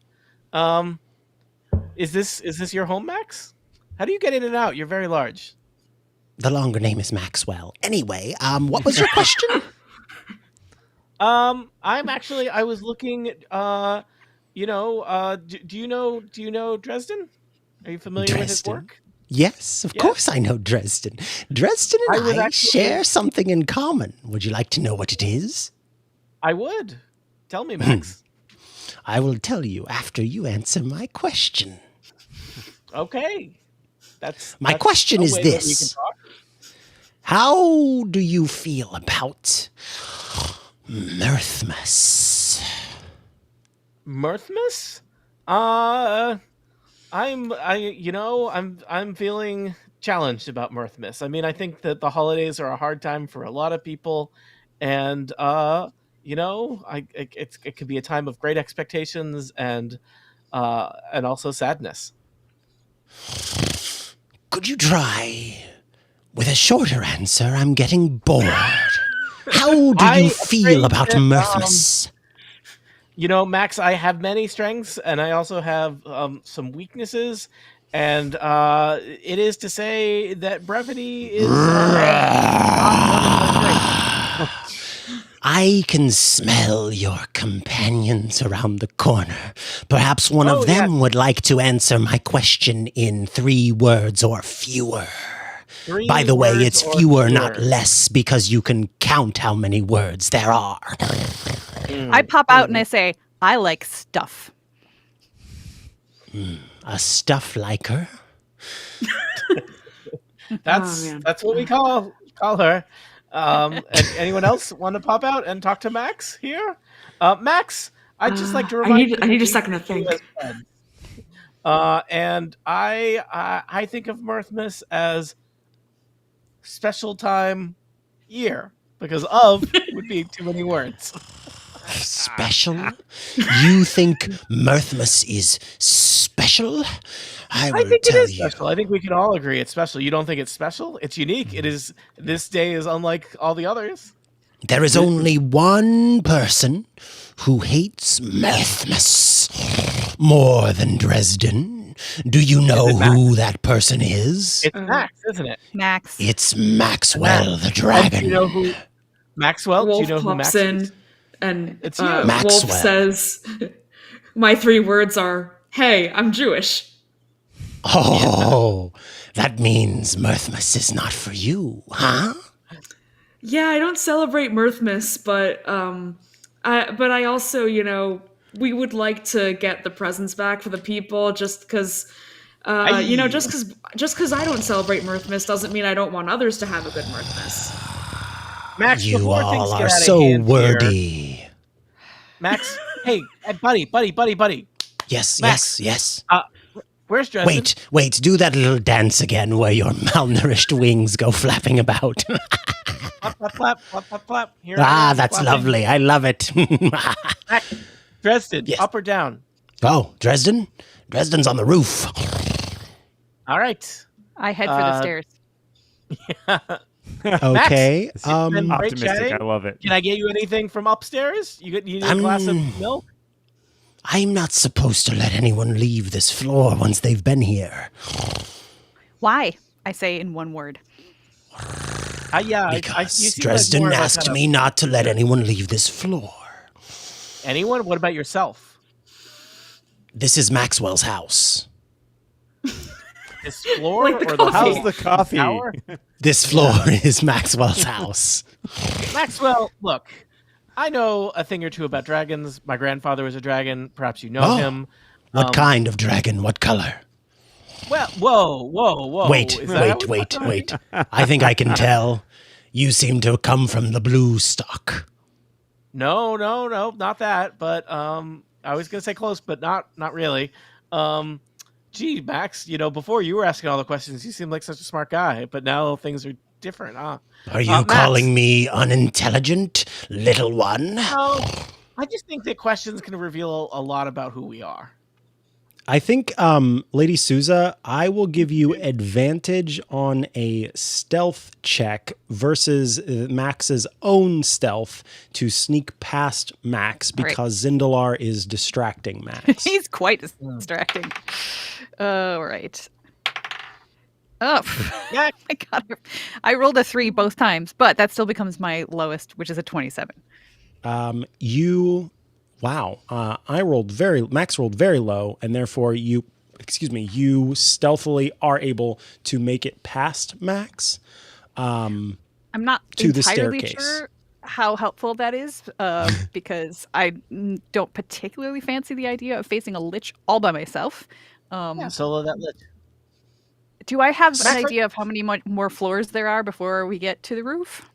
Is this your home, Max? How do you get in and out? You're very large. The longer name is Maxwell. Anyway, what was your question? I was looking. Do you know Dresden? Are you familiar with his Dresden? work? Yes, of Yes. course I know Dresden. Dresden I and was I actually- share something in common. Would you like to know what it is? I would. Tell me, Max. I will tell you after you answer my question. Okay. My that's question a is way that we this. can talk. How do you feel about Mirthmas? Mirthmas? I'm feeling challenged about Mirthmas. I mean, I think that the holidays are a hard time for a lot of people, and it could be a time of great expectations and also sadness. Could you try with a shorter answer? I'm getting bored. How do you feel about Mirthmas? Max, I have many strengths, and I also have some weaknesses. And it is to say that brevity is not one of my strengths. I can smell your companions around the corner. Perhaps one of them would like to answer my question in 3 words or fewer. 3 By the way, words it's or fewer, not less, because you can count how many words there are. I pop out and I say, "I like stuff." A stuff liker? That's man. that's what we call her. And anyone else want to pop out and talk to Max here? Max, I'd just like to remind you. I need a that second to we do think. as friends. And I think of Mirthmas as special time year because of would be too many words. Special? You think Mirthmas is special? I I will think it tell is you. special. I think we can all agree it's special. You don't think it's special? It's unique. It is. This day is unlike all the others. There is only one person who hates Mirthmas more than Dresden. Do you know who that person is? It's Max, isn't it? Max. It's Maxwell the And dragon. do you know who Maxwell? Wolf do you know who pops Max in, is? and It's you. Wolf Maxwell. says, "My 3 words are, hey, I'm Jewish." Oh, that means Mirthmas is not for you, huh? Yeah, I don't celebrate Mirthmas, but I also, we would like to get the presents back for the people, just because. Just because I don't celebrate Mirthmas doesn't mean I don't want others to have a good Mirthmas. Max, You before things all get are out of so hand here, wordy. Max, hey, buddy. Yes, Max. yes. Where's Dresden? Wait, do that little dance again where your malnourished wings go flapping about. Flap. Here I am, That's flapping. lovely. I love it. Max, Dresden, Yes. up or down? Oh, Dresden? Dresden's on the roof. All right. I head for the stairs. Okay. Max, it's been great Optimistic. chatting. I love it. Can I get you anything from upstairs? You need a glass of milk? I'm not supposed to let anyone leave this floor once they've been here. Why? I say in one word. Yeah. Because you seem like Dresden more of a asked kind of- me not to let anyone leave this floor. Anyone? What about yourself? This is Maxwell's house. This floor Like the or the coffee. How's whole the coffee? tower? This floor is Maxwell's house. Maxwell, look, I know a thing or two about dragons. My grandfather was a dragon. Perhaps you know Oh. him. What kind of dragon? What color? Well, whoa. Wait. Is that how we talk? Wait. I think I can tell. You seem to come from the blue stock. No, not that. But I was gonna say close, but not really. Gee, Max, before you were asking all the questions, you seemed like such a smart guy, but now things are different, huh? Are you Max. calling me unintelligent, little one? No, I just think that questions can reveal a lot about who we are. I think, Lady Souza, I will give you advantage on a stealth check versus Max's own stealth to sneak past Max All right. because Zindalar is distracting Max. He's quite distracting. All right. Oh, Yeah. my God. I rolled a 3 both times, but that still becomes my lowest, which is a 27. Max rolled very low, and therefore you stealthily are able to make it past Max. I'm not To the entirely staircase. sure how helpful that is because I don't particularly fancy the idea of facing a lich all by myself. Solo that lich. Do I have an Max, idea of how many more floors there are before we get to the roof?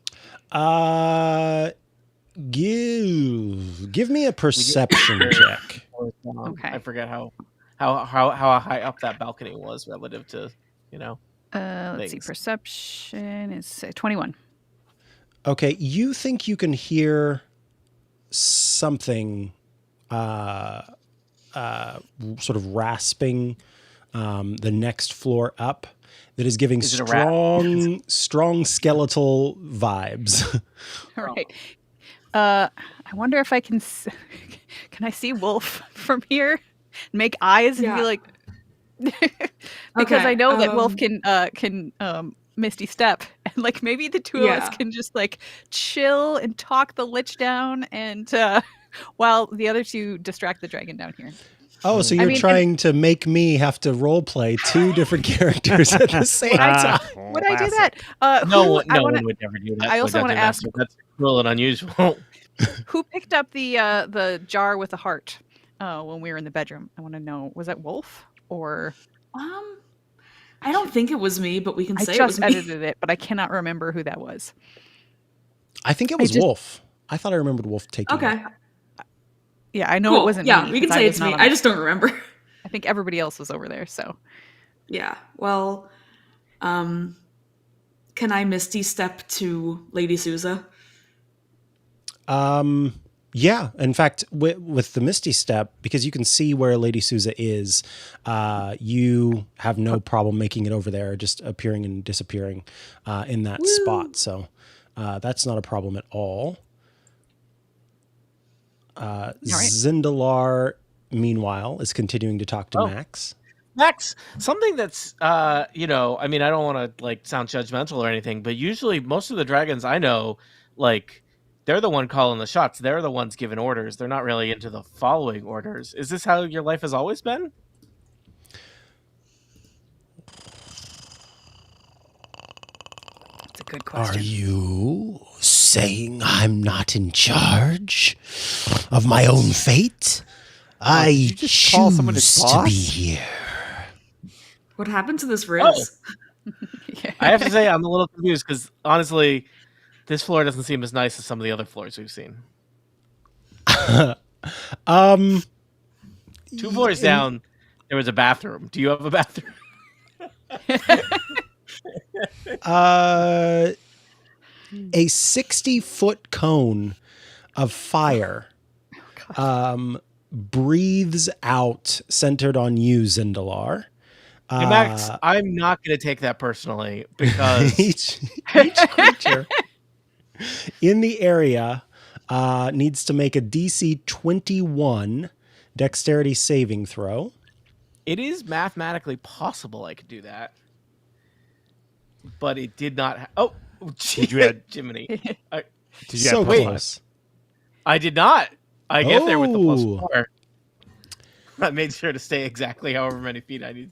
Give me a perception check. Okay. I forget how high up that balcony was relative to, Let's see. things. Perception is 21. Okay, you think you can hear something sort of rasping the next floor up that is giving Is it a rat? strong skeletal vibes. All right. I wonder if I can can I see Wolf from here? Make eyes and Yeah. be like because Okay, I know that Wolf can Misty Step and like maybe the two of us Yeah. can just like chill and talk the lich down and while the other two distract the dragon down here. Oh, so you're mean, trying to make me have to role play two different characters at the same time. Would I do that? No I one wanna, would never do that. I also want to ask- That's cruel and unusual. who picked up the jar with the heart when we were in the bedroom? I want to know, was that Wolf or I don't think it was me, but we can I say it was just me. edited it, but I cannot remember who that was. I think it was Wolf. I thought I remembered Wolf taking Okay. it. Yeah, I know Cool. it wasn't Yeah, me. we can 'cause say was it's not me. on I the- just don't remember. I think everybody else was over there. So Yeah. Well, can I Misty step to Lady Souza? Yeah. In fact, with the Misty Step, because you can see where Lady Souza is, you have no problem making it over there, just appearing and disappearing in that spot. So that's not a problem at all. Zindalar, meanwhile, is continuing to talk to Max. Max, something that's, I mean, I don't want to like sound judgmental or anything, but usually most of the dragons I know, like, they're the one calling the shots. They're the ones giving orders. They're not really into the following orders. Is this how your life has always been? that's a good question. Are you saying I'm not in charge of my own fate? I you just call someone his choose to be boss? here. What happened to this Riz? I have to say I'm a little confused because honestly, this floor doesn't seem as nice as some of the other floors we've seen. 2 floors down, there was a bathroom. Do you have a bathroom? A 60-foot cone of fire breathes out, centered on you, Zindalar. Hey, Max, I'm not going to take that personally because each creature in the area needs to make a DC 21 dexterity saving throw. it is mathematically possible I could do that, but it did not. Did you add- Jiminy? Did you So have plus close. I did not. I get there with the Oh. +4. I made sure to stay exactly however many feet I need.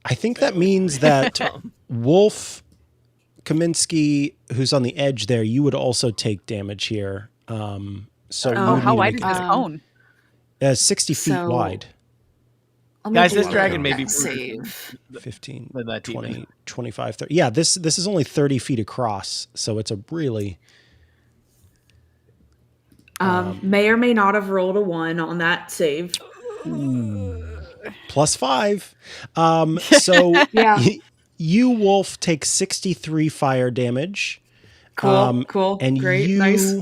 I think that means that Wolf Kaminsky, who's on the edge there, you would also take damage here. So you would How need to wide make is this cone? 60 feet So- wide. Let me Guys, do this a dragon may be save. 15, Than that 20, demon. 25, 30. Yeah, this is only 30 feet across, so it's a really... May or may not have rolled a 1 on that save. +5. So Yeah. you, Wolf, take 63 fire damage. Cool. Cool. And Great. you, Nice.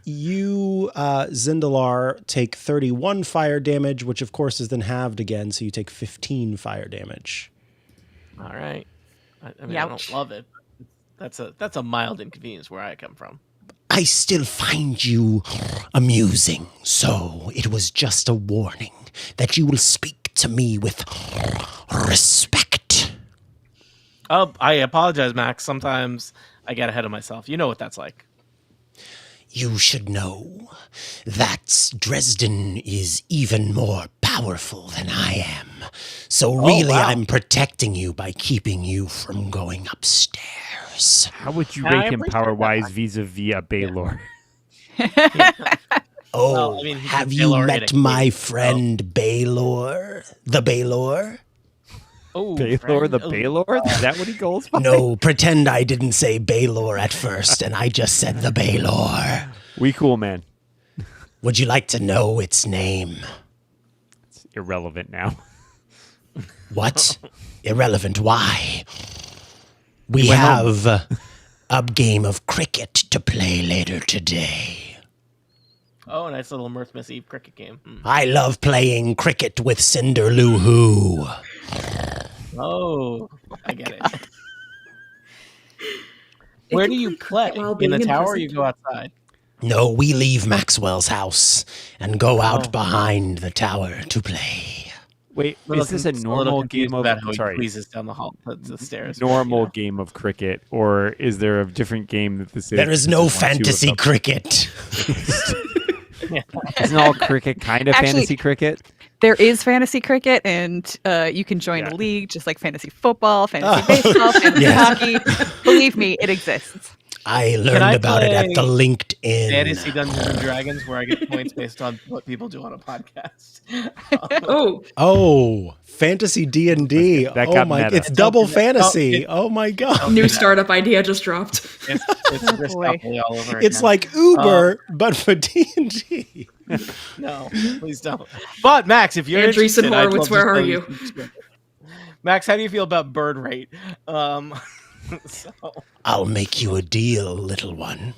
Zindalar, take 31 fire damage, which of course is then halved again, so you take 15 fire damage. All right. I mean, I don't Youch. love it. That's a mild inconvenience where I come from. I still find you amusing, so it was just a warning that you will speak to me with respect. Oh, I apologize, Max. Sometimes I get ahead of myself. You know what that's like. You should know that Dresden is even more powerful than I am. So really, wow. I'm protecting you by keeping you from going upstairs. How would you And I rate him appreciate power-wise that. vis-a-vis a Baylor? Oh, Well, I mean, he's have a you Baylor in met a my cave, friend Baylor? The Baylor? Oh, Baylor friend. the Oh. Baylor? Is that what he goes by? No, pretend I didn't say Baylor at first, and I just said the Baylor. We cool, man. Would you like to know its name? It's irrelevant now. What? Irrelevant. Why? We went have a game of cricket to play later today. Oh, a nice little Mirthmas Eve cricket game. I love playing cricket with Cinderloo Who. Oh, I get it. Where do you play? While In the being tower or imprisoned. you go outside? No, we leave Maxwell's house and go out Oh. behind the tower to play. Wait, is this a normal game of about how he sorry, squeezes down the hall the stairs? normal you know? game of cricket, or is there a different game that this is? There is This no 1, 2, or fantasy something? cricket. Isn't all cricket kind of Actually- fantasy cricket? There is fantasy cricket, and you can join Yeah. a league, just like fantasy football, fantasy baseball, fantasy Yeah. hockey. Believe me, it exists. I learned about it at the play LinkedIn. Fantasy Dungeons and Dragons, where I get points based on what people do on a podcast. Oh, Oh, fantasy D&D. That Oh got my! meta. It's double Don't do that. fantasy. Oh my god! new startup idea just dropped. It's Oh, boy. Riskopoly all over It's again. like Uber, but for D&D. No, please don't. But Max, if you're Andreessen interested, I'd Horowitz, love to where tell are you? some description. Max, how do you feel about bird rate? So, I'll make you a deal, little one.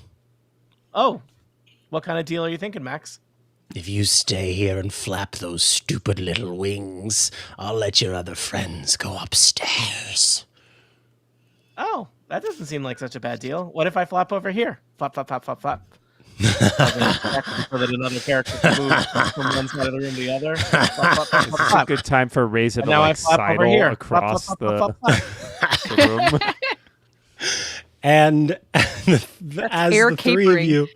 oh, what kind of deal are you thinking, Max? If you stay here and flap those stupid little wings, I'll let your other friends go upstairs. Oh, that doesn't seem like such a bad deal. What if I flap over here? Flap, flap, flap, flap, flap. So that another character can move from one side of the room to the other. Flap, flap, flap, flap, This is a flap. good time for Reza And to now I like flap over sidle here. Flap, flap, across flap, flap, flap, flap. the room. And as air the three capering. of you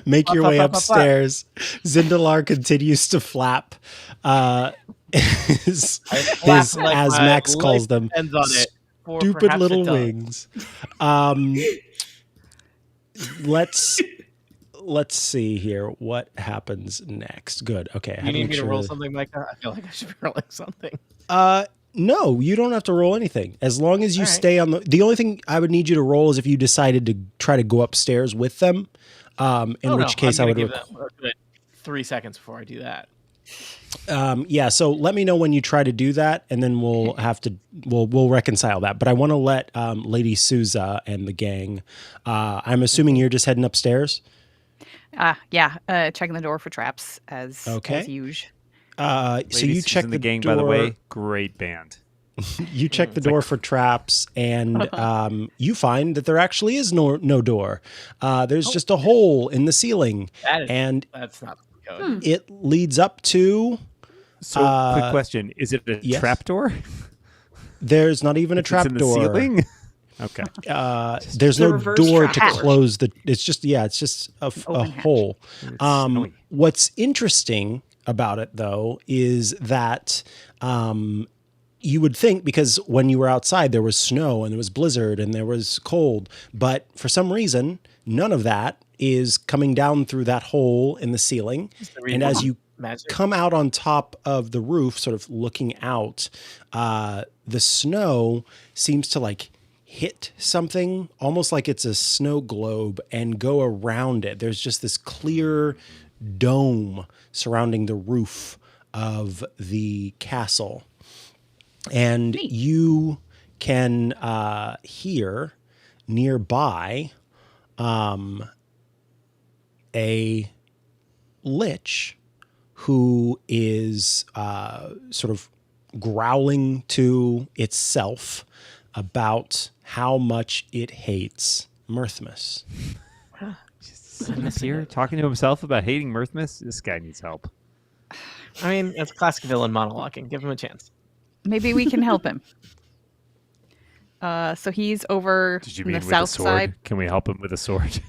make your Flap, way flap, flap, flap. upstairs, Zindalar continues to flap. His, I flap his, like as my Max calls life them, depends on it, or stupid perhaps little it does. wings. Let's see here. What happens next? Good. Okay. You need me to roll something, Micah? I feel like I should be rolling something. No, you don't have to roll anything. As long as you All right. stay on the only thing I would need you to roll is if you decided to try to go upstairs with them. In which case I would give them a good 3 seconds before I do that. yeah, so let me know when you try to do that, and then we'll have to we'll reconcile that. But I want to let Lady Souza and the gang. I'm assuming you're just heading upstairs. Yeah, checking the door for traps as usual. So you Ladies check in the gang, door. by the way. Great band. You check the door for traps, and you find that there actually is no door. There's just a hole in the ceiling, and That's not the code. it leads up to. So, quick question: is it a yes. trapdoor? There's not even a It's trap in the door. ceiling. Okay. There's The no reverse door to trapdoor. close the. It's just a Open hatch. hole. snowy. What's interesting about it though is that you would think, because when you were outside there was snow and there was blizzard and there was cold, but for some reason none of that is coming down through that hole in the ceiling. And as you Magic. come out on top of the roof, sort of looking out, the snow seems to like hit something almost like it's a snow globe and go around it. There's just this clear dome surrounding the roof of the castle. And you can hear nearby a lich who is sort of growling to itself about how much it hates Mirthmas. He's here talking to himself about hating Mirthmas. This guy needs help. I mean, it's classic villain monologuing. Give him a chance. Maybe we can help him. So he's over Did you on mean the with a south sword? side. Can we help him with a sword?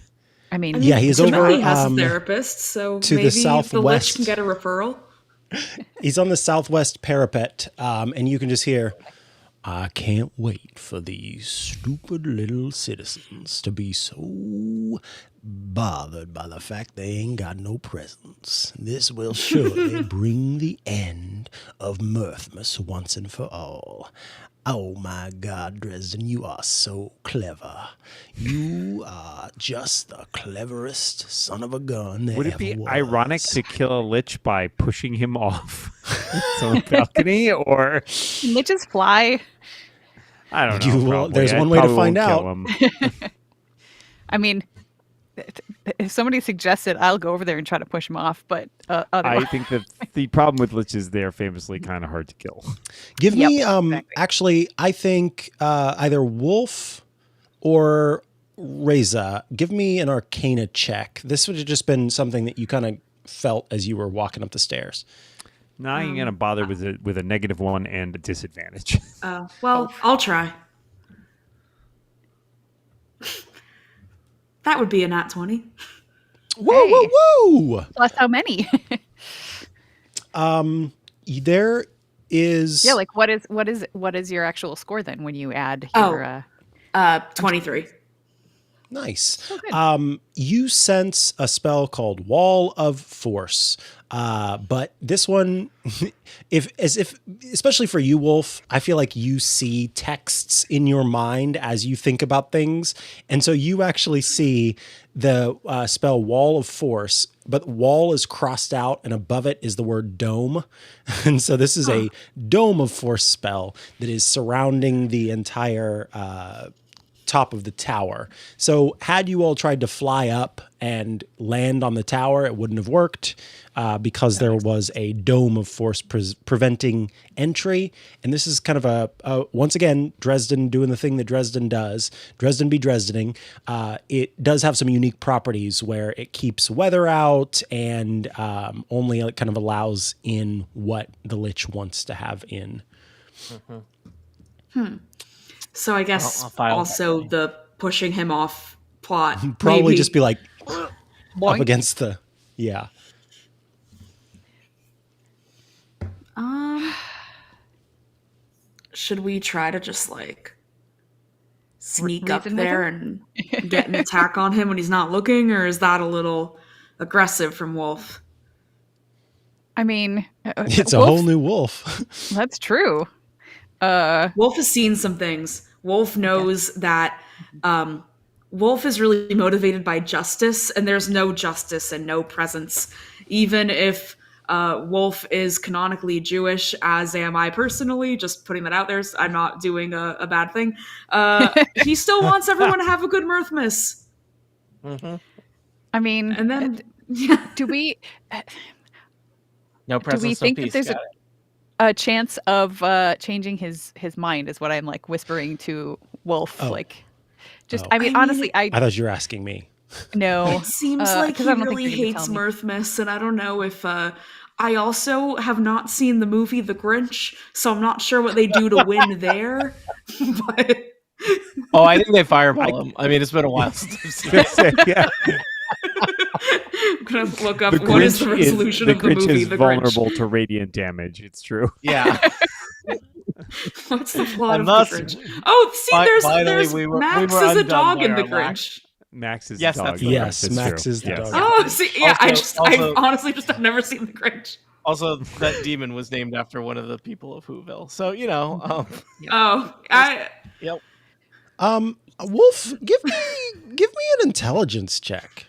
I mean, Yeah, he's over Jamali has a therapist, so to the maybe the southwest. Lich can get a referral. He's on the southwest parapet, and you can just hear, I can't wait for these stupid little citizens to be so bothered by the fact they ain't got no presents. This will surely bring the end of Mirthmas once and for all. Oh my God, Dresden, you are so clever. You are just the cleverest son of a gun there Would it ever be was. ironic to kill a lich by pushing him off some balcony, or Liches fly. I don't You know. will- probably. there's I one way to probably find won't kill out. him. I mean, if somebody suggests it, I'll go over there and try to push him off. But I otherwise, think that the problem with liches, they're famously kind of hard to kill. Give Yep, me, exactly. actually, I think either Wolf or Reza, give me an Arcana check. This would have just been something that you kind of felt as you were walking up the stairs. Now you're gonna bother with a -1 and a disadvantage. Well, I'll try. That would be a nat 20. Whoa, Hey. whoa, whoa! plus how many? There is... Yeah, like what is your actual score then when you add Oh. your 23. Nice. So good. You sense a spell called Wall of Force. But this one, especially for you, Wolf, I feel like you see texts in your mind as you think about things. And so you actually see the spell Wall of Force, but wall is crossed out and above it is the word dome. And so this is a Dome of Force spell that is surrounding the entire top of the tower. So had you all tried to fly up and land on the tower, it wouldn't have worked because there was a dome of force preventing entry. And this is kind of a once again, Dresden doing the thing that Dresden does. Dresden be Dresdening. It does have some unique properties where it keeps weather out and only kind of allows in what the Lich wants to have in. So I guess I'll file also that. the pushing him off plot. Probably maybe. just be like up Boink. against the, yeah. Should we try to just like sneak up reason with there him? and get an attack on him when he's not looking, or is that a little aggressive from Wolf? I mean, It's a whole new Wolf. That's true. Wolf has seen some things. Wolf knows that Wolf is really motivated by justice, and there's no justice and no presence. Even if Wolf is canonically Jewish, as am I personally, just putting that out there, so I'm not doing a bad thing. He still wants everyone to have a good Mirthmas. I mean, And then, do we No do presence, we no think that peace. there's Got it. a chance of changing his mind? Is what I'm like whispering to Wolf. Oh. Like, just Oh. I mean, honestly, I I thought you were asking me. know. it seems like 'cause he I don't think really you're gonna hates tell me. Mirthmas, and I don't know if I also have not seen the movie The Grinch, so I'm not sure what they do to win there. But Oh, I think they fireball him. I mean, it's been a while since I've seen it. Say, yeah. I'm gonna look up The what is the Grinch resolution of the Grinch movie is The vulnerable Grinch. to radiant damage. It's true. Yeah. What's the plot And of thus, The Grinch? Oh, see, finally, there's we were Max undone is a dog by in The our lack. Grinch. Max is Yes, the dog. that's the in the Grinch. Yes, Grinch. It's Max true. is the Yes. dog. Oh, see, yeah, I Also- honestly just have never seen The Grinch. Also, that demon was named after one of the people of Whoville. So, you know. Oh, Yep. Wolf, give me an intelligence check.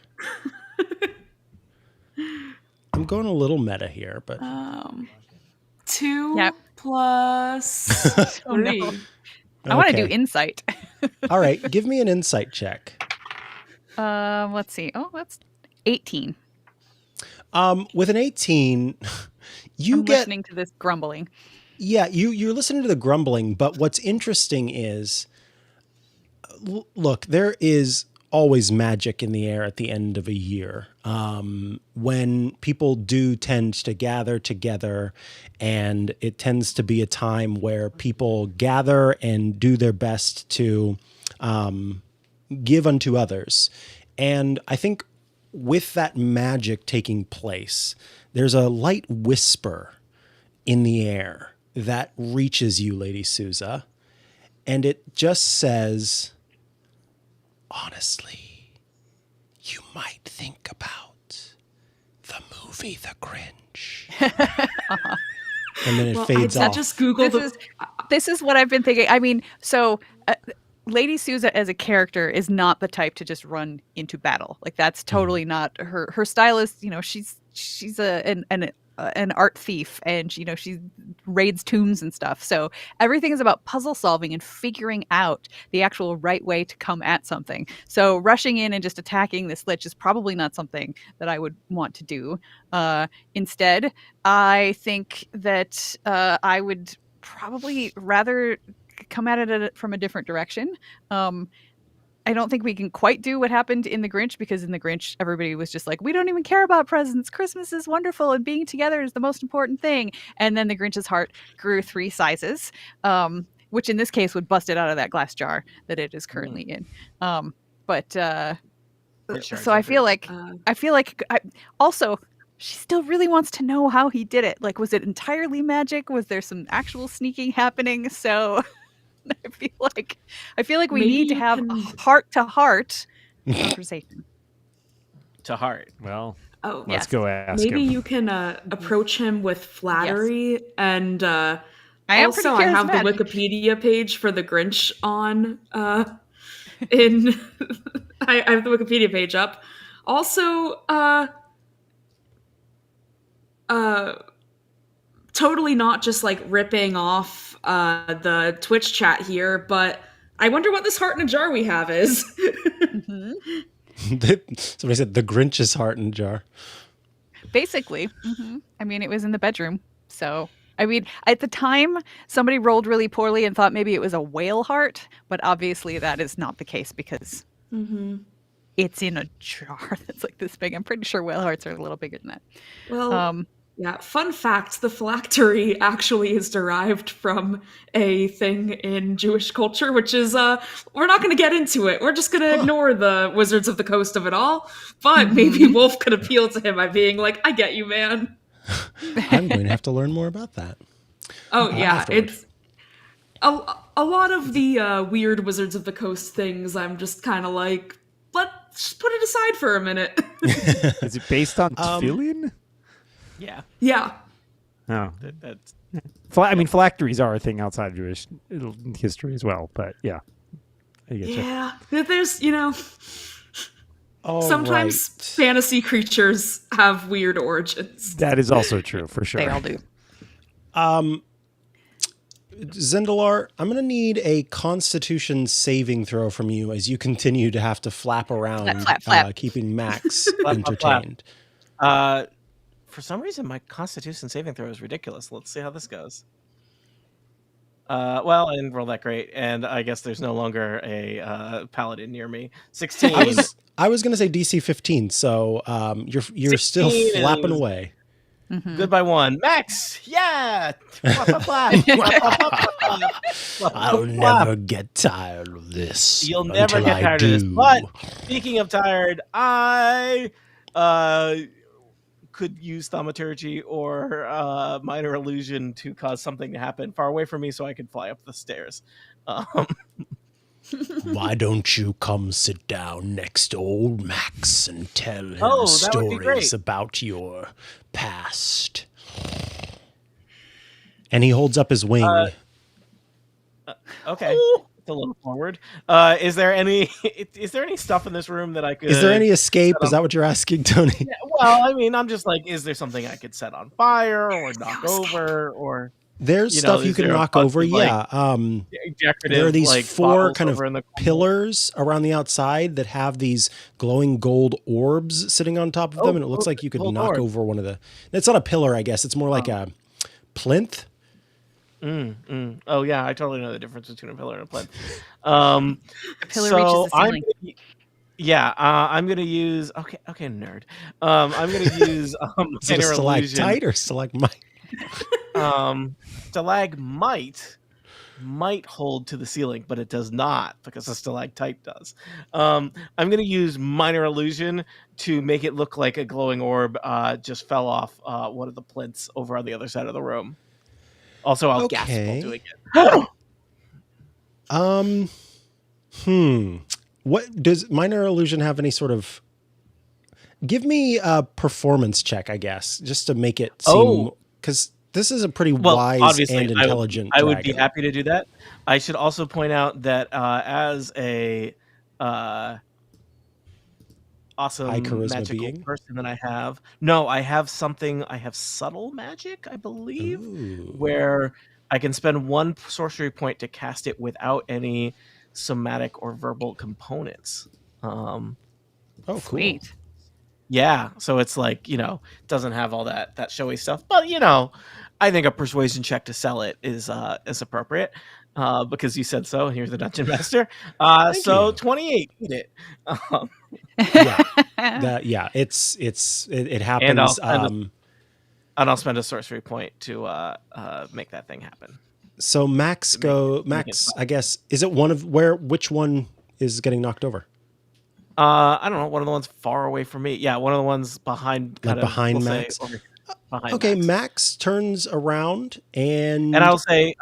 I'm going a little meta here, but 2 Yep. plus Oh, no. 3. I want to Okay. do insight. All right, give me an insight check. Let's see. Oh, that's 18. With an 18, you I'm get listening to this grumbling. yeah, you're listening to the grumbling, but what's interesting is look, there is always magic in the air at the end of a year. When people do tend to gather together, and it tends to be a time where people gather and do their best to give unto others. And I think with that magic taking place, there's a light whisper in the air that reaches you, Lady Souza. And it just says, honestly, you might think about the movie The Grinch. And then it fades I off. just googled This is what I've been thinking. I mean, so Lady Souza as a character is not the type to just run into battle. Like that's totally not her. Her style is, you know, she's an art thief, and she raids tombs and stuff. So everything is about puzzle solving and figuring out the actual right way to come at something. So rushing in and just attacking this lich is probably not something that I would want to do. Instead, I think that I would probably rather come at it from a different direction. I don't think we can quite do what happened in The Grinch, because in The Grinch, everybody was just like, we don't even care about presents. Christmas is wonderful and being together is the most important thing. And then the Grinch's heart grew 3 sizes, which in this case would bust it out of that glass jar that it is currently in. So I feel like, also, she still really wants to know how he did it. Like, was it entirely magic? Was there some actual sneaking happening? So I feel like we Maybe need to you have can- a heart to heart Conversation. To heart. Well, Oh, let's Yes. go ask maybe him. you can approach him with flattery. And I am pretty also, I have the charismatic. Wikipedia page for the Grinch on in I have the Wikipedia page up. Also, totally not just like ripping off the Twitch chat here, but I wonder what this heart in a jar we have is. Mhm. Somebody said the Grinch's heart in a jar. Basically. I mean, it was in the bedroom. So, I mean, at the time, somebody rolled really poorly and thought maybe it was a whale heart, but obviously that is not the case because it's in a jar that's like this big. I'm pretty sure whale hearts are a little bigger than that. Well, yeah, fun fact, the phylactery actually is derived from a thing in Jewish culture, which is we're not going to get into it. We're just going to ignore the Wizards of the Coast of it all. But maybe Wolf could appeal to him by being like, I get you, man. I'm going to have to learn more about that. Oh, yeah, afterward. it's a lot of the weird Wizards of the Coast things. I'm just kind of like, let's just put it aside for a minute. Is it based on tefillin? Yeah. Yeah. Oh. That's I mean, phylacteries are a thing outside of Jewish history as well, but yeah. I get you. Yeah. There's, All sometimes right. fantasy creatures have weird origins. That is also true, for sure. They all do. Zindalar, I'm going to need a Constitution saving throw from you as you continue to have to flap around, flap. keeping Max flap. entertained. For some reason, my Constitution saving throw is ridiculous. Let's see how this goes. Well, I didn't roll that great, and I guess there's no longer a paladin near me. 16. I was going to say DC 15, so you're still 16 flapping is- away. Good by one. Max! Yeah! Flap, flap, flap. I'll never get tired of this. You'll never until get I tired of this. do. But speaking of tired, I could use thaumaturgy or minor illusion to cause something to happen far away from me so I could fly up the stairs. Why don't you come sit down next to old Max and tell him that would be great. stories about your past? And he holds up his wing. Okay. It's a little forward. Is there any stuff in this room that I could... Is there any escape? Is that what you're asking, Tony? Yeah, well, I mean, I'm just like, is there something I could set on fire or knock over or... There's stuff you is can there a knock bunch over, of, like, yeah. There are these like, four bottles kind of over in the corner? pillars around the outside that have these glowing gold orbs sitting on top of them, and it looks like you could gold knock orb. over one of the... It's not a pillar, I guess. It's more like a plinth. Oh yeah, I totally know the difference between a pillar and a plinth. The pillar reaches the ceiling. I'm gonna use okay, nerd. I'm gonna use Is it a minor illusion. stalactite or stalagmite? Stalagmite might hold to the ceiling, but it does not because a stalactite does. I'm gonna use minor illusion to make it look like a glowing orb just fell off one of the plinths over on the other side of the room. Also, I'll gasp while doing it. What does minor illusion have any sort of... Give me a performance check, I guess, just to make it seem... Because this is a pretty wise obviously, and intelligent I would be dragon. happy to do that. I should also point out that as a awesome High charisma magical being? person that I have subtle magic, I believe, Ooh. where I can spend one sorcery point to cast it without any somatic or verbal components. Oh, cool. Sweet. Yeah, so it's like, doesn't have all that showy stuff, but I think a persuasion check to sell it is appropriate because you said so, and you're the dungeon master. So you. 28, eat it. Yeah, it happens. And I'll spend a sorcery point to make that thing happen. So Max, I guess, is it which one is getting knocked over? I don't know, one of the ones far away from me. Yeah, one of the ones behind Max. Okay, Max turns around and I'll say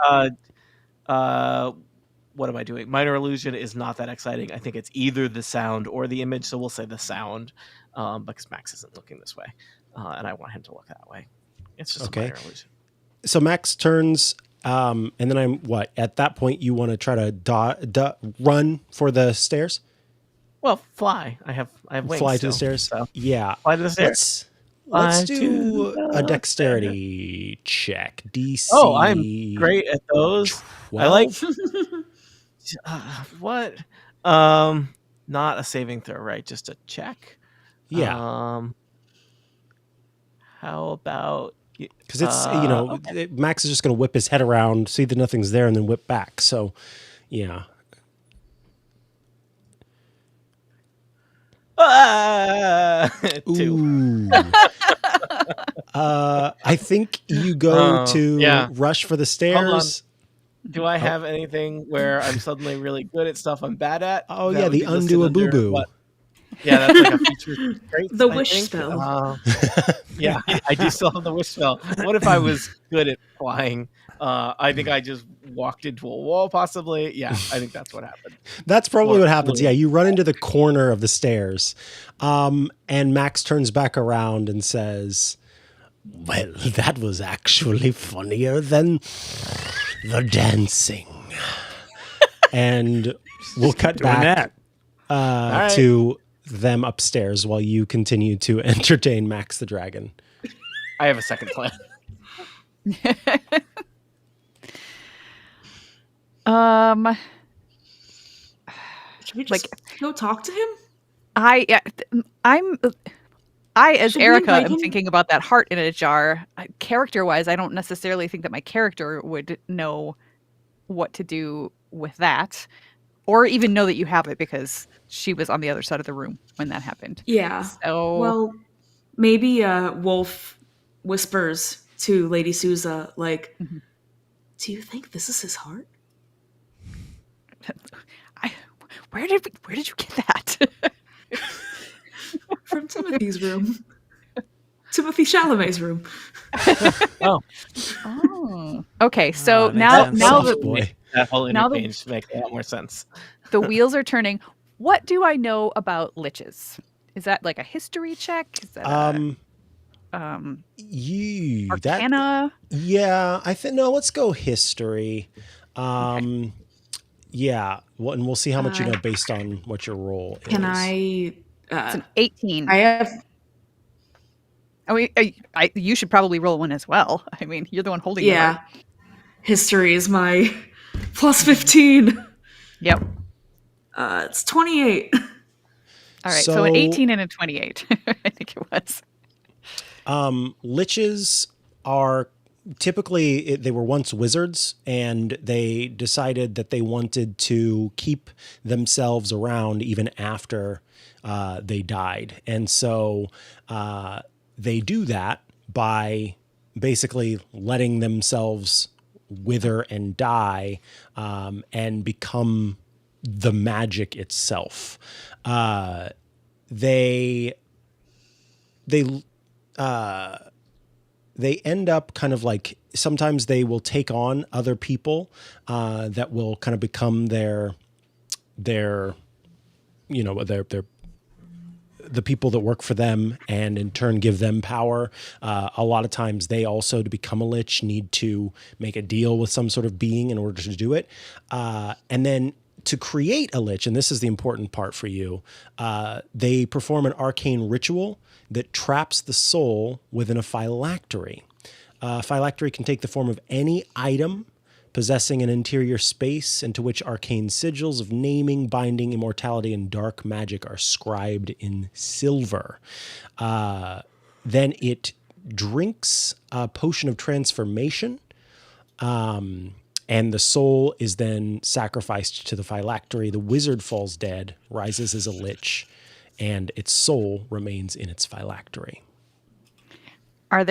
what am I doing? Minor illusion is not that exciting. I think it's either the sound or the image, so we'll say the sound, because Max isn't looking this way, and I want him to look that way. It's just a minor illusion. So Max turns, and then at that point you want to try to run for the stairs? Well, fly. I have wings. Fly to still, the stairs? So. Yeah. Fly to the stairs. Let's do a dexterity check. DC. Oh, I'm great at those. 12? I like what? Not a saving throw, right? Just a check. Yeah. How about? Because it's Max is just going to whip his head around, see that nothing's there, and then whip back. So, yeah. Two. I think you go to rush for the stairs. Do I have anything where I'm suddenly really good at stuff I'm bad at? Oh, yeah, the undo a boo-boo. Yeah, that's like a feature trait. The wish spell. Yeah, I do still have the wish spell. What if I was good at flying? I think I just walked into a wall, possibly. Yeah, I think that's what happened. That's probably what happens. Yeah, you run into the corner of the stairs, and Max turns back around and says, "Well, that was actually funnier than the dancing." And we'll cut back to them upstairs while you continue to entertain Max the Dragon. I have a second plan. Should we just go talk to him? I as Should we Erica invite am him? thinking about that heart in a jar. Character-wise, I don't necessarily think that my character would know what to do with that, or even know that you have it because she was on the other side of the room when that happened. Yeah. So Well, maybe Wolf whispers to Lady Souza, like, "Do you think this is his heart?" where did you get that? From Timothy's room. Timothy Chalamet's room. Oh. Okay, so now That whole now the- interchange makes a lot more sense. the wheels are turning. What do I know about liches? Is that like a history check? Is that Arcana? Yeah, I think no. Let's go history. Yeah, well, and we'll see how much you know based on what your roll is. Can I? It's an 18. I have. I mean, you should probably roll one as well. I mean, you're the one holding the heart. History is my plus 15. Yep. It's 28. All right, so an 18 and a 28, I think it was. Liches are typically, they were once wizards, and they decided that they wanted to keep themselves around even after they died. And so they do that by basically letting themselves wither and die and become the magic itself. They end up kind of like, sometimes they will take on other people that will kind of become the people that work for them, and in turn give them power. A lot of times they also, to become a lich, need to make a deal with some sort of being in order to do it. And then to create a lich, and this is the important part for you, they perform an arcane ritual that traps the soul within a phylactery. Phylactery can take the form of any item possessing an interior space into which arcane sigils of naming, binding, immortality, and dark magic are scribed in silver. Then it drinks a potion of transformation, and the soul is then sacrificed to the phylactery. The wizard falls dead, rises as a lich, and its soul remains in its phylactery. Is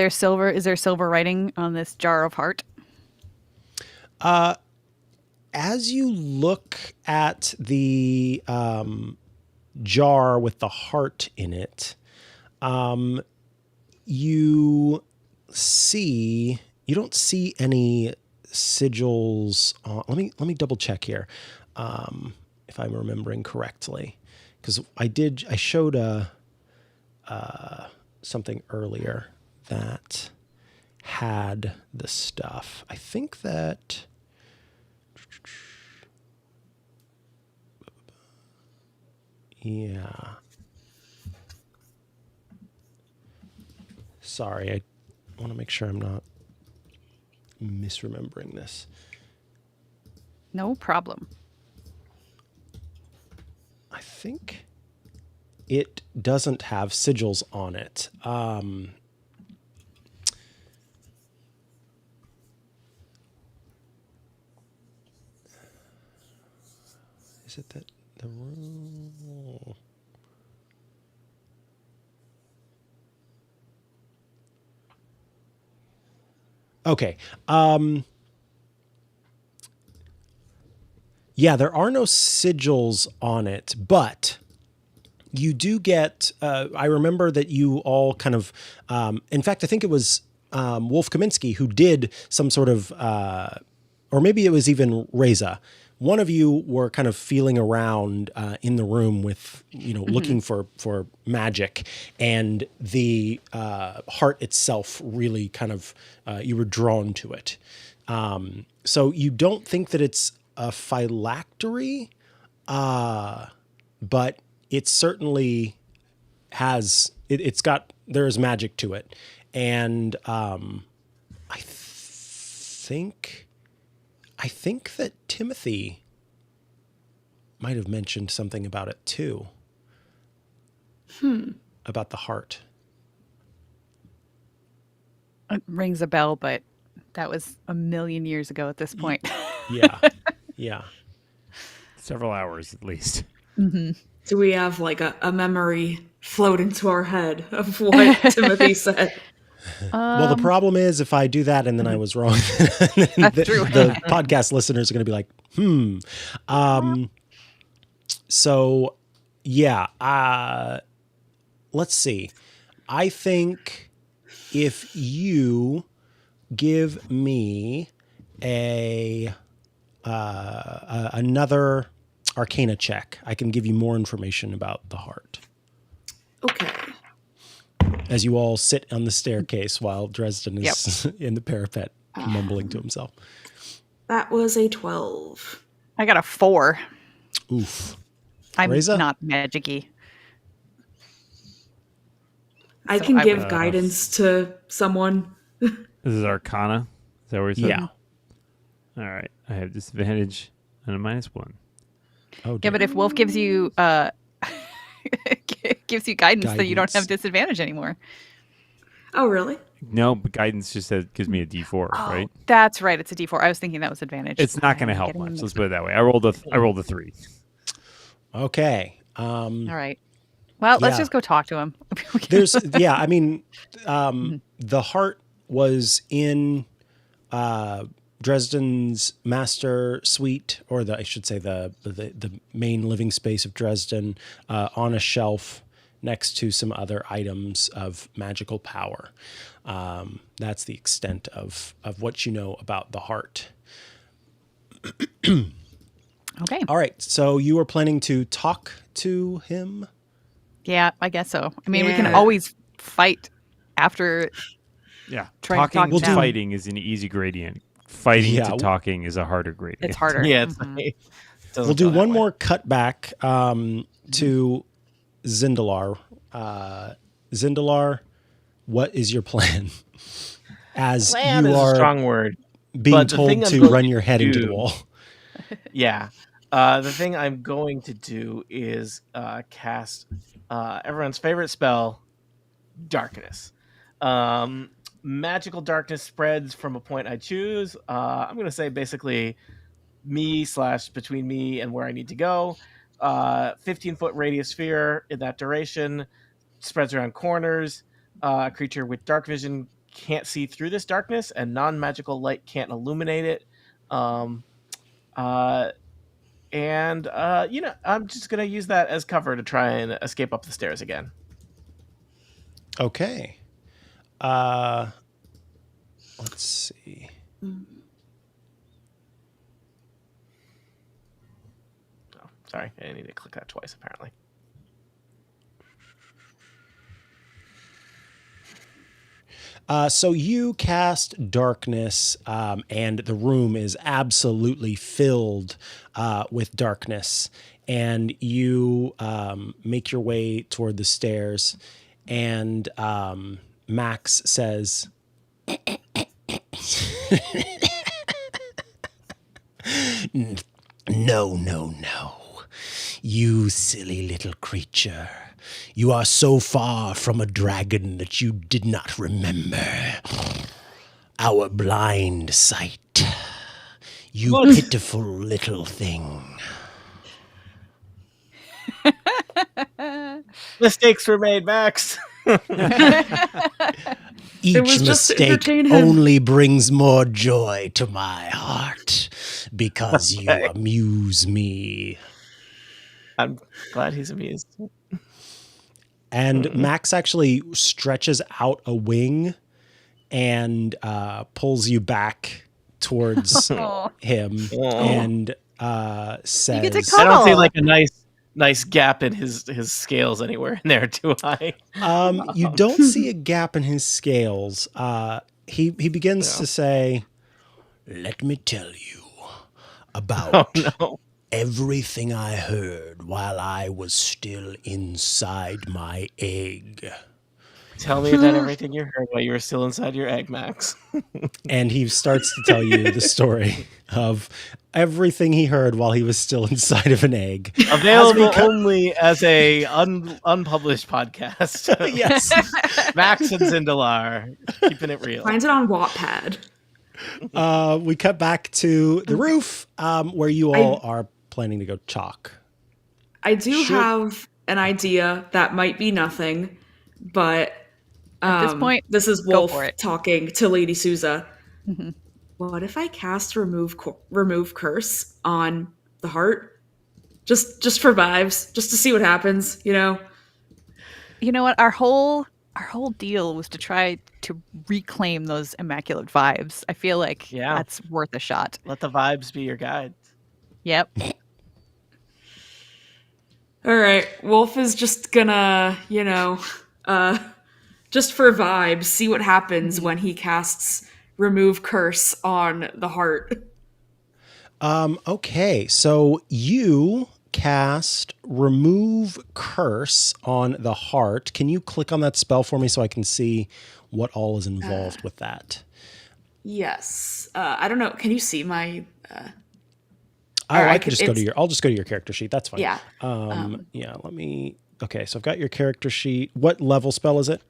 there silver writing on this jar of heart? As you look at the jar with the heart in it, you don't see any sigils on. Let me double check here, if I'm remembering correctly, because I showed something earlier that had the stuff. I think that. Yeah. Sorry, I want to make sure I'm not misremembering this. No problem. I think it doesn't have sigils on it. Is it that the rule? Okay. Yeah, there are no sigils on it, but you do get. I remember that you all kind of. In fact, I think it was Wolf Kaminsky who did some sort of, or maybe it was even Reza. One of you were kind of feeling around in the room with, looking for magic, and the heart itself really kind of, you were drawn to it. So you don't think that it's a phylactery, but it certainly has, there is magic to it. And I think that Timothy might have mentioned something about it too. About the heart. It rings a bell, but that was a million years ago at this point. Yeah. Yeah. Several hours at least. Do we have like a memory float into our head of what Timothy said? Well, the problem is if I do that and then I was wrong, That's true. the podcast listeners are going to be like, So, yeah. Let's see. I think if you give me another Arcana check, I can give you more information about the heart. Okay. As you all sit on the staircase while Dresden is in the parapet, mumbling to himself. That was a 12. I got a 4. Oof. I'm Reza? not magic-y. I So can I give would- guidance to someone. This is Arcana. Is that what you said? Yeah. All right. I have disadvantage and a -1. Oh, Yeah, dear. but if Wolf gives you gives you guidance, then you don't have Guidance. disadvantage anymore. Oh, really? No, but guidance just says gives me a D4, right? That's right. It's a D4. I was thinking that was advantage. It's not going to I'm help getting much. mixed Let's put it that way. I rolled a 3. Okay. All right. Well, let's Yeah. just go talk to him. There's, I mean, the heart was in Dresden's master suite, or I should say the main living space of Dresden, on a shelf next to some other items of magical power. That's the extent of what you know about the heart. Okay. All right, so you are planning to talk to him? Yeah, I guess so. I mean, we can Yeah. always fight after. Yeah. Try to Talking talk to down. fighting is an easy gradient. Fighting Yeah. to talking is a harder gradient. It's harder. Yeah, it's Mhm. like, doesn't We'll do go that one way. more cutback to Zindalar. Zindalar, what is your plan? As Plan you is a are strong word. being but the thing told I'm to going run to your head into the do- wall. Yeah. The thing I'm going to do is cast everyone's favorite spell, Darkness. Magical darkness spreads from a point I choose. I'm going to say basically between me and where I need to go. 15-foot radius sphere in that duration, spreads around corners. A creature with dark vision can't see through this darkness, and non-magical light can't illuminate it. I'm just gonna use that as cover to try and escape up the stairs again. Okay. Let's see. Sorry, I didn't need to click that twice, apparently. So you cast darkness, and the room is absolutely filled with darkness. And you make your way toward the stairs, and Max says, "No, no, no. You silly little creature. You are so far from a dragon that you did not remember our blind sight. You pitiful little thing." Mistakes were made, Max. Each was just to mistake entertain him. only brings more joy to my heart because you Okay. amuse me. I'm glad he's amused. And Max actually stretches out a wing and pulls you back towards Oh. him and says, get to I don't see cuddle. like a nice gap in his scales anywhere in there, do I? you don't see a gap in his scales. He begins to say, "Let me tell you about Oh no. everything I heard while I was still inside my egg." Tell me about everything you heard while you were still inside your egg, Max. And he starts to tell you the story of everything he heard while he was still inside of an egg. Available only as a unpublished podcast. Yes. Max and Zindalar, keeping it real. Find it on Wattpad. We cut back to the roof where you all are planning to go chalk. I do have an idea that might be nothing, but At this point, this is go Wolf for it. talking to Lady Souza. Mm-hmm. What if I cast remove curse on the heart? Just for vibes, just to see what happens, you know? You know what? Our whole deal was to try to reclaim those immaculate vibes. I feel like that's worth a shot. Let the vibes be your guide. Yep. All right, Wolf is just gonna, just for vibes, see what happens when he casts remove curse on the heart. Okay, so you cast remove curse on the heart. Can you click on that spell for me so I can see what all is involved with that? Yes. I don't know. Can you see my? I can just go to your. I'll just go to your character sheet. That's fine. Yeah. Yeah. Let me. Okay, so I've got your character sheet. What level spell is it?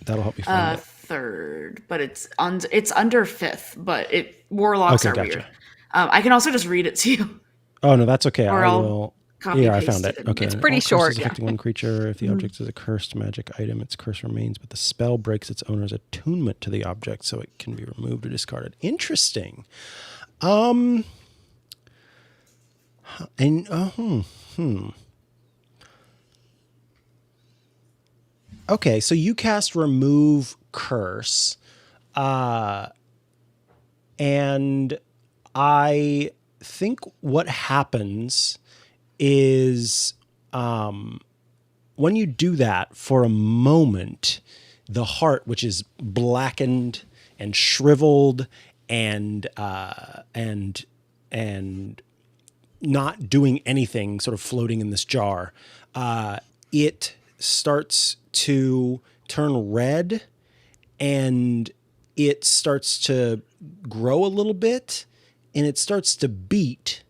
That'll help me find it. Third, but it's under fifth. But warlocks are gotcha. weird. I can also just read it to you. Oh no, that's okay. Or I I'll will. copy Yeah, I paste found it. Okay, It's and pretty all short, curses affecting one creature. If the object is a cursed magic item, its curse remains, but the spell breaks its owner's attunement to the object, so it can be removed or discarded. Interesting. Okay, so you cast remove curse, and I think what happens is when you do that for a moment, the heart, which is blackened and shriveled and not doing anything, sort of floating in this jar, it starts to turn red and it starts to grow a little bit and it starts to beat.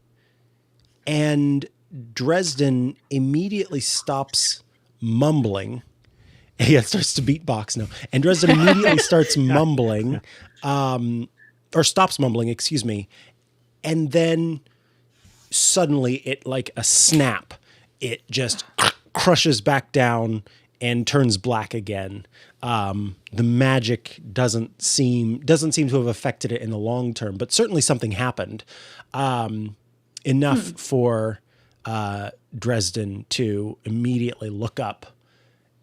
And Dresden immediately stops mumbling. Yeah, it starts to beatbox now. And Dresden immediately starts mumbling, or stops mumbling, excuse me. And then suddenly it, like a snap, it just crushes back down and turns black again. The magic doesn't seem to have affected it in the long term, but certainly something happened. Enough for Dresden to immediately look up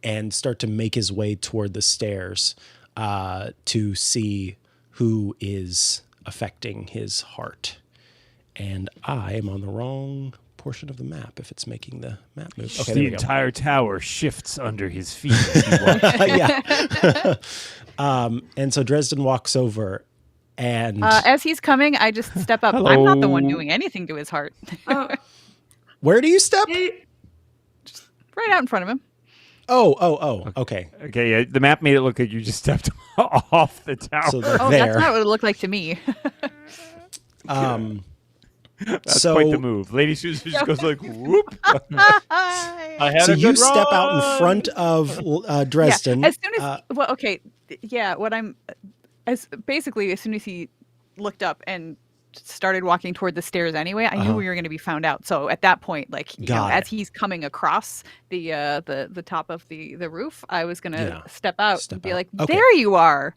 and start to make his way toward the stairs to see who is affecting his heart. And I am on the wrong portion of the map if it's making the map move. Okay, Okay, the there we go. entire tower shifts under his feet as he walks. Yeah. And so Dresden walks over and As he's coming, I just step up. Hello. I'm not the one doing anything to his heart. where do you step? Hey, Right out in front of him. Oh, okay. Okay, yeah, the map made it look like you just stepped off the tower. So they're Oh, there. that's not what it looked like to me. That's so quite the move. Lady Susan just goes like, whoop. I had so a you good step out in run. front of Dresden. Yeah, as soon as well, okay, yeah. As soon as he looked up and started walking toward the stairs anyway, I knew we were going to be found out. So at that point, like as he's coming across the top of the roof, I was going to step out and be like, "There you are."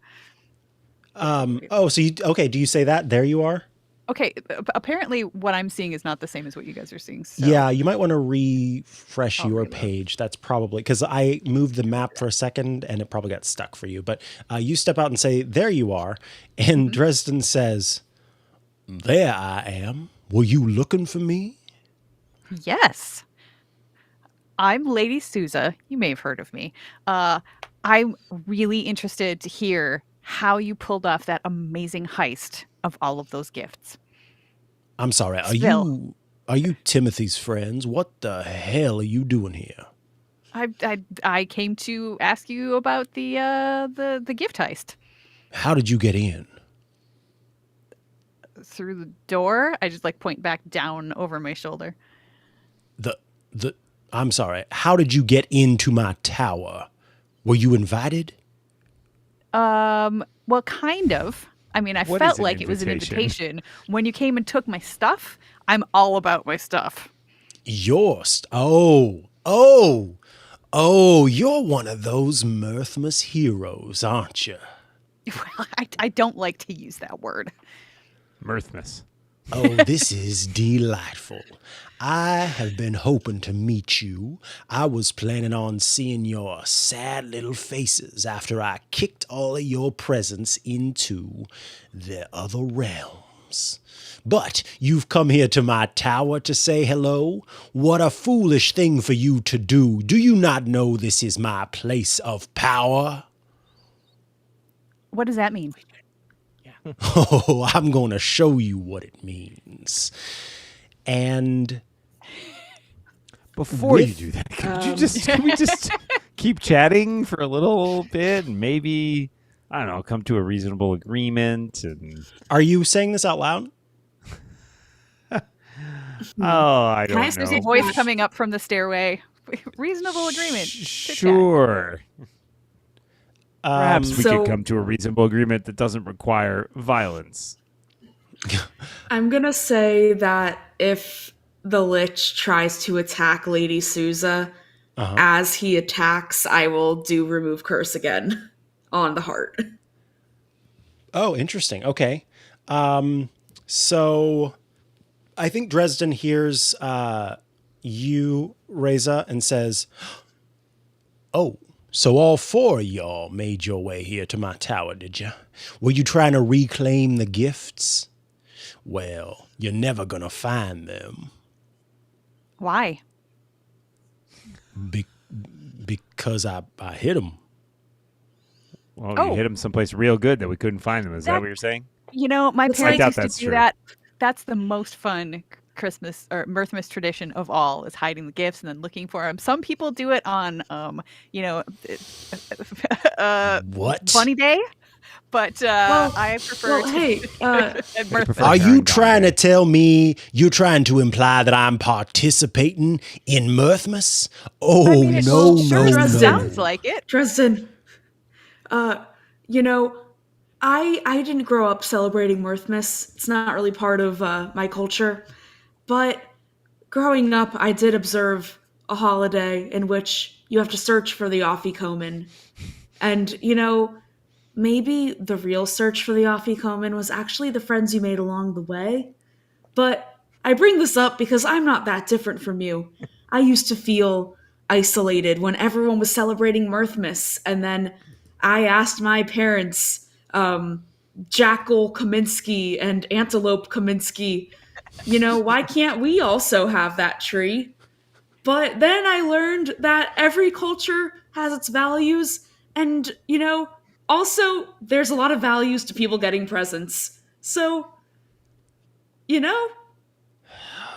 So do you say that? There you are? Okay, apparently what I'm seeing is not the same as what you guys are seeing. So. Yeah, you might want to refresh your reload. page. That's probably because I moved the map for a second and it probably got stuck for you. But you step out and say, "There you are," and Dresden says, "There I am. Were you looking for me?" Yes. I'm Lady Souza. You may have heard of me. I'm really interested to hear how you pulled off that amazing heist of all of those gifts. I'm sorry. Are you Timothy's friends? What the hell are you doing here? I came to ask you about the gift heist. How did you get in? Through the door. I just like point back down over my shoulder. I'm sorry. How did you get into my tower? Were you invited? Well, kind of. I mean, I What felt is an like it was an invitation? invitation. When you came and took my stuff, I'm all about my stuff. Oh, you're one of those Mirthmas heroes, aren't you? Well, I don't like to use that word. Mirthmas. Oh, this is delightful. I have been hoping to meet you. I was planning on seeing your sad little faces after I kicked all of your presents into the other realms. But you've come here to my tower to say hello? What a foolish thing for you to do. Do you not know this is my place of power? What does that mean? Oh, I'm going to show you what it means. And Before you do that, can we just keep chatting for a little bit and maybe, I don't know, come to a reasonable agreement? And are you saying this out loud? I don't Can I know. say There's a voice coming up from the stairway. Reasonable agreement. Chit-chat. Sure. Perhaps we So- could come to a reasonable agreement that doesn't require violence. I'm gonna say that if the Lich tries to attack Lady Souza, as he attacks, I will do remove curse again on the heart. Oh, interesting. Okay. So I think Dresden hears you, Reza, and says, "Oh, so all four of y'all made your way here to my tower, did you? Were you trying to reclaim the gifts? Well, you're never gonna find them Why? because I hid them." Well, you hit him someplace real good that we couldn't find them. Is that what you're saying? You know, my It's parents like- I doubt used to that's do true. that. That's the most fun Christmas or Mirthmas tradition of all, is hiding the gifts and then looking for them. Some people do it on, What? Bunny Day, but I prefer to hey, at Mirthmas. Are you Karen trying Donnelly. to tell me you're trying to imply that I'm participating in Mirthmas? Oh, I mean, it no, sure no, does no. sounds like it. Dresden, you know, I didn't grow up celebrating Mirthmas. It's not really part of my culture. But growing up, I did observe a holiday in which you have to search for the Afikoman. And, maybe the real search for the Afikoman was actually the friends you made along the way. But I bring this up because I'm not that different from you. I used to feel isolated when everyone was celebrating Mirthmas, and then I asked my parents, Jackal Kaminsky and Antelope Kaminsky, why can't we also have that tree? But then I learned that every culture has its values, and, also there's a lot of values to people getting presents. So, you know,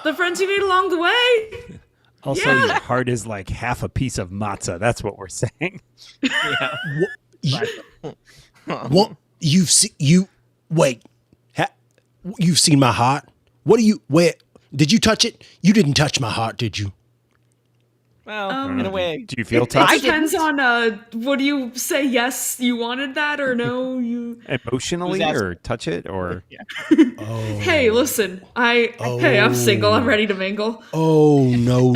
the friends you made along the way. Also, Yeah. your heart is like half a piece of matzah. That's what we're saying. Yeah. What you've seen? Wait. You've seen my heart? What do you? Where did you touch it? You didn't touch my heart, did you? Well, in a way. Do you feel It touched depends on what do you say? Yes, you wanted that, or no, you. emotionally, Who's asking? or touch it, or Hey, listen, hey, I'm single. I'm ready to mingle. Oh no.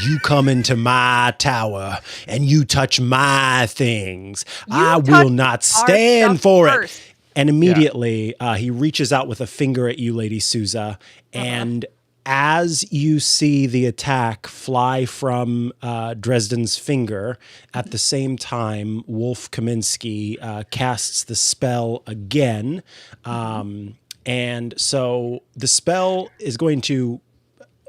You come into my tower and you touch my things. I will touched not our stand stuff for first. it. And immediately he reaches out with a finger at you, Lady Souza, and as you see the attack fly from Dresden's finger, at the same time, Wolf Kaminsky casts the spell again. And so the spell is going to,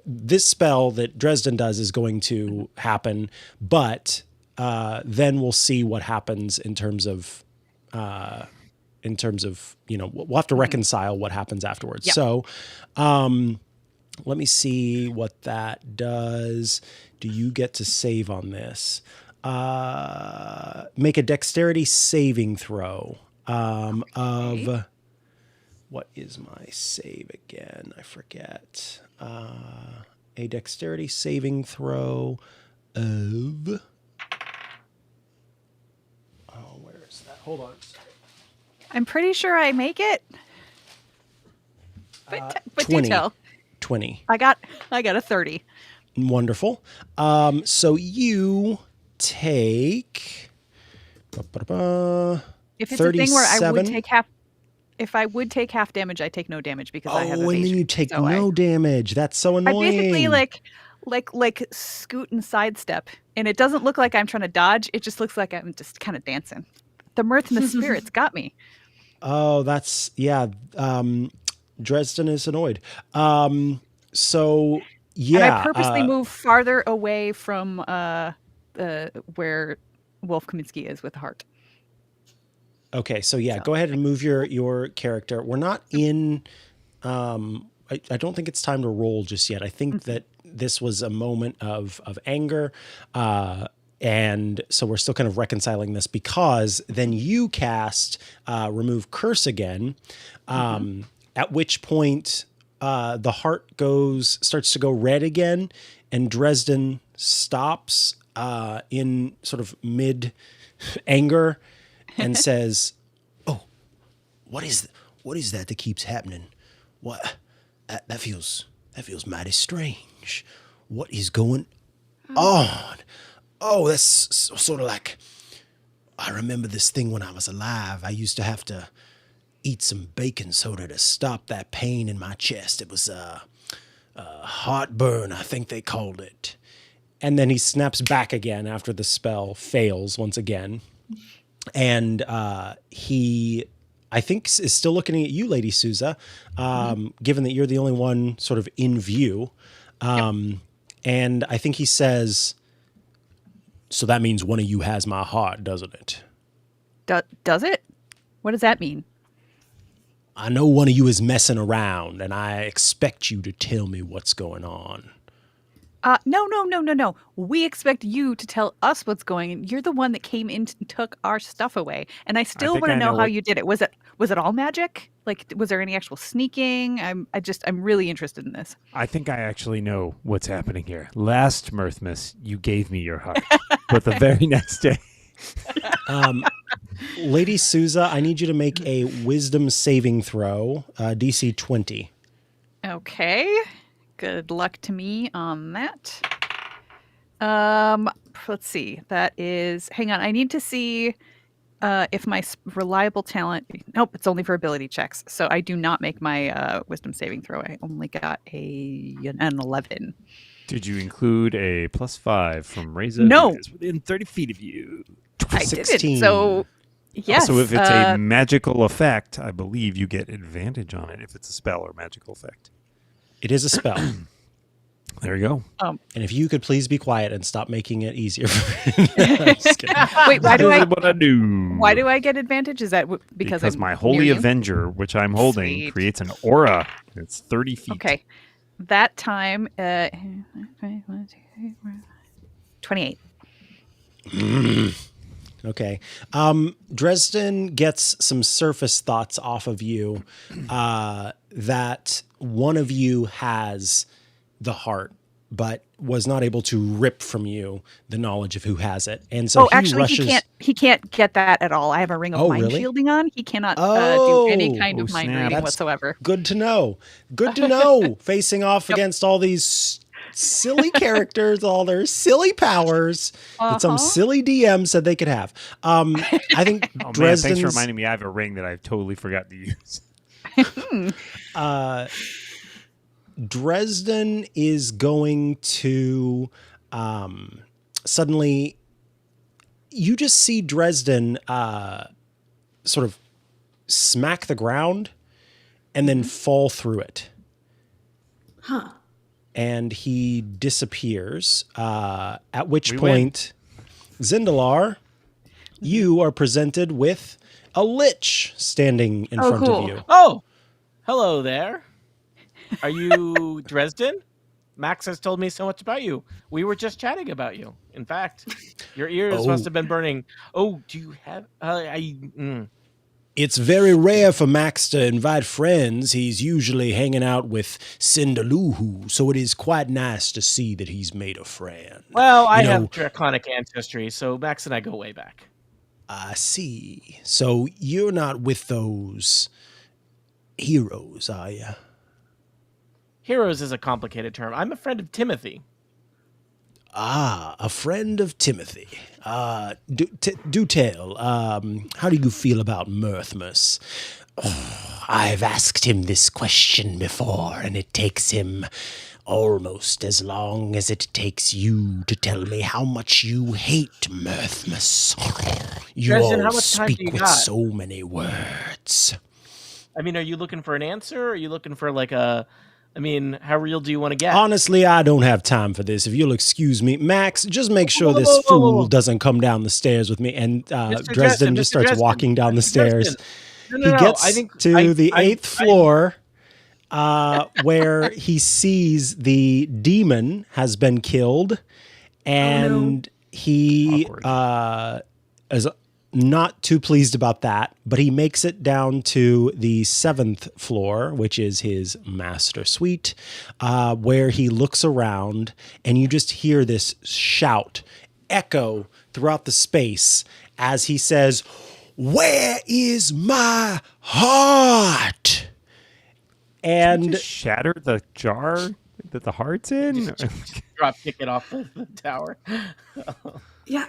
this spell that Dresden does is going to happen, but then we'll see what happens in terms of, we'll have to reconcile what happens afterwards. Yeah. So, let me see what that does. Do you get to save on this? Make a dexterity saving throw of what is my save again? I forget. A dexterity saving throw of. Oh, where is that? Hold on. I'm pretty sure I make it. But do 20. tell. 20. I got a 30. Wonderful. So you take If it's a thing where I would 37? take half, if I would take half damage, I take no damage because I have Oh, and then evasion. you take So no damage. That's so I annoying. basically like scoot and sidestep, and it doesn't look like I'm trying to dodge. It just looks like I'm just kind of dancing. The Mirthmas spirits got me. Oh, that's yeah. Dresden is annoyed. So yeah, And I purposely move farther away from where Wolf Kaminsky is with the heart. okay. So yeah, go ahead and move your character. We're not in. I don't think it's time to roll just yet. I think that this was a moment of anger. And so we're still kind of reconciling this because then you cast remove curse again, at which point the heart starts to go red again, and Dresden stops in sort of mid anger and says, "Oh, what is that keeps happening? What that feels mighty strange. What is going on?" Oh, that's sort of like, I remember this thing when I was alive. I used to have to eat some baking soda to stop that pain in my chest. It was heartburn, I think they called it. And then he snaps back again after the spell fails once again. And he, I think, is still looking at you, Lady Souza, given that you're the only one sort of in view. And I think he says, "So that means one of you has my heart, doesn't it?" Does it? What does that mean? "I know one of you is messing around, and I expect you to tell me what's going on." No. We expect you to tell us what's going on. You're the one that came in and took our stuff away. And I still think want to I know know how what- you did it. Was it all magic? Like, was there any actual sneaking? I'm really interested in this. I think I actually know what's happening here. Last Mirthmas, you gave me your heart, but the very next day, Lady Souza, I need you to make a wisdom saving throw, DC 20. Okay. Good luck to me on that. Let's see. That is, hang on. I need to see if my reliable talent, nope, it's only for ability checks. So I do not make my wisdom saving throw. I only got an 11. did you include a +5 from Reza? No. Who is within 30 feet of you. I 16. didn't. So Yes. Also, if it's a magical effect, I believe you get advantage on it if it's a spell or magical effect. It is a spell. There you go. And if you could please be quiet and stop making it easier. I'm just kidding. Wait, why do This I? is what I do. Why do I get advantage? Is that because I'm my near Holy you? Avenger, which I'm holding, Sweet. creates an aura. It's 30 feet. Okay, that time. 28. Okay. Dresden gets some surface thoughts off of you that one of you has the heart, but was not able to rip from you the knowledge of who has it. And so Actually, rushes... he can't get that at all. I have a ring of mind really? shielding on. He cannot do any kind Oh, of mind snap. reading That's whatsoever. Good to know. Good to know. Facing off against all these silly characters, all their silly powers that some silly DM said they could have. I think Oh, man, Dresden's... thanks for reminding me. I have a ring that I've totally forgot to use. Dresden is going to suddenly... You just see Dresden sort of smack the ground and then fall through it. Huh. And he disappears, at which We point, Zindalar, you are presented with a Lich standing in front cool. of you. Oh, hello there. Are you Dresden? Max has told me so much about you. We were just chatting about you. In fact, your ears must have been burning. Oh, do you have... It's very rare for Max to invite friends. He's usually hanging out with Cinderluhu, so it is quite nice to see that he's made a friend. Well, I You know- have draconic ancestry, so Max and I go way back. I see. So you're not with those heroes, are you? Heroes is a complicated term. I'm a friend of Timothy. Ah, a friend of Timothy. Do tell, how do you feel about Mirthmas? Oh, I've asked him this question before, and it takes him almost as long as it takes you to tell me how much you hate Mirthmas. You Dresden, all how much time do speak you with got? so many words. I mean, are you looking for an answer? Or are you looking for like a... I mean, how real do you want to get? Honestly, I don't have time for this. If you'll excuse me, Max, just make sure this Whoa. fool doesn't come down the stairs with me. And Dresden just starts walking down the stairs. No, He gets I think to the 8th floor where he sees the demon has been killed, and he is not too pleased about that, but he makes it down to the 7th floor, which is his master suite, where he looks around, and you just hear this shout echo throughout the space as he says, "Where is my heart?" And Just shatter the jar that the heart's in? drop kick it off the tower. Yeah.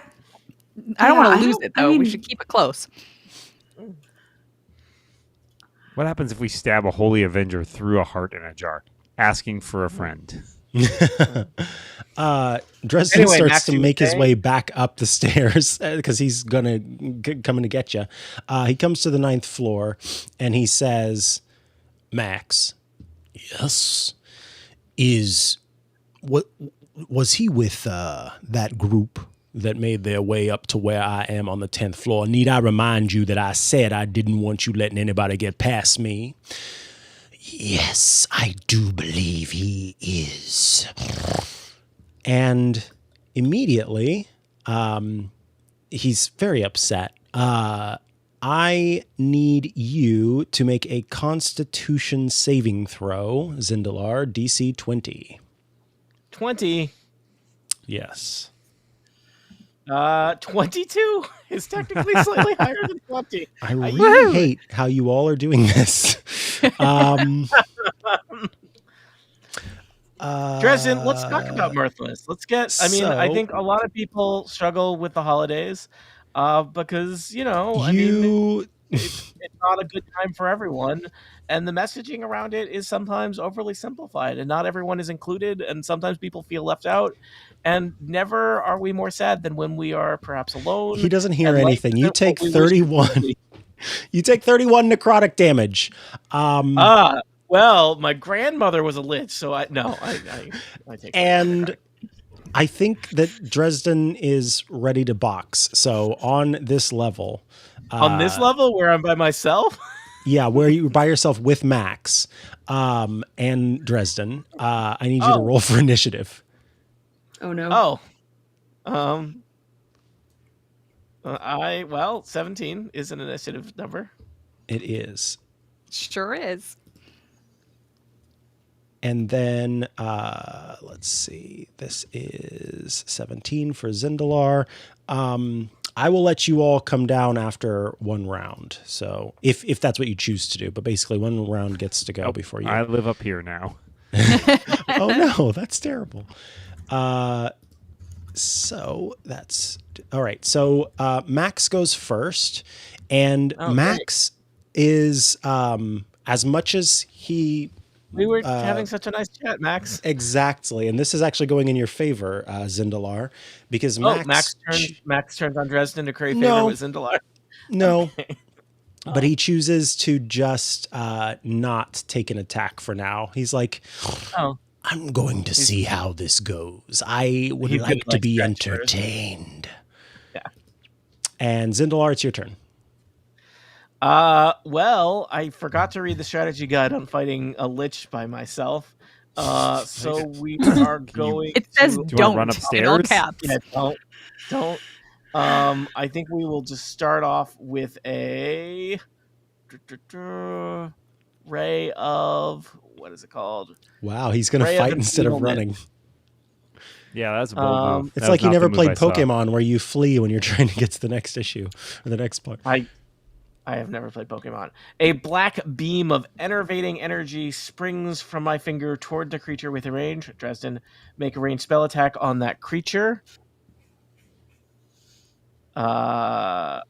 I don't Yeah, want I to lose don't- it I though. We mean- should keep it close. What happens if we stab a Holy Avenger through a heart in a jar, asking for a friend? Dresden Anyway, starts Max, to you were make his saying? way back up the stairs because he's coming to get you. He comes to the 9th floor and he says, "Max, yes, was he with that group that made their way up to where I am on the 10th floor? Need I remind you that I said I didn't want you letting anybody get past me?" "Yes, I do believe he is." And immediately, he's very upset. I need you to make a Constitution saving throw, Zindalar, DC 20. 20. Yes. 22 is technically slightly higher than 20. I really hate how you all are doing this. Dresden, let's talk about Mirthmas. Let's get... I mean, I so- think a lot of people struggle with the holidays because, it's not a good time for everyone, and the messaging around it is sometimes overly simplified, and not everyone is included, and sometimes people feel left out. And never are we more sad than when we are perhaps alone. He doesn't hear and life anything. You isn't what take we wish it would 31. be. You take 31 necrotic damage. Well, my grandmother was a lich, so I take. And I think that Dresden is ready to box. So on this level, on this level where I'm by myself. yeah, where you're by yourself with Max and Dresden, I need you to roll for initiative. Oh no. 17 is an initiative number. It is. Sure is. And then, let's see, this is 17 for Zindalar. I will let you all come down after one round. So if that's what you choose to do, but basically one round gets to go before you. I live up here now. Oh no, that's terrible. So that's all right. So Max goes first, and Max is as much as he. We were having such a nice chat, Max. Exactly, and this is actually going in your favor, Zindalar, because Max turns on Dresden to create favor with Zindalar. No, okay. But he chooses to just not take an attack for now. He's like, I'm going to see how this goes. I would like to be entertained. Yeah. And Zindalar, it's your turn. Well, I forgot to read the strategy guide on fighting a lich by myself. So we are going. It says Do you don't want to run upstairs? in all caps. Yeah, don't. I think we will just start off with a ray of what is it called? Wow, he's going to fight instead of running. Yeah, that's a bold move. It's like you never played Pokemon where you flee when you're trying to get to the next issue or the next part. I have never played Pokemon. A black beam of enervating energy springs from my finger toward the creature with a range. Dresden, make a ranged spell attack on that creature. I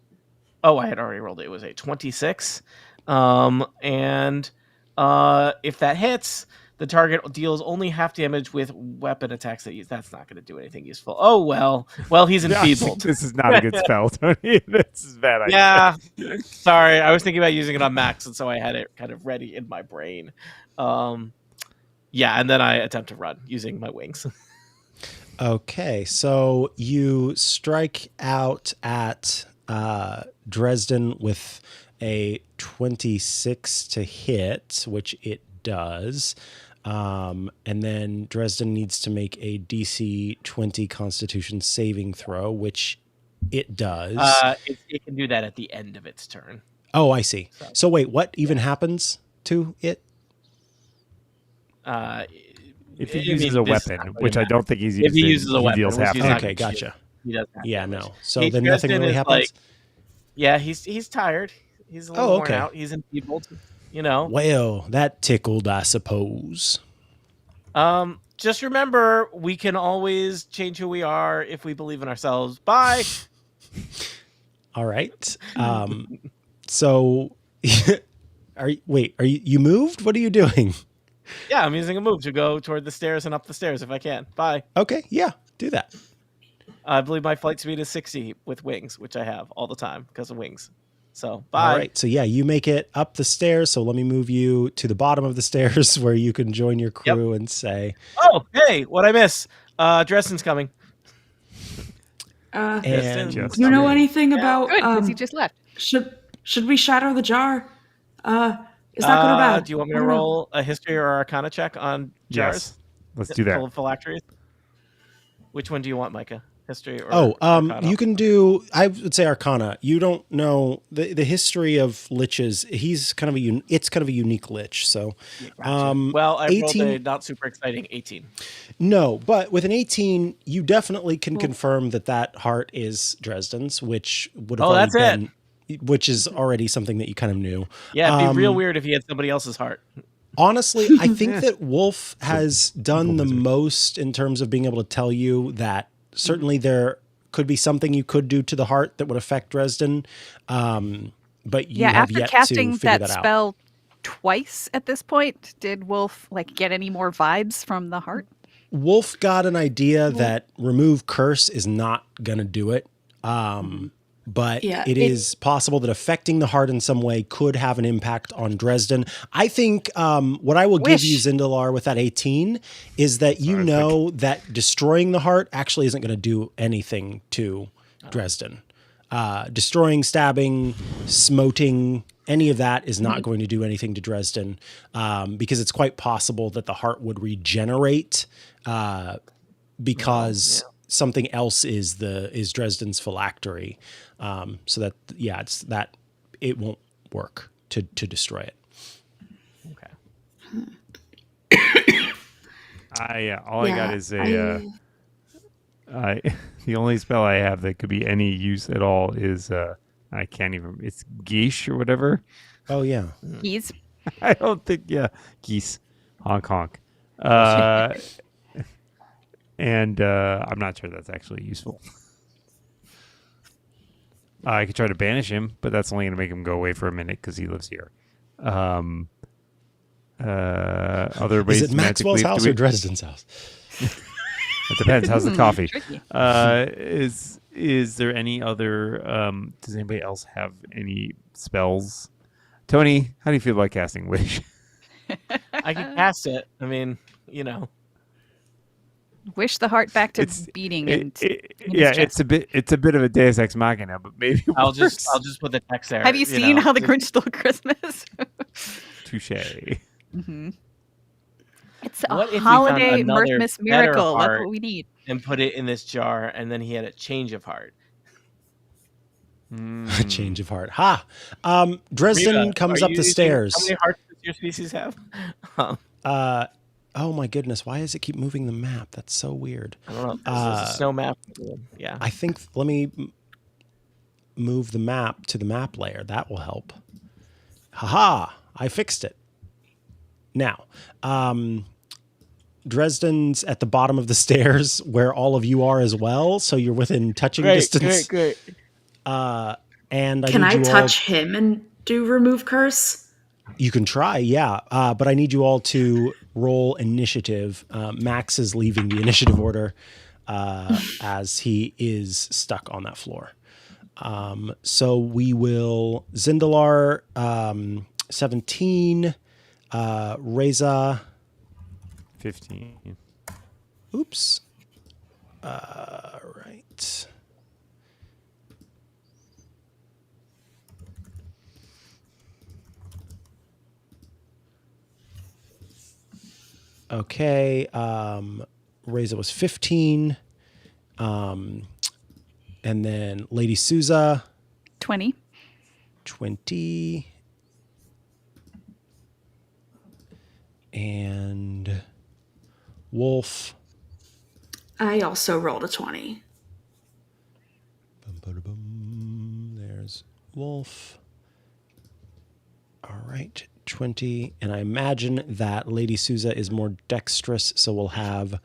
had already rolled it. It was a 26. And if that hits, the target deals only half damage with weapon attacks that use. That's not going to do anything useful. Oh, well, he's enfeebled. This is not a good spell, Tony. This is bad idea. Yeah. Sorry. I was thinking about using it on Max, and so I had it kind of ready in my brain. Yeah, and then I attempt to run using my wings. Okay, so you strike out at Dresden with a 26 to hit, which it does. And then Dresden needs to make a DC 20 Constitution saving throw, which it does. It can do that at the end of its turn. Oh, I see. So wait, what even happens to it? If he uses a weapon, which I don't think he's using, if he uses a weapon, deals half. Okay, gotcha. He does that. Yeah, no. So then nothing really happens. Like, yeah, he's tired. He's a little worn out. He's enfeebled. You know. Well, that tickled, I suppose. Just remember, we can always change who we are if we believe in ourselves. Bye. All right. So, are you moved? What are you doing? Yeah, I'm using a move to go toward the stairs and up the stairs if I can. Bye. Okay, yeah, do that. I believe my flight speed is 60 with wings, which I have all the time because of wings. So, bye. All right, so yeah, you make it up the stairs. So let me move you to the bottom of the stairs where you can join your crew and say, "Oh, hey, what'd I miss? Dresden's coming." And do you know anything about? Good, because he just left. Should we shatter the jar? Is that good or bad? Do you want me to roll a history or arcana check on jars? Yes. Let's do that. Full of phylacteries. Which one do you want, Micah? History or arcana? You can do, I would say arcana. You don't know the history of liches. He's kind of it's kind of a unique lich. So, well, I 18, rolled a not super exciting 18. No, but with an 18, you definitely can confirm that heart is Dresden's, which would have already been, which is already something that you kind of knew. Yeah, it'd be real weird if he had somebody else's heart. Honestly, I think that Wolf has done the most in terms of being able to tell you that certainly there could be something you could do to the heart that would affect Dresden. but you Yeah, have after yet to casting figure that that out. spell twice figure that out. spell twice at this point, did Wolf like get any more vibes from the heart? Wolf got an idea that remove curse is not going to do it. But Yeah, it is possible that affecting the heart in some way could have an impact on Dresden. I think what I will give you, Wish. Zindalar, with that 18 is that you know that destroying the heart actually isn't going to do anything to Dresden. Destroying, stabbing, smoting, any of that is not going to do anything to Dresden because it's quite possible that the heart would regenerate because something else is Dresden's phylactery. So that it's that it won't work to destroy it. Okay. All I got is the only spell I have that could be any use at all is I can't even. It's geesh or whatever. Oh yeah, He's I don't think geese, honk honk, and I'm not sure that's actually useful. I could try to banish him, but that's only going to make him go away for a minute because he lives here. Other ways is it to Maxwell's magically- house do we- or Dresden's house? It depends. How's the coffee? tricky. Is there any other? Does anybody else have any spells? Tony, how do you feel about casting Wish? I can cast it. I mean, Wish the heart back to It's- beating. And It's a bit of a Deus Ex Machina, but maybe it I'll works. just put the text there. have you seen know, How the just- Grinch Stole Christmas? Touche. It's a What if we found holiday another Mirthmas better miracle. That's heart? what we need. and put it in this jar, and then he had a change of heart. A change of heart. Ha! Dresden Rita, comes are up you the using- stairs. How many hearts does your species have? Oh my goodness, why does it keep moving the map? That's so weird. I don't know. This is a snow map. Yeah. I think let me move the map to the map layer. That will help. Haha, I fixed it. Now, Dresden's at the bottom of the stairs where all of you are as well, so you're within touching distance. Great. And Can need I you touch him and do remove curse? You can try, yeah. But I need you all to roll initiative. Max is leaving the initiative order as he is stuck on that floor. So we will Zindalar 17, Reza 15. Oops. Right. Okay. Reza was 15. And then Lady Souza, 20. 20. And Wolf. I also rolled a 20. There's Wolf. All right, 20. And I imagine that Lady Souza is more dexterous, so we'll have,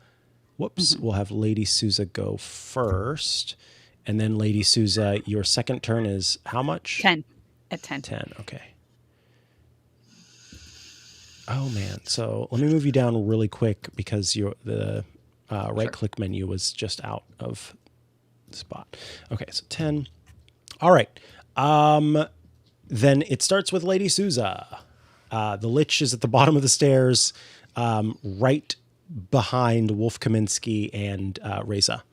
we'll have Lady Souza go first. And then Lady Souza, your second turn is how much? 10. At 10. 10, okay. Oh man, so let me move you down really quick because the right-click menu was just out of the spot. Okay, so 10. All right. Then it starts with Lady Souza. The Lich is at the bottom of the stairs, right behind Wolf Kaminsky and Reza.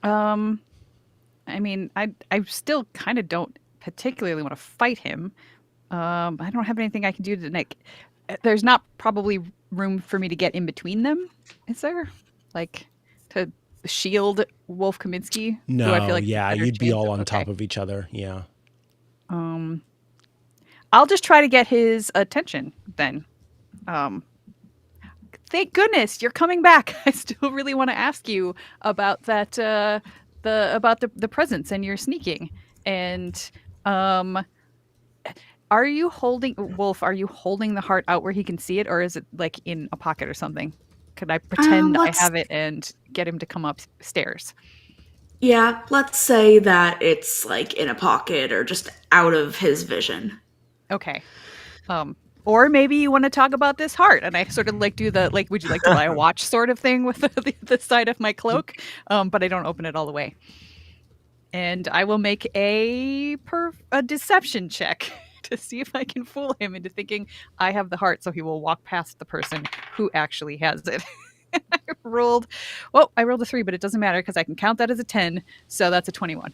I mean, I still kind of don't particularly want to fight him. I don't have anything I can do to like. There's not probably room for me to get in between them, is there? Like to shield Wolf Kaminsky? No, who I feel like yeah, better you'd be chance all of- on top okay. of each other. Yeah. I'll just try to get his attention then. Thank goodness you're coming back. I still really want to ask you about that. The presence and your sneaking and are you holding Wolf? Are you holding the heart out where he can see it, or is it like in a pocket or something? Could I pretend I let's- have it and get him to come upstairs? Yeah, let's say that it's like in a pocket or just out of his vision. Okay. Or maybe you want to talk about this heart, and I sort of like do the like, would you like to buy a watch sort of thing with the side of my cloak, but I don't open it all the way. And I will make a deception check to see if I can fool him into thinking I have the heart, so he will walk past the person who actually has it. I rolled a 3, but it doesn't matter because I can count that as a 10, so that's a 21.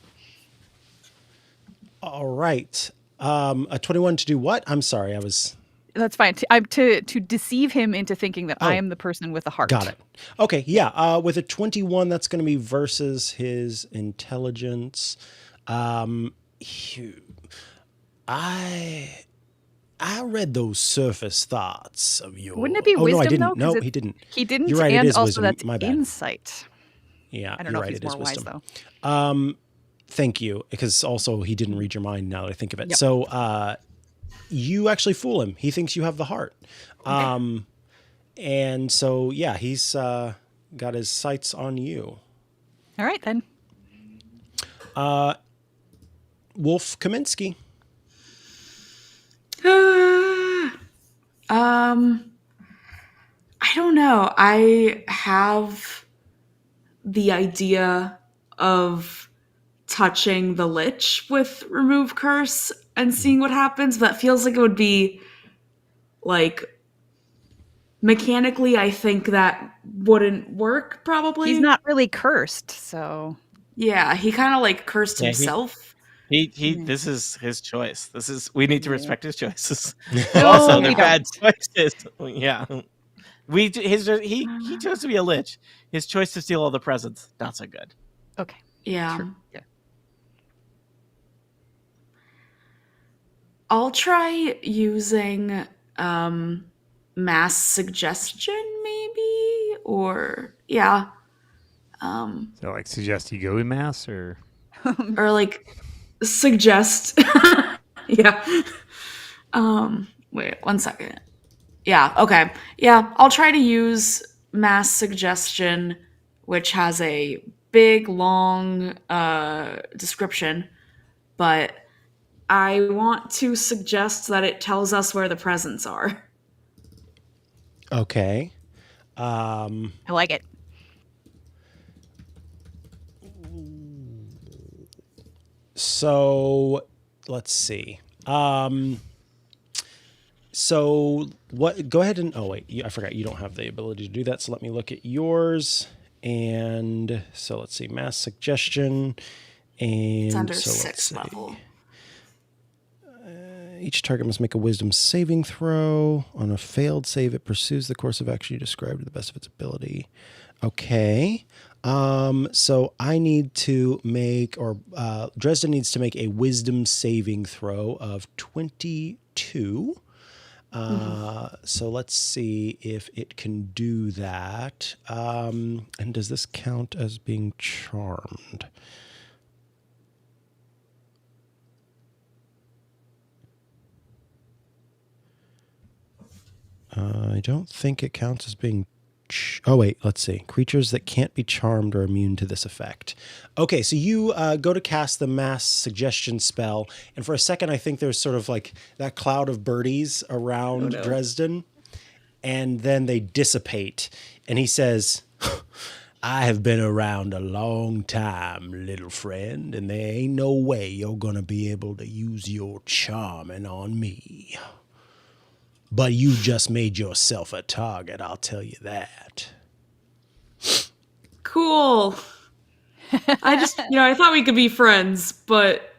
All right. A 21 to do what? I'm sorry, I was... That's fine. To deceive him into thinking that I am the person with the heart. Got it. Okay, yeah. With a 21, that's going to be versus his intelligence. I read those surface thoughts of yours. Wouldn't it be no, wisdom, I didn't. though? No, he didn't. He didn't, You're right, it and is also wisdom. that's My bad. insight. Yeah, I don't know you're if right, he's it more is wise, wisdom. though. Thank you, because also he didn't read your mind now that I think of it. Yep. So you actually fool him. He thinks you have the heart. Okay. And so, yeah, he's got his sights on you. All right, then. Wolf Kaminsky. I don't know. I have the idea of touching the Lich with remove curse and seeing what happens. But that feels like it would be like mechanically. I think that wouldn't work. Probably. He's not really cursed, so Yeah, he kind of like cursed himself. This is his choice. We need to respect his choices. No, Also, we they're don't. bad choices. Yeah. He chose to be a lich. His choice to steal all the presents, not so good. Okay. Yeah. True. Yeah. I'll try using mass suggestion, maybe, or yeah. So, like, suggest you go in mass, or Or like suggest. Yeah. Wait 1 second. Yeah, okay. Yeah, I'll try to use mass suggestion, which has a big long description, but I want to suggest that it tells us where the presents are. Okay. I like it. So let's see. So what? Go ahead and I forgot you don't have the ability to do that. So let me look at yours. And so let's see, mass suggestion, and It's under so 6th level. Each target must make a wisdom saving throw. On a failed save, it pursues the course of action you described to the best of its ability. Okay. So I need to make, or Dresden needs to make a wisdom saving throw of 22. So let's see if it can do that. And does this count as being charmed? I don't think it counts as being... Oh, wait, let's see. Creatures that can't be charmed are immune to this effect. Okay, so you go to cast the mass suggestion spell, and for a second I think there's sort of like that cloud of birdies around Dresden, and then they dissipate, and he says, I have been around a long time, little friend, and there ain't no way you're gonna be able to use your charming on me. But you just made yourself a target, I'll tell you that. Cool. I just, I thought we could be friends, but,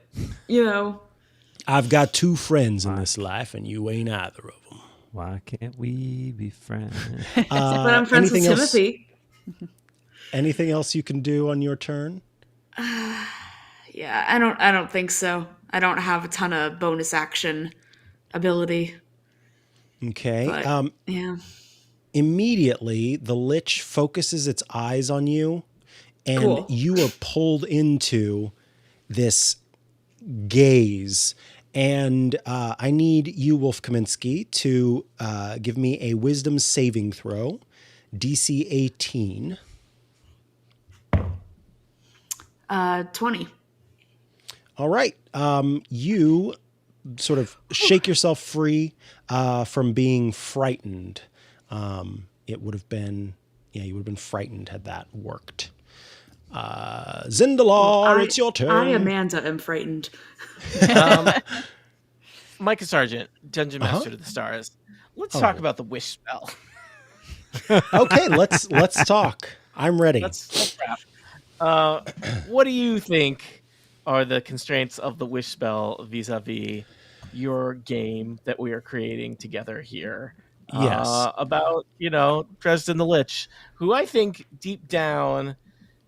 I've got 2 friends in this life, and you ain't either of them. why can't we be friends? but I'm friends with Timothy. Anything else you can do on your turn? Yeah, I don't think so. I don't have a ton of bonus action ability. Okay. But, yeah. Immediately, the Lich focuses its eyes on you, and Cool. you are pulled into this gaze. And I need you, Wolf Kaminsky, to give me a wisdom saving throw, DC 18. 20. All right. You sort of shake yourself free from being frightened. It would have been, you would have been frightened had that worked. Zindalar, it's your turn. I, Amanda, am frightened. Micah Sargent, Dungeon Master to the Stars. Let's talk about the wish spell. Okay, let's talk. I'm ready. Let's wrap. What do you think are the constraints of the wish spell vis-a-vis your game that we are creating together here? Yes. About, Dresden the Lich, who I think deep down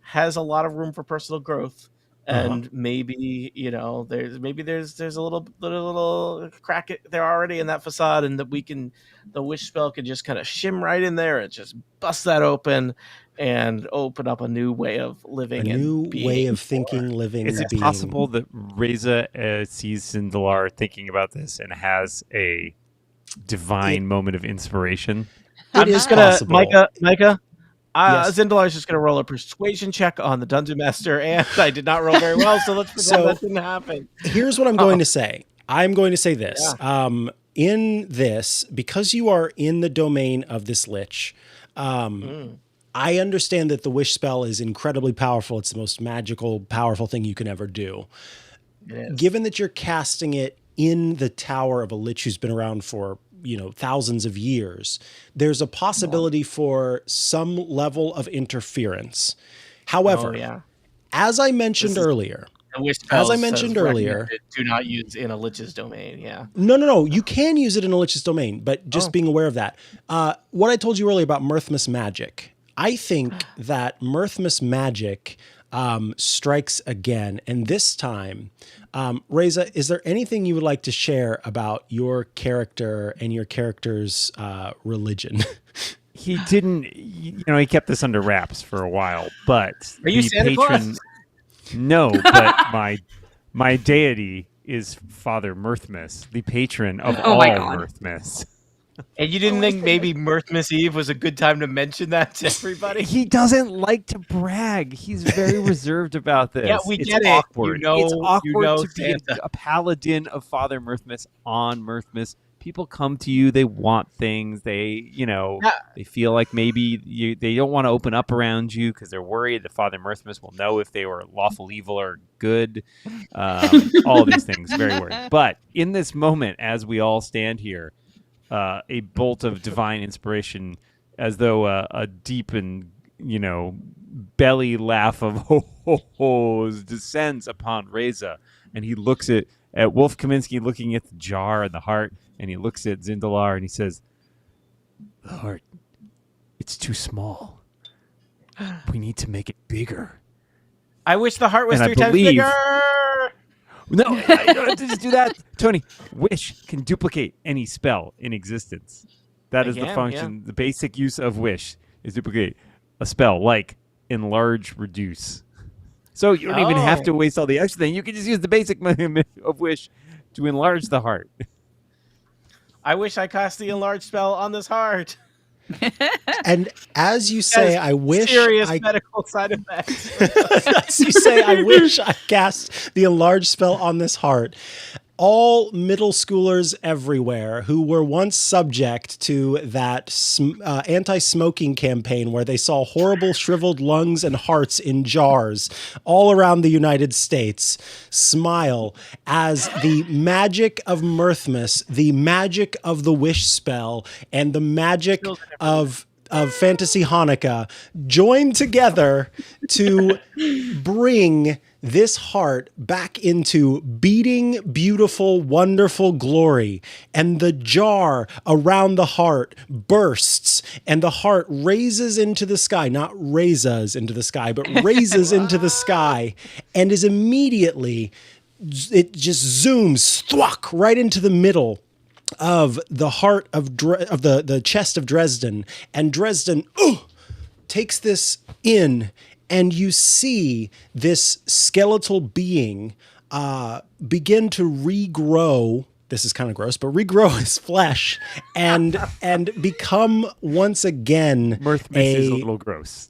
has a lot of room for personal growth. And maybe, there's a little crack there already in that facade, and that the wish spell can just kind of shim right in there and just bust that open and open up a new way of living, a new way of thinking, living. Is it possible that Reza sees Zindalar thinking about this and has a divine moment of inspiration? It is possible. Micah. Yes. Zindalar is just going to roll a persuasion check on the Dungeon Master, and I did not roll very well, so let's pretend that didn't happen. Here's what I'm going to say. I'm going to say this. Yeah. In this, because you are in the domain of this Lich, I understand that the wish spell is incredibly powerful. It's the most magical, powerful thing you can ever do. Given that you're casting it in the tower of a Lich who's been around for thousands of years, there's a possibility for some level of interference. However, as I mentioned earlier, do not use in a Lich's domain. Yeah. No. You can use it in a Lich's domain, but just being aware of that. What I told you earlier about Mirthmas magic, I think that Mirthmas magic strikes again, and this time, Reza, is there anything you would like to share about your character and your character's religion? He didn't, he kept this under wraps for a while, but are you Santa Claus? No, but my deity is Father Mirthmas, the patron of all Mirthmas. And you didn't think maybe Mirthmas Eve was a good time to mention that to everybody? He doesn't like to brag. He's very reserved about this. Yeah, we get awkward. It. It's awkward to Santa. be a paladin of Father Mirthmas on Mirthmas. People come to you. They want things. They, they feel like maybe they don't want to open up around you because they're worried that Father Mirthmas will know if they were lawful evil or good. All these things, very worried. But in this moment, as we all stand here, a bolt of divine inspiration, as though a deep and belly laugh of ho-ho-hos descends upon Reza, and he looks at Wolf Kaminsky, looking at the jar and the heart, and he looks at Zindalar and he says, "The heart, it's too small. We need to make it bigger." I wish the heart was 3 times bigger. No, I don't have to just do that. Tony, wish can duplicate any spell in existence. That is the function. Yeah. The basic use of wish is duplicate a spell, like enlarge, reduce. So you don't even have to waste all the extra thing. You can just use the basic of wish to enlarge the heart. I wish I cast the enlarge spell on this heart. And as you say, I wish serious medical side effects. As you say, I wish I cast the enlarged spell on this heart. All middle schoolers everywhere who were once subject to that anti-smoking campaign where they saw horrible shriveled lungs and hearts in jars all around the United States smile as the magic of Mirthmas, the magic of the wish spell, and the magic of Fantasy Hanukkah join together to bring this heart back into beating, beautiful, wonderful glory. And the jar around the heart bursts, and the heart raises into the sky, not raises into the sky, but raises into the sky, and is immediately, it just zooms thwack right into the middle of the heart of the chest of Dresden, and Dresden takes this in, and you see this skeletal being begin to regrow this is kind of gross, but regrow his flesh and become once again Mirthmas is a little gross.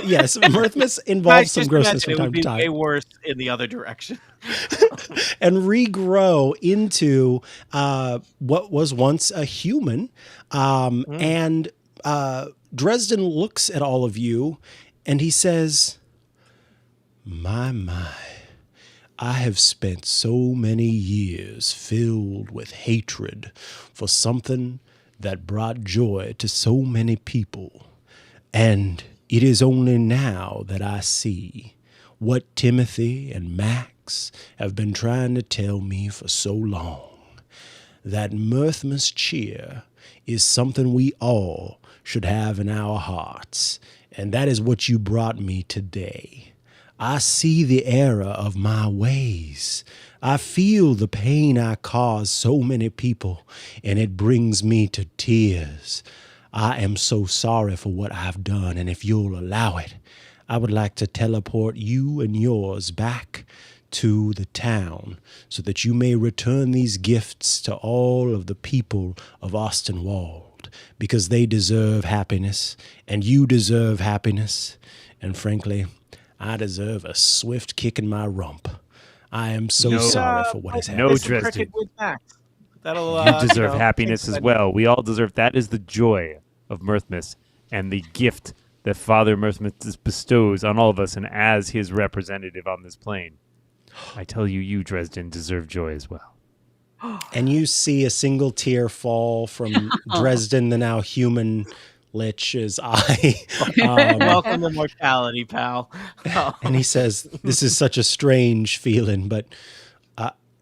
yes, Mirthmas involves some grossness from time to time. It would be way worse in the other direction. And regrow into what was once a human. And Dresden looks at all of you and he says, my, I have spent so many years filled with hatred for something that brought joy to so many people. And it is only now that I see what Timothy and Max have been trying to tell me for so long, that Mirthmas cheer is something we all should have in our hearts. And that is what you brought me today. I see the error of my ways. I feel the pain I cause so many people, and it brings me to tears. I am so sorry for what I've done, and if you'll allow it, I would like to teleport you and yours back to the town so that you may return these gifts to all of the people of Ostenwald, because they deserve happiness, and you deserve happiness, and frankly, I deserve a swift kick in my rump. I am so sorry for what has happened. No, Dresden. That'll, You deserve happiness as well. We all deserve. That is the joy of Mirthmas and the gift that Father Mirthmas bestows on all of us, and as his representative on this plane, I tell you, you, Dresden, deserve joy as well. And you see a single tear fall from Dresden, the now human Lich's eye. Welcome to mortality, pal. And he says, "This is such a strange feeling, but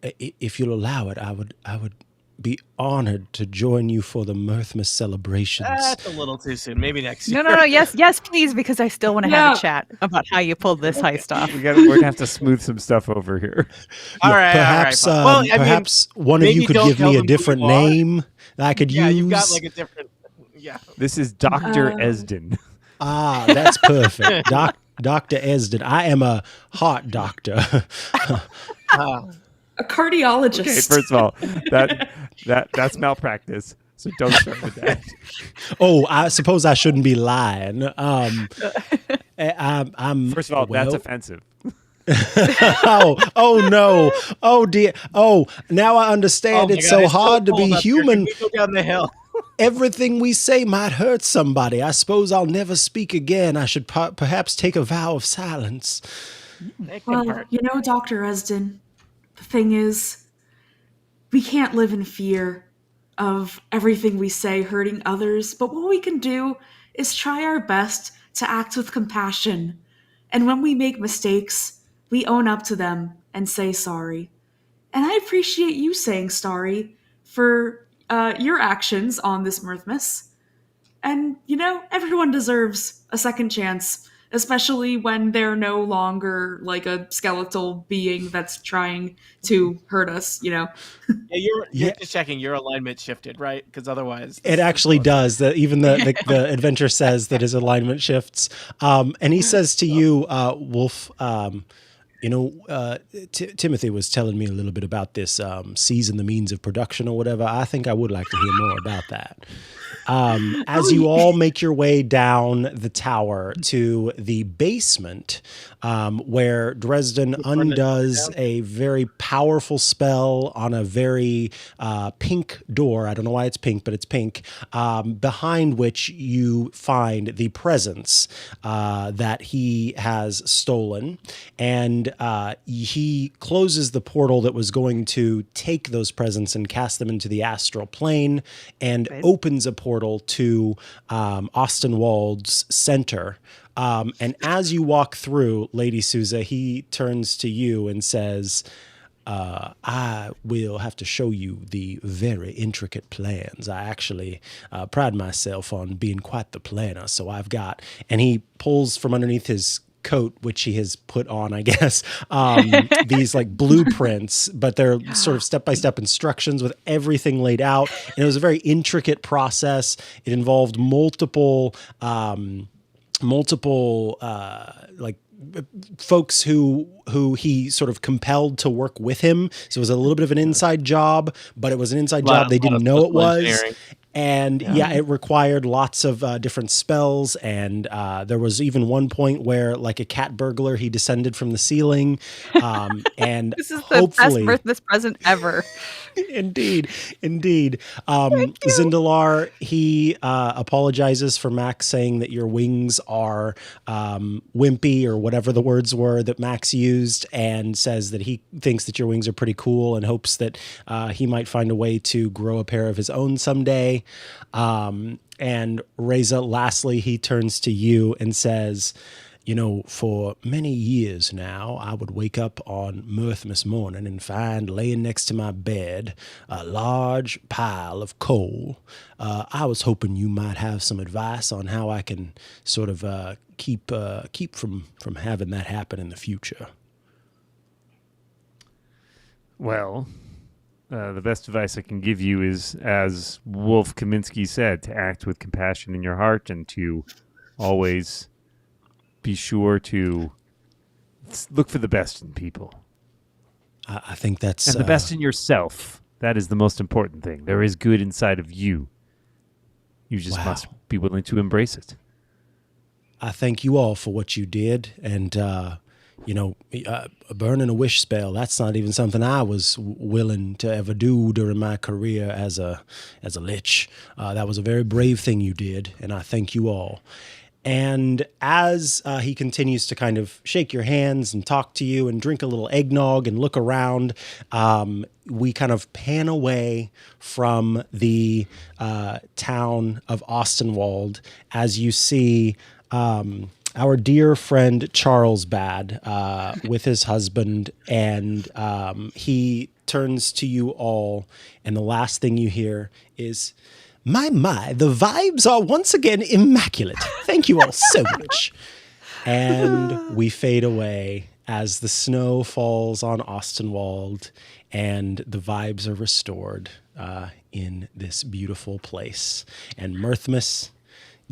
if you'll allow it, I would be honored to join you for the Mirthmas celebrations." That's a little too soon. Maybe next year. No. Yes, please, because I still want to have a chat about how you pulled this heist off. We're gonna have to smooth some stuff over here. All right. Perhaps, all right. Well, perhaps one of you could give me a different name that I could use. Yeah, you've got like a different. Yeah. This is Dr. Esden. Ah, that's perfect. Dr. Esden. I am a heart doctor. A cardiologist. Okay, first of all, that's malpractice. So don't start with that. Oh, I suppose I shouldn't be lying. I'm First of all, that's offensive. oh no. Oh dear. Oh, now I understand. Oh it's God, so hard to be human. Can we go down the hill? Everything we say might hurt somebody. I suppose I'll never speak again. I should perhaps take a vow of silence. Well, you know, Dr. Esden, the thing is, we can't live in fear of everything we say hurting others, but what we can do is try our best to act with compassion. And when we make mistakes, we own up to them and say sorry. And I appreciate you saying sorry for your actions on this Mirthmas. And, you know, everyone deserves a second chance, especially when they're no longer like a skeletal being that's trying to hurt us, you know? Yeah, you're just checking your alignment shifted, right? Because otherwise... It actually does. Even the adventure says that his alignment shifts. And he says to you, Wolf, you know, Timothy was telling me a little bit about this season, the means of production or whatever. I think I would like to hear more about that. As you all make your way down the tower to the basement, where Dresden undoes a very powerful spell on a very pink door. I don't know why it's pink, but it's pink, behind which you find the presents that he has stolen. And he closes the portal that was going to take those presents and cast them into the astral plane, and opens a portal to Ostenwald's center. And as you walk through, Lady Souza, he turns to you and says, I will have to show you the very intricate plans. I actually pride myself on being quite the planner. So I've got, and he pulls from underneath his coat, which he has put on, I guess, these like blueprints, but they're sort of step-by-step instructions with everything laid out. And it was a very intricate process. It involved multiple like folks who he sort of compelled to work with him. So it was a little bit of an inside job, but it was an inside job they didn't know it was. And it required lots of different spells. And there was even one point where, like a cat burglar, he descended from the ceiling. And This is the best Mirthmas present ever. Indeed. Zindalar, he apologizes for Max saying that your wings are wimpy, or whatever the words were that Max used, and says that he thinks that your wings are pretty cool and hopes that he might find a way to grow a pair of his own someday. And Reza, lastly, he turns to you and says, you know, for many years now, I would wake up on Mirthmas morning and find laying next to my bed a large pile of coal. I was hoping you might have some advice on how I can sort of keep from having that happen in the future. Well, the best advice I can give you is, as Wolf Kaminsky said, to act with compassion in your heart and to always be sure to look for the best in people. I think that's... And the best in yourself. That is the most important thing. There is good inside of you. You just must be willing to embrace it. I thank you all for what you did. And, burning a wish spell, that's not even something I was willing to ever do during my career as a lich. That was a very brave thing you did, and I thank you all. And as he continues to kind of shake your hands and talk to you and drink a little eggnog and look around, we kind of pan away from the town of Ostenwald as you see our dear friend Charles Bad with his husband, and he turns to you all, and the last thing you hear is, My, the vibes are once again immaculate. Thank you all so much. And we fade away as the snow falls on Ostenwald and the vibes are restored in this beautiful place. And Mirthmas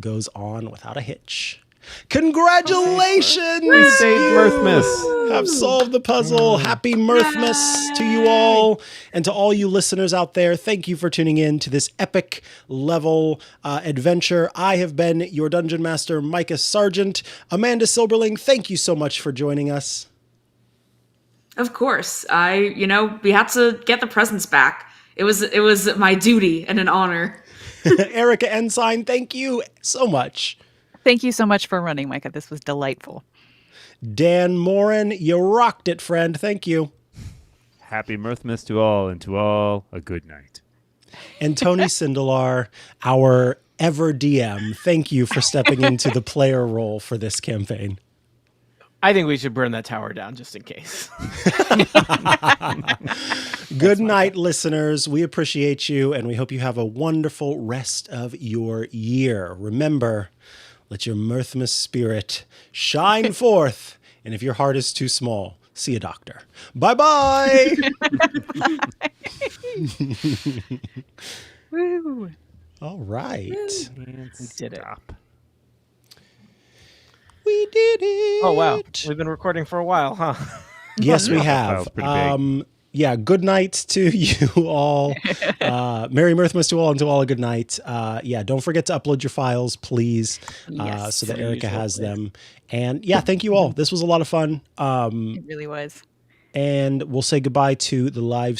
goes on without a hitch. Congratulations! We saved Mirthmas. Have solved the puzzle. Happy Mirthmas to you all. And to all you listeners out there, thank you for tuning in to this epic level adventure. I have been your Dungeon Master, Micah Sargent. Amanda Silberling, thank you so much for joining us. Of course. We had to get the presents back. It was my duty and an honor. Erica Ensign, thank you so much. Thank you so much for running, Micah. This was delightful. Dan Morin, you rocked it, friend. Thank you. Happy Mirthmas to all, and to all a good night. And Tony Sindelar, our ever DM, thank you for stepping into the player role for this campaign. I think we should burn that tower down just in case. Good night, listeners. We appreciate you, and we hope you have a wonderful rest of your year. Remember, let your Mirthmas spirit shine forth. And if your heart is too small, see a doctor. Bye-bye. Woo. All right. We did it. We did it. Oh, wow. We've been recording for a while, huh? Yes, we That have. was pretty big. Yeah, good night to you all. Merry Mirthmas to all, and to all a good night. Don't forget to upload your files, please, Yes. so that Erica has them. And thank you all. This was a lot of fun. It really was. And we'll say goodbye to the live